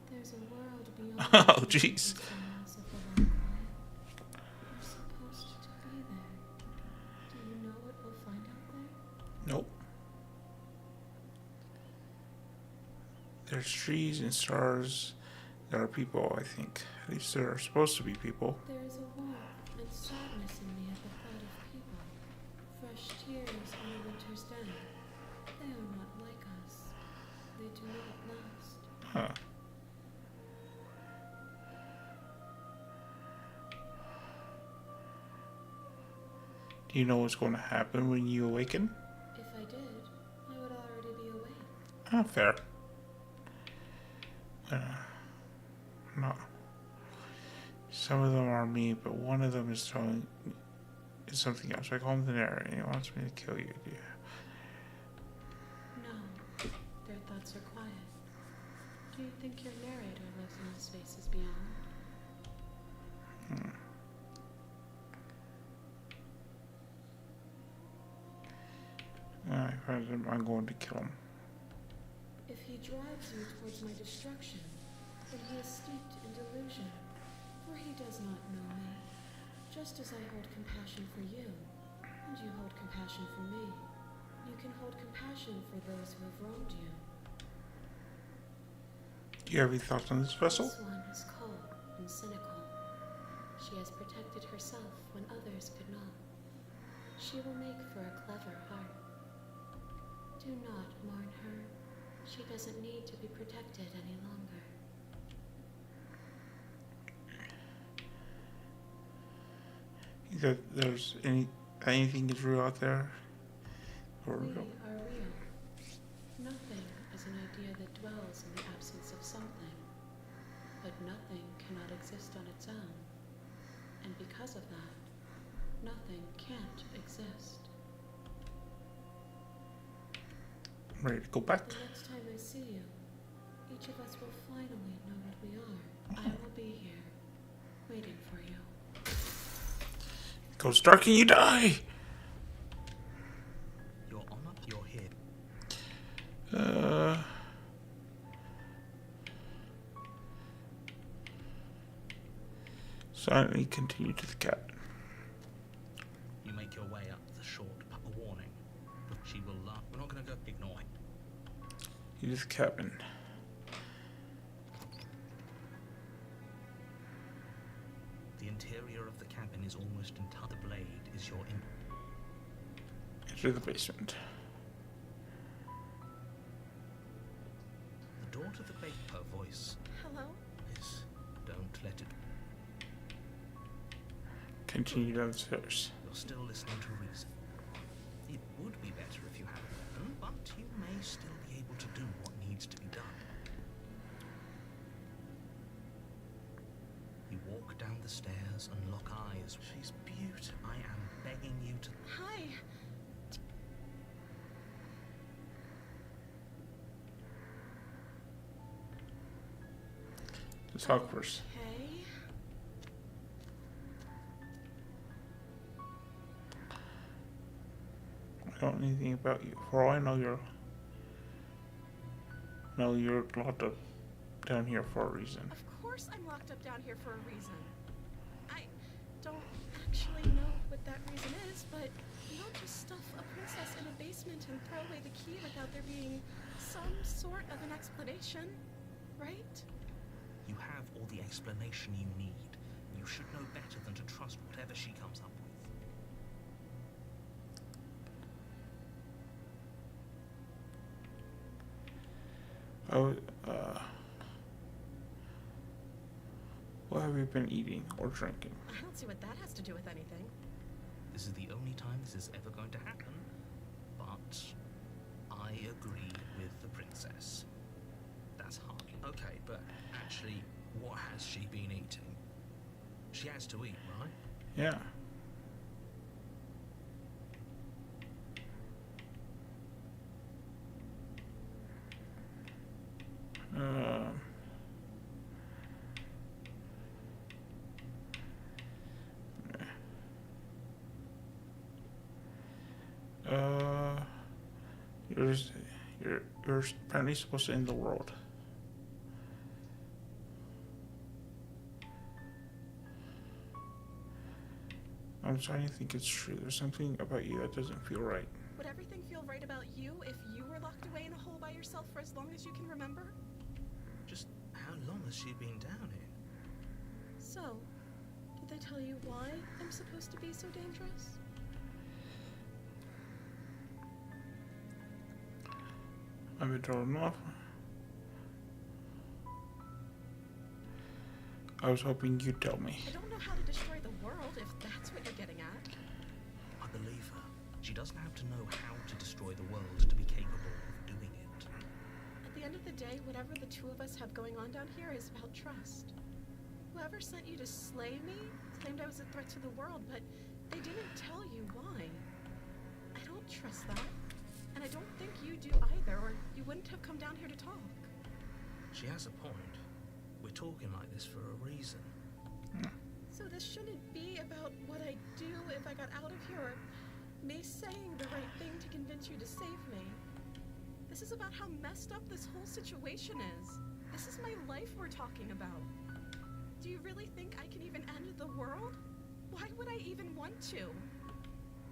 There's a world beyond. Oh, jeez. the silence of the long quiet. You're supposed to be there. Do you know what we'll find out there? Nope. There's trees and stars. There are people, I think. At least there are supposed to be people. There is a warmth and sadness in me at the thought of people. Fresh tears on a winter's day. They are not like us. They do not last. Huh. Do you know what's going to happen when you awaken? If I did, I would already be awake. Ah, fair. No. Some of them are me, but one of them is something else. I call him the narrator. He wants me to kill you. Yeah. No, their thoughts are quiet. Do you think your narrator lives in the spaces beyond? I'm going to kill him. If he drives you towards my destruction, then he is steeped in delusion, for he does not know me. Just as I hold compassion for you, and you hold compassion for me, you can hold compassion for those who have wronged you. Do you have any thoughts on this vessel? This one is cold and cynical. She has protected herself when others could not. She will make for a clever heart. Do not mourn her. She doesn't need to be protected any longer. That there's anything is real out there? Or We are real. Nothing is an idea that dwells in the absence of something. But nothing cannot exist on its own. And because of that, nothing can't exist. I'm ready to go back. The next time I see you, each of us will finally know what we are. I will be here, waiting for you. Goes dark and you die. Your honor, you're here. Silently continue to the cabin. You make your way up the short a warning. She will laugh. We're not going to go ignore it. You to the cabin. The interior of the cabin is almost entirely. The blade is your Enter the basement. The door to the bait. Her voice Hello? is. Don't let it. Continue down the stairs. You're still listening to reason. It would be better if you had a weapon, but you may still be able to do what needs to be done. You walk down the stairs and lock eyes. She's beautiful. I am begging you to. Hi. talk first. Okay. I don't know anything about you. For all I know, you're locked up down here for a reason. Of course I'm locked up down here for a reason. I don't actually know what that reason is, but you don't just stuff a princess in a basement and throw away the key without there being some sort of an explanation, right? You have all the explanation you need. You should know better than to trust whatever she comes up with. Oh, what have you been eating or drinking? I don't see what that has to do with anything. This is the only time this is ever going to happen, but I agree with the princess. That's hard. Okay, but actually, what has she been eating? She has to eat, right? Yeah. You're you're apparently supposed to end the world. I'm starting to think it's true. There's something about you that doesn't feel right. Would everything feel right about you if you were locked away in a hole by yourself for as long as you can remember? Just how long has she been down here? So, did they tell you why I'm supposed to be so dangerous? I've been told enough. I was hoping you'd tell me. I don't know how to destroy the world, if that's what you're getting at. I believe her. She doesn't have to know how to destroy the world to be capable of doing it. At the end of the day, whatever the two of us have going on down here is about trust. Whoever sent you to slay me claimed I was a threat to the world, but they didn't tell you why. I don't trust that. And I don't think you do either, or you wouldn't have come down here to talk. She has a point. We're talking like this for a reason. So this shouldn't be about what I do if I got out of here, or me saying the right thing to convince you to save me. This is about how messed up this whole situation is. This is my life we're talking about. Do you really think I can even end the world? Why would I even want to?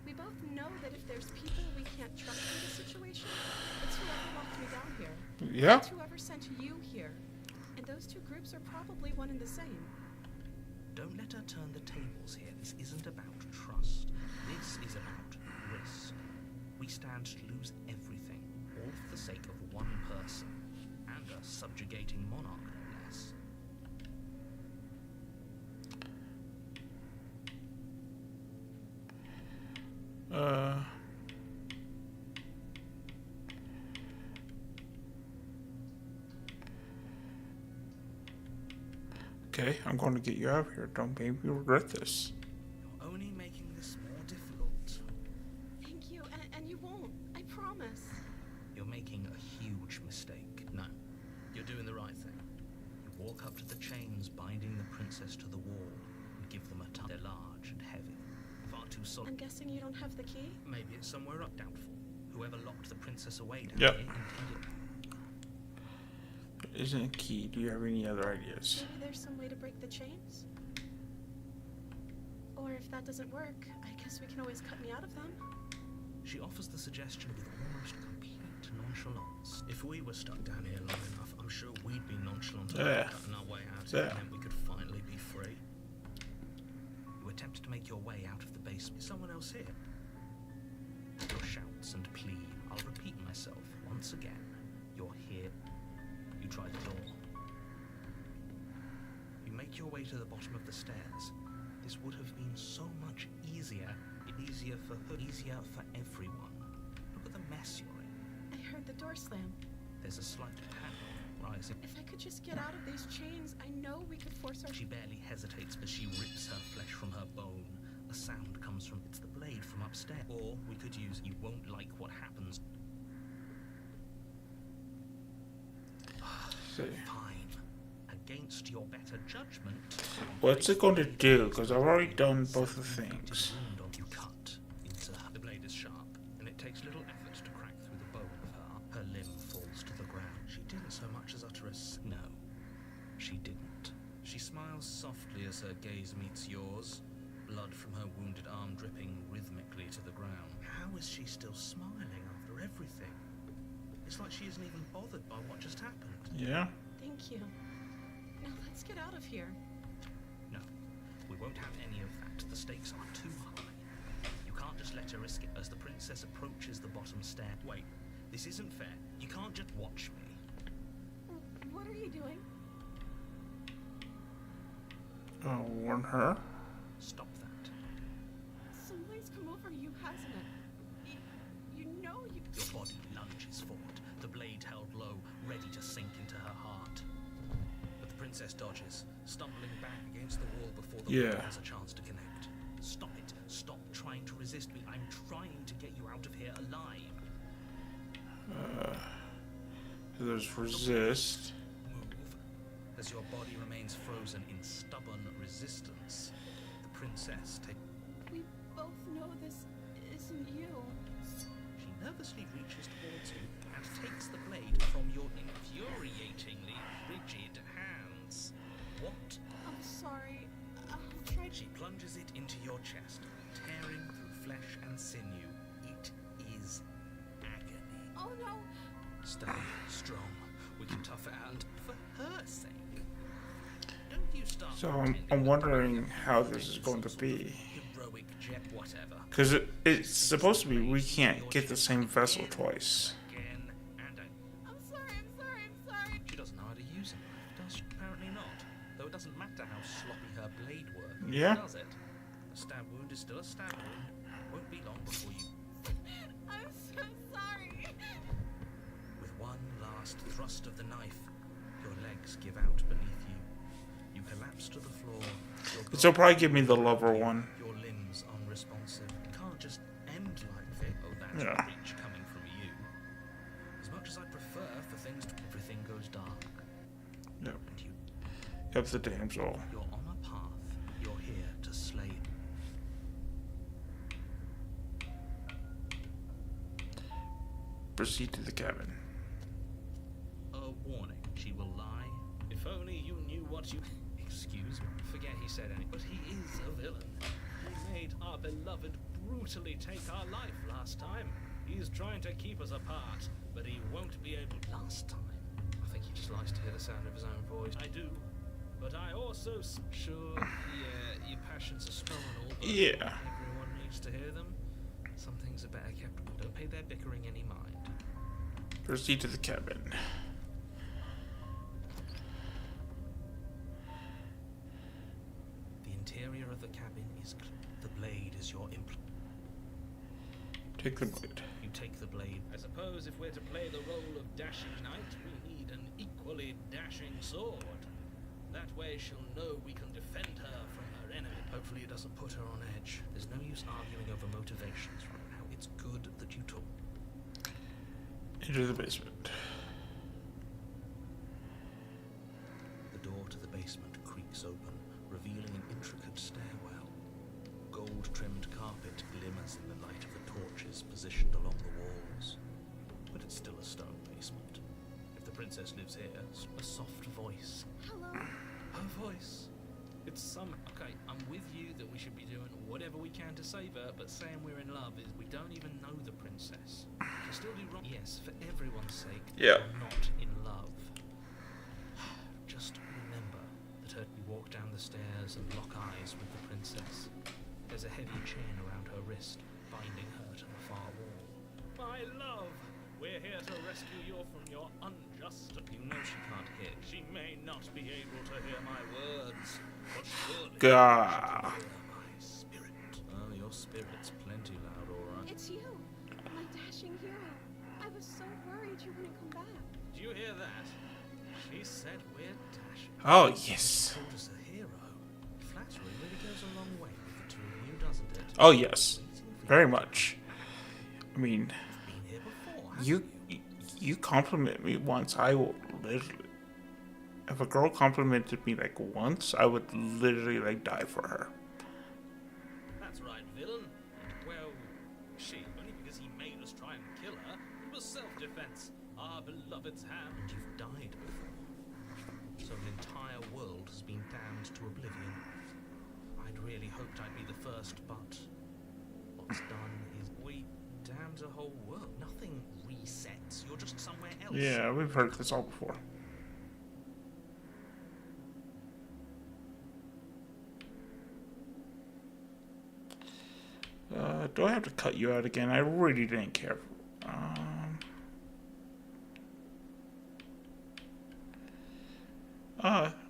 We both know that if there's people we can't trust in this situation, it's whoever locked me down here. Yeah. It's whoever sent you here. And those two groups are probably one and the same. Don't let her turn the tables here. This isn't about trust. This is about risk. We stand to lose everything, all for the sake of one person, and a subjugating monarch, no less. Okay, I'm going to get you out of here. Don't make me regret this. You're only making this more difficult. Thank you, and you won't. I promise. You're making a huge mistake. No, you're doing the right thing. You walk up to the chains binding the princess to the wall and give them a touch. They're large and heavy, far too solid. I'm guessing you don't have the key? Maybe it's somewhere up. Doubtful. Whoever locked the princess away down Yep. here intended. There isn't a key. Do you have any other ideas? Maybe there's some way to break the chains? Or if that doesn't work, I guess we can always cut me out of them. She offers the suggestion with almost complete nonchalance. If we were stuck down here long enough, I'm sure we'd be nonchalant about cutting our way out, and then we could finally be free. You attempt to make your way out of the basement. Is someone else here? Your shouts and plea. I'll repeat myself once again. You're here. You try the door. You make your way to the bottom of the stairs. This would have been so much easier. Easier for her, easier for everyone. Look at the mess you're in. I heard the door slam. There's a slight panic rising. If I could just get out of these chains, I know we could force our... She barely hesitates, but she rips her flesh from her bone. A sound comes from... It's the blade from upstairs. Or we could use... You won't like what happens. See. Fine. Against against your better judgment. What's it going to do? Because I've already done both the things. You cut into her. The blade is sharp, and it takes little effort to crack through the bone of her arm. Her limb falls to the ground. She didn't so much as utter a no. She didn't. She smiles softly as her gaze meets yours, blood from her wounded arm dripping rhythmically to the ground. How is she still smiling after everything? It's like she isn't even bothered by what just happened. Yeah. Thank you. Now let's get out of here. No, we won't have any of that. The stakes are too high. You can't just let her escape as the princess approaches the bottom stair. Wait, this isn't fair. You can't just watch me. What are you doing? Warn her. Stop that. Somebody's come over you, hasn't it? You know you... Your body lunges forward, the blade held low, ready to sink into her heart. But the princess dodges, stumbling back against the wall before the blade has a chance to connect. Stop it. Stop trying to resist me. I'm trying to get you out of here alive. There's resist. Move. As your body remains frozen in stubborn resistance, the princess takes... We both know this isn't you. She nervously reaches towards you and takes the blade from your infuriatingly rigid hands. What? I'm sorry. I'll try to... She plunges it into your chest, tearing through flesh and sinew. It is agony. Oh no! Stay strong. We can tough it out for her sake. Don't you start. So I'm wondering how this is going to be. Heroic jet, whatever. Because it's supposed to be we can't get the same vessel twice. Again and again. I'm sorry. She doesn't know how to use a knife, does she? Apparently not. Though it doesn't matter how sloppy her blade works, Yeah. does it? A stab wound is still a stab wound. Won't be long before you. I'm so sorry. With one last thrust of the knife, your legs give out beneath you. You collapse to the floor. It'll probably give me the lover one. Your limbs unresponsive. It can't just end like this. Oh, that's Yeah. a reach coming from you. As much as I prefer for things to... Everything goes dark. Yep. And you... Yep, the damsel. You're on a path. You're here to slay him. Proceed to the cabin. A warning. She will lie. If only you knew what you... Excuse me. Forget he said anything. But he is a villain. He made our beloved brutally take our life last time. He's trying to keep us apart, but he won't be able... Last time? I think he just likes to hear the sound of his own voice. I do. But I also... Sure, yeah, your passions are strong and all, but Yeah. everyone needs to hear them. Some things are better kept. Don't pay their bickering any mind. Proceed to the cabin. The interior of the cabin is the blade is your Take the blade. You take the blade. I suppose if we're to play the role of dashing knight, we need an equally dashing sword. That way she'll know we can defend her from her enemy. Hopefully it doesn't put her on edge. There's no use arguing over motivations right now. It's good that you talk. Enter the basement. The door to the basement creaks open, revealing an intricate stairwell. Gold-trimmed carpet glimmers in the light of the torches positioned along the walls. But it's still a stone basement. If the princess lives here, a soft voice. Hello? Her voice. It's some... Okay, I'm with you that we should be doing whatever we can to save her, but saying we're in love is we don't even know the princess. We still do wrong. Yes, for everyone's sake. Yeah. We're not in love. Just remember that you walk down the stairs and lock eyes with the princess. There's a heavy chain around her wrist, binding her to the far wall. My love, we're here to rescue you from your unjust... You know she can't hear. She may not be able to hear my words, but surely Gah. she can hear my spirit. Oh, your spirit's plenty loud, all right. It's you, my dashing hero. I was so worried you wouldn't come back. Do you hear that? She said we're dashing. Oh, yes. Told us a hero. Flattery really goes a long way with the two of you, doesn't it? Oh, yes. Very much. I mean, You've been here before, haven't you compliment me once, I will literally... if a girl complimented me like once, I would literally like die for her. That's right, villain. Well, she, only because he made us try and kill her. It was self-defense. Our beloved's hand. And you've died before. So an entire world has been damned to oblivion. I'd really hoped I'd be the first, but what's done is we damned a whole world. Nothing resets. You're just somewhere else. Yeah, we've heard this all before. Do I have to cut you out again? I really didn't care.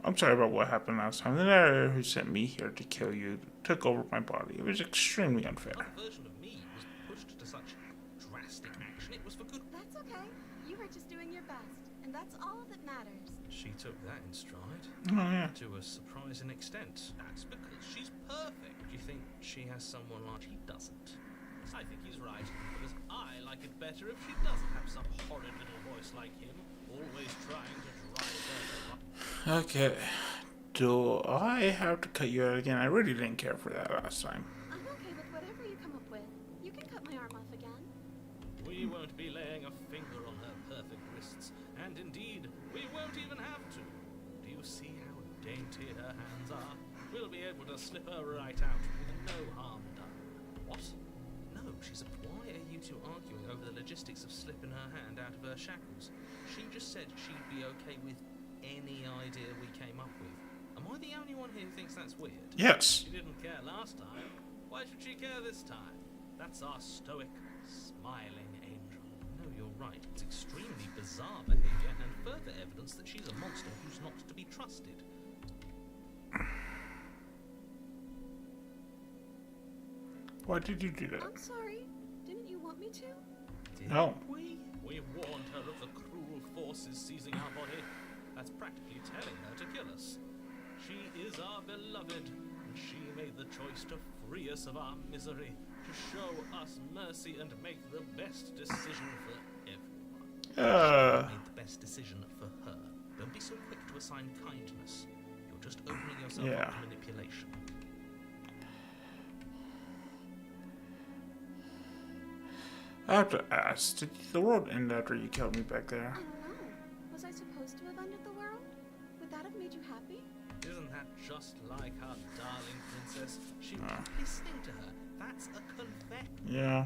I'm sorry about what happened last time. The narrator who sent me here to kill you took over my body. It was extremely unfair. Some version of me was pushed to such drastic action. It was for good. That's okay. You were just doing your best, and that's all that matters. She took that in stride. Oh, yeah. To a surprising extent. That's because she's perfect. Do you think she has someone like she doesn't? I think he's right, because I like it better if she doesn't have some horrid little voice like him, always trying to drive her. Okay. Do I have to cut you out again? I really didn't care for that last time. I'm okay with whatever you come up with. You can cut my arm off again. We won't be laying a finger on her perfect wrists, and indeed, we won't even have to. Do you see how dainty her hands are? We'll be able to slip her right out with no harm done. What? No, she's a... Why are you two arguing over the logistics of slipping her hand out of her shackles? She just said she'd be okay with any idea we came up with. Am I the only one here who thinks that's weird? Yes. She didn't care last time. Why should she care this time? That's our stoic, smiling angel. No, you're right. It's extremely bizarre behavior and further evidence that she's a monster who's not to be trusted. Why did you do that? I'm sorry. Didn't you want me to? No. We warned her of the cruel forces seizing our body. That's practically telling her to kill us. She is our beloved, and she made the choice to free us of our misery, to show us mercy and make the best decision for everyone. She made the best decision for her. Don't be so quick to assign kindness. You're just opening yourself up to manipulation. I have to ask, did the world end after you killed me back there? I don't know. Was I supposed to have ended the world? Would that have made you happy? Isn't that just like our darling princess? She was listening to her. That's a confession. Yeah.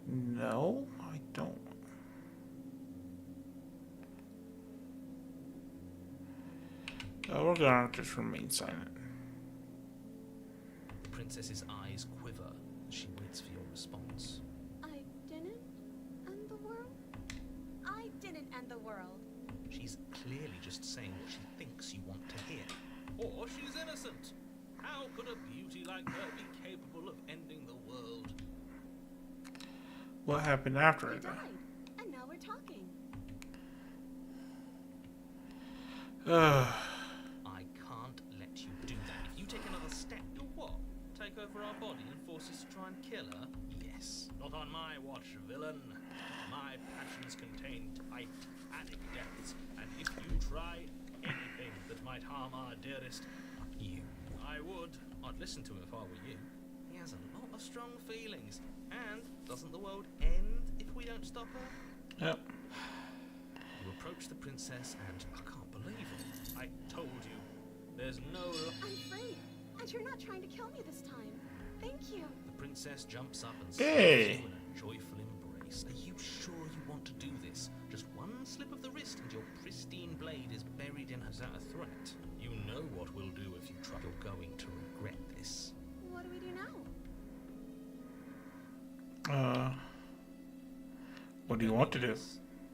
No, I don't. We're gonna just remain silent. The princess's eyes quiver as she waits for your response. I didn't end the world? I didn't end the world. She's clearly just saying what she thinks you want to hear. Or she's innocent. How could a beauty like her be capable of ending the world? What happened after You it? died, and now we're talking. I can't let you do that. If you take another step, do what? Take over our body and force us to try and kill her? Yes. Not on my watch, villain. My passions contain titanic depths, and if you try anything that might harm our dearest, I would. I'd listen to him if I were you. He has a lot of strong feelings. And doesn't the world end if we don't stop her? Yep. You approach the princess and I can't believe it. I told you. There's no... I'm free, and you're not trying to kill me this time. Thank you. The princess jumps up and Hey. slaps you in a joyful embrace. Are you sure you want to do this? Just one slip of the wrist and your pristine blade is buried in her. Is that a threat? You know what we'll do if you try. You're going to regret this. What do we do now? What do you want to do?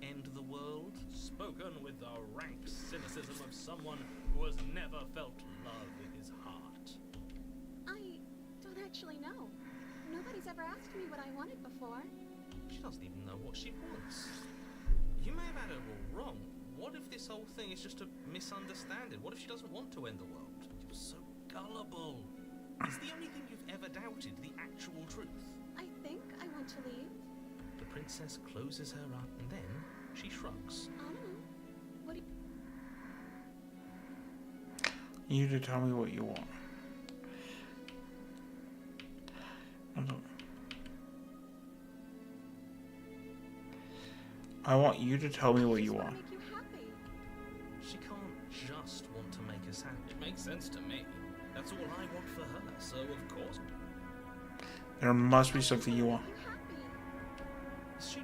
End the world? Spoken with the rank cynicism of someone who has never felt love in his heart. I don't actually know. Nobody's ever asked me what I wanted before. She doesn't even know what she wants. You may have had her all wrong. What if this whole thing is just a misunderstanding? What if she doesn't want to end the world? You're so gullible. Is the only thing you've ever doubted the actual truth? I think I want to leave. The princess closes her up and then she shrugs. I don't know. What do you... You to tell me what you want. I want you to tell me what you want. Make you happy. She can't just want to make us happy. It makes sense to me. That's all I want for her, so of course. There must be something you want. Make you happy. Is she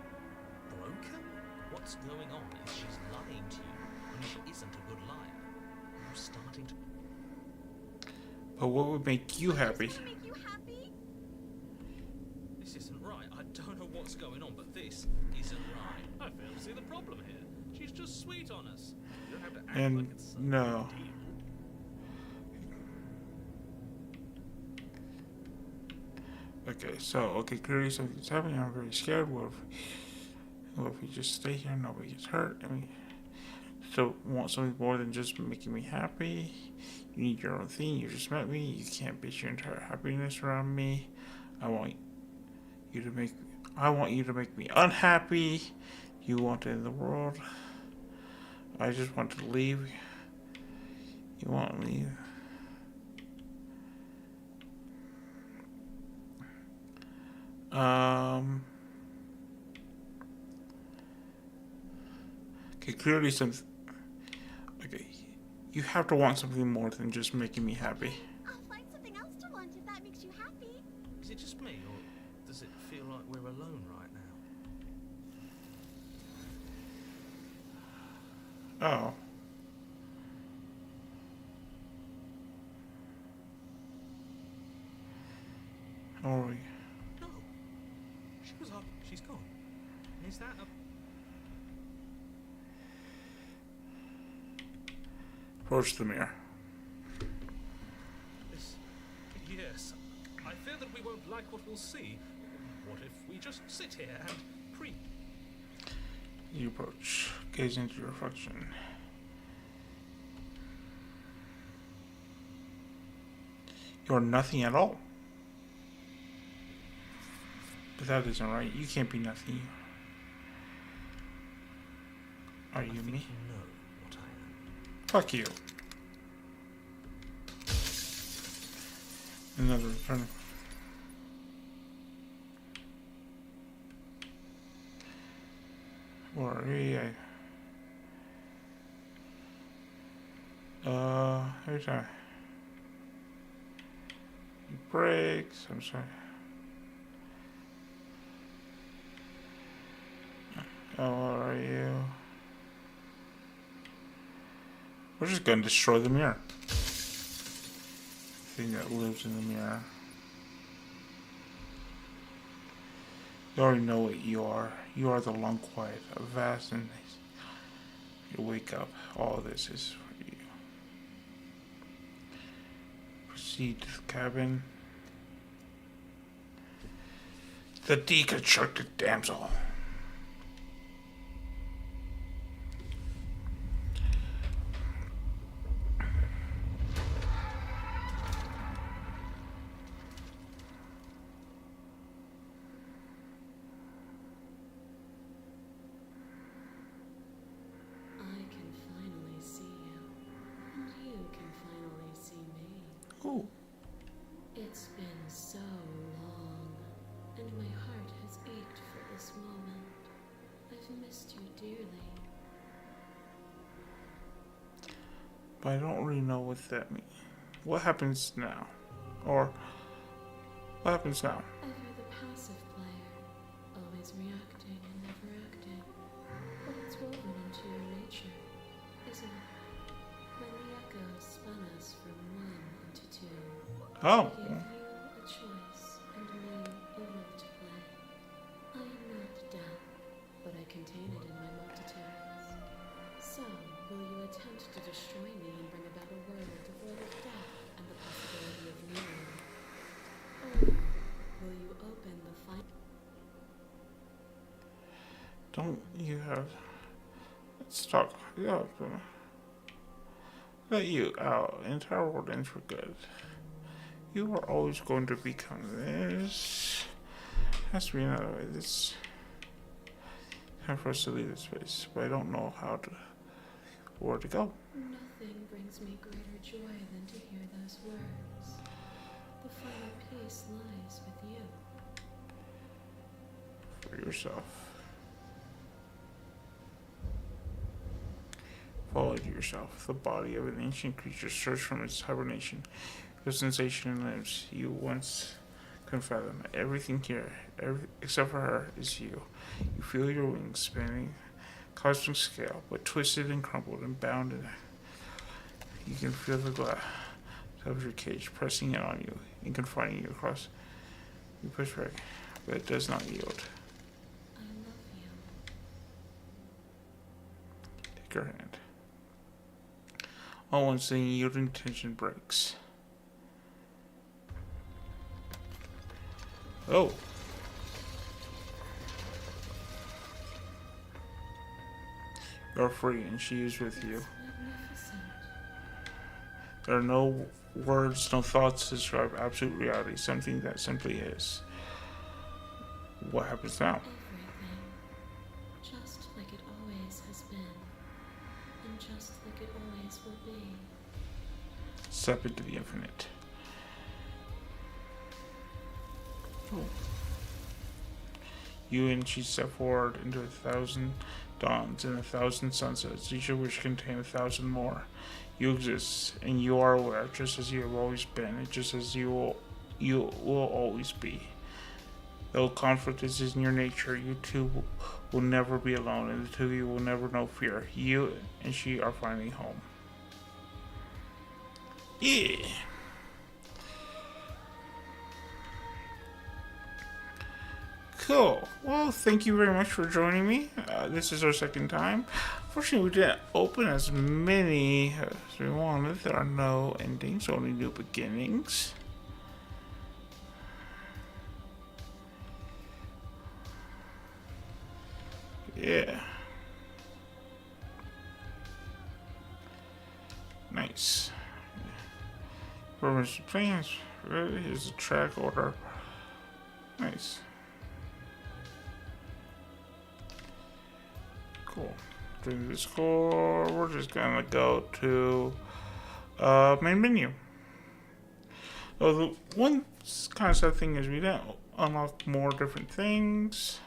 broken? What's going on? Is she's lying to you when she isn't a good liar? Are you starting to... But what would make you happy? Just wanna make you happy? This isn't right. I don't know what's going on, but this isn't right. I fail to see the problem here. She's just sweet on us. You don't have to act And like it's some no. big deal. Okay, so clearly something's happening. I'm very scared. What if we just stay here and nobody gets hurt? I mean, so want something more than just making me happy. You need your own thing. You just met me. You can't base your entire happiness around me. I want you to make me unhappy. You want to end the world. I just want to leave. You want to leave. Okay, clearly okay, you have to want something more than just making me happy. I'll find something else to want if that makes you happy. Is it just me, or does it feel like we're alone right now? Oh. Oh, No. She was up. She's gone. Is that a... approach the mirror. Yes. I fear that we won't like what we'll see. What if we just sit here and pre... You approach, gaze into your reflection. You're nothing at all. But that isn't right. You can't be nothing. Are I you think me? you know what I am. Fuck you. Another turn. Worry. Here's a breaks. I'm sorry. How are you? We're just gonna destroy the mirror. Thing that lives in the mirror. You already know what you are. You are the long quiet, a vast and you wake up. All this is for you. Proceed to the cabin. The deconstructed damsel. I can finally see you, and you can finally see me. Ooh. It's been so long, and my heart has ached for this moment. I've missed you dearly. But I don't really know what that means. What happens now? Or what happens now? Ever the passive player, always reacting and never acting. But it's woven into your nature, isn't it? When the echoes spun us from one into two, Oh. I gave you a choice and me a role to play. I am not death, but I contain it in my multitudes. So, will you attempt to destroy me and bring about a world devoid of death and the possibility of new? Or will you open the final? Don't you have... Let's talk. Yeah. Let you out. The entire world ends for good. You are always going to become this. Has to be another way. This time for us to leave this space, but I don't know how to. where to go. Nothing brings me greater joy than to hear those words. The final peace lies with you. For yourself. Follow to yourself. The body of an ancient creature surged from its hibernation. The sensation in limbs you once couldn't fathom. Everything here, except for her, is you. You feel your wings spinning, cosmic scale, but twisted and crumpled and bound. You can feel the glass of your cage pressing in on you and confining you across. You push back, but it does not yield. I love you. Take her hand. All once the yielding tension breaks. Oh. You're free and she is with you. It's magnificent. There are no words, no thoughts to describe absolute reality, something that simply is. What happens now? Everything. Just like it always has been. And just like it always will be. Step into the infinite. Oh. You and she step forward into 1,000 dawns and 1,000 sunsets, each of which contain 1,000 more. You exist, and you are aware, just as you have always been, and just as you will always be. Though conflict is in your nature, you two will never be alone, and the two of you will never know fear. You and she are finally home. Yeah. Cool. Well, thank you very much for joining me. This is our second time. Fortunately, we didn't open as many as we wanted. There are no endings, only new beginnings. Yeah. Nice. Permission plans. Here's the track order. Nice. Cool. During the score, we're just gonna go to main menu. So the one kind of sad thing is we didn't unlock more different things.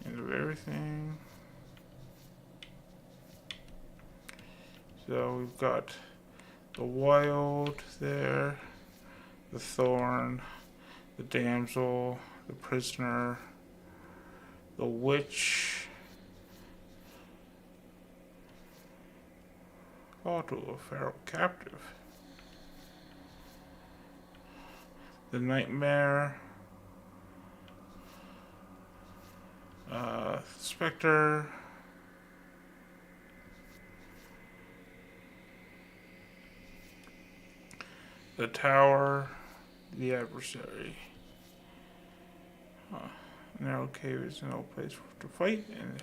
End of everything. So we've got the wild there, the thorn, the damsel, the prisoner, the witch, to a feral captive, the nightmare, specter, the tower, the adversary. Narrow cave is no place to fight, and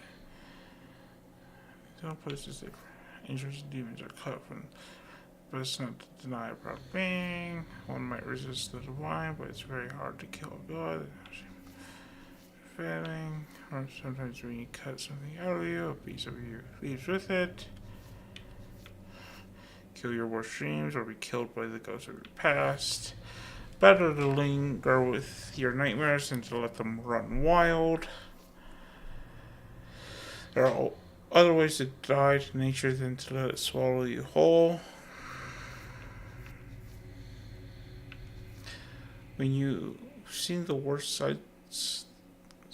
there's no place to stay. Angels and demons are cut from, but it's not to deny a proud being. One might resist the divine, but it's very hard to kill a god. Failing, or sometimes when you cut something out of you, a piece of you leaves with it. Kill your worst dreams, or be killed by the ghosts of your past. Better to linger with your nightmares than to let them run wild. There are other ways to die to nature than to let it swallow you whole. When you've seen the worst sights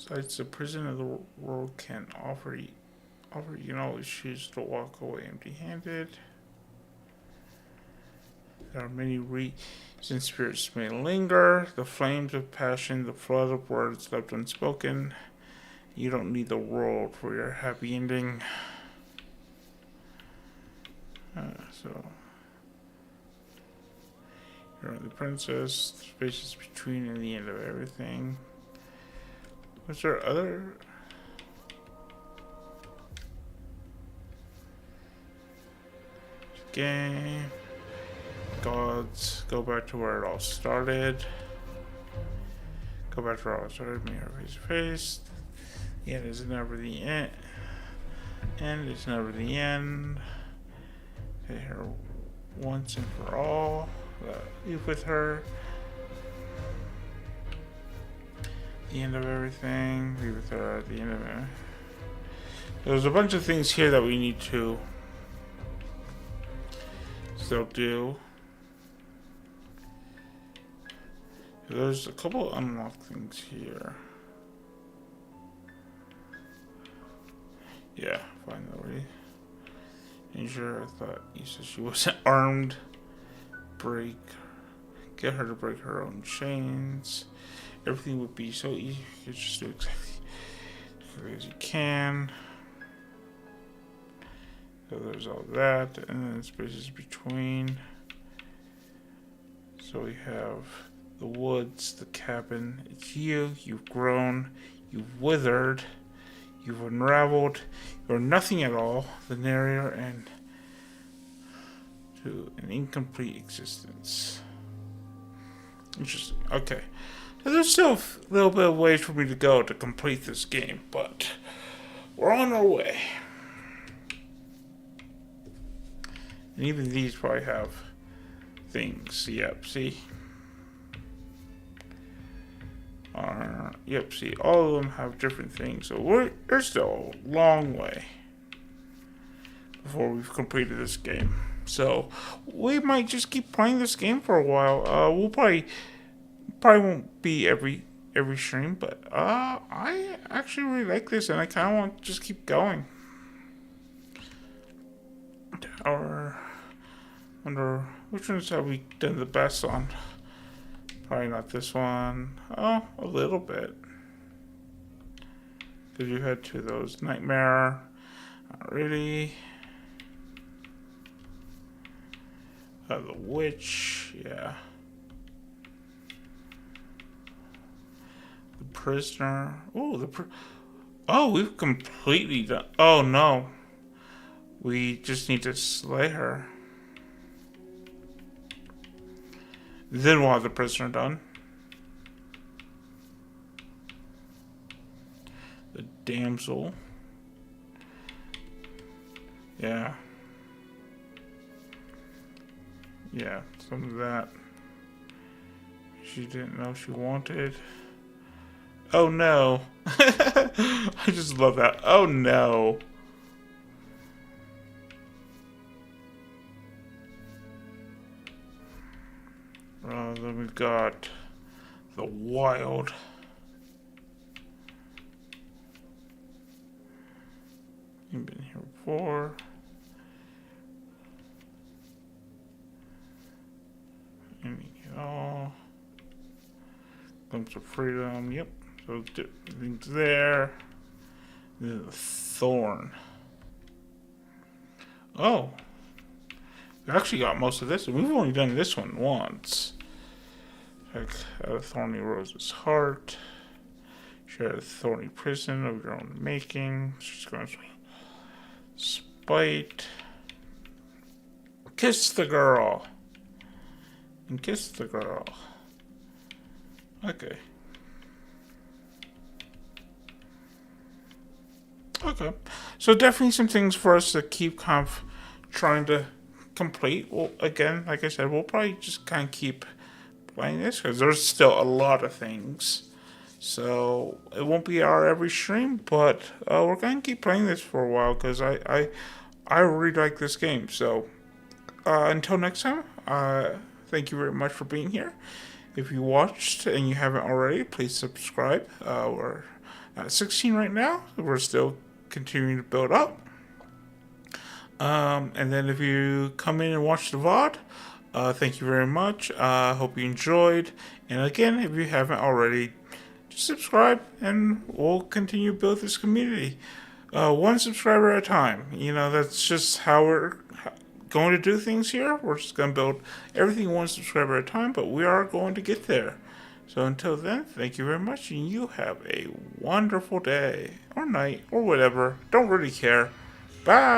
the prison of the world can offer, you can always choose to walk away empty-handed. There are many reasons spirits may linger. The flames of passion, the flood of words left unspoken. You don't need the world for your happy ending. So, you're the princess, the spaces between and the end of everything. Was there other... Game. Gods, go back to where it all started. Go back to where it all started, meet her face to face. The end is never the end. End is never the end. Pay her once and for all. Leave with her. The end of everything. Leave with her at the end of it. There's a bunch of things here that we need to still do. There's a couple unlocked things here. Yeah, finally. Injure, I thought you said she wasn't armed. Break. Get her to break her own chains. Everything would be so easy. You could just do exactly as you can. So there's all that, and then spaces between. So we have the woods, the cabin. It's you. You've grown. You've withered. You've unraveled. You're nothing at all. The narrator and to an incomplete existence. Interesting. Okay. So there's still a little bit of ways for me to go to complete this game, but we're on our way. And even these probably have things. Yep, see? Yep, see, all of them have different things. So there's still a long way before we've completed this game. So we might just keep playing this game for a while. We'll probably won't be every stream, but I actually really like this, and I kind of want to just keep going. Or wonder which ones have we done the best on? Probably not this one. Oh, a little bit. Because you had two of those. Nightmare. Not really. The Witch. Yeah. The Prisoner. Oh, oh, we've completely done. Oh, no. We just need to slay her. Then we'll have the prisoner done. The damsel. Yeah. Yeah, some of that. She didn't know she wanted. Oh no. I just love that. Oh no. Then we've got the wild. You've been here before. Any at all. Glimpse of freedom. Yep. So things there. The thorn. Oh. We actually got most of this, and we've only done this one once. Like a thorny rose's heart. Share a thorny prison of your own making. She's going to spite. Kiss the girl. And kiss the girl. Okay. Okay. So definitely some things for us to keep kind of trying to complete. Well, again, like I said, we'll probably just kind of keep playing this because there's still a lot of things. So it won't be our every stream, but we're going to keep playing this for a while because I really like this game. So until next time, thank you very much for being here. If you watched and you haven't already, please subscribe. We're at 16 right now. We're still continuing to build up. And then if you come in and watch the VOD, thank you very much. Hope you enjoyed. And again, if you haven't already, just subscribe and we'll continue to build this community. One subscriber at a time. You know, that's just how we're going to do things here. We're just going to build everything one subscriber at a time, but we are going to get there. So until then, thank you very much, and you have a wonderful day, or night, or whatever. Don't really care. Bye!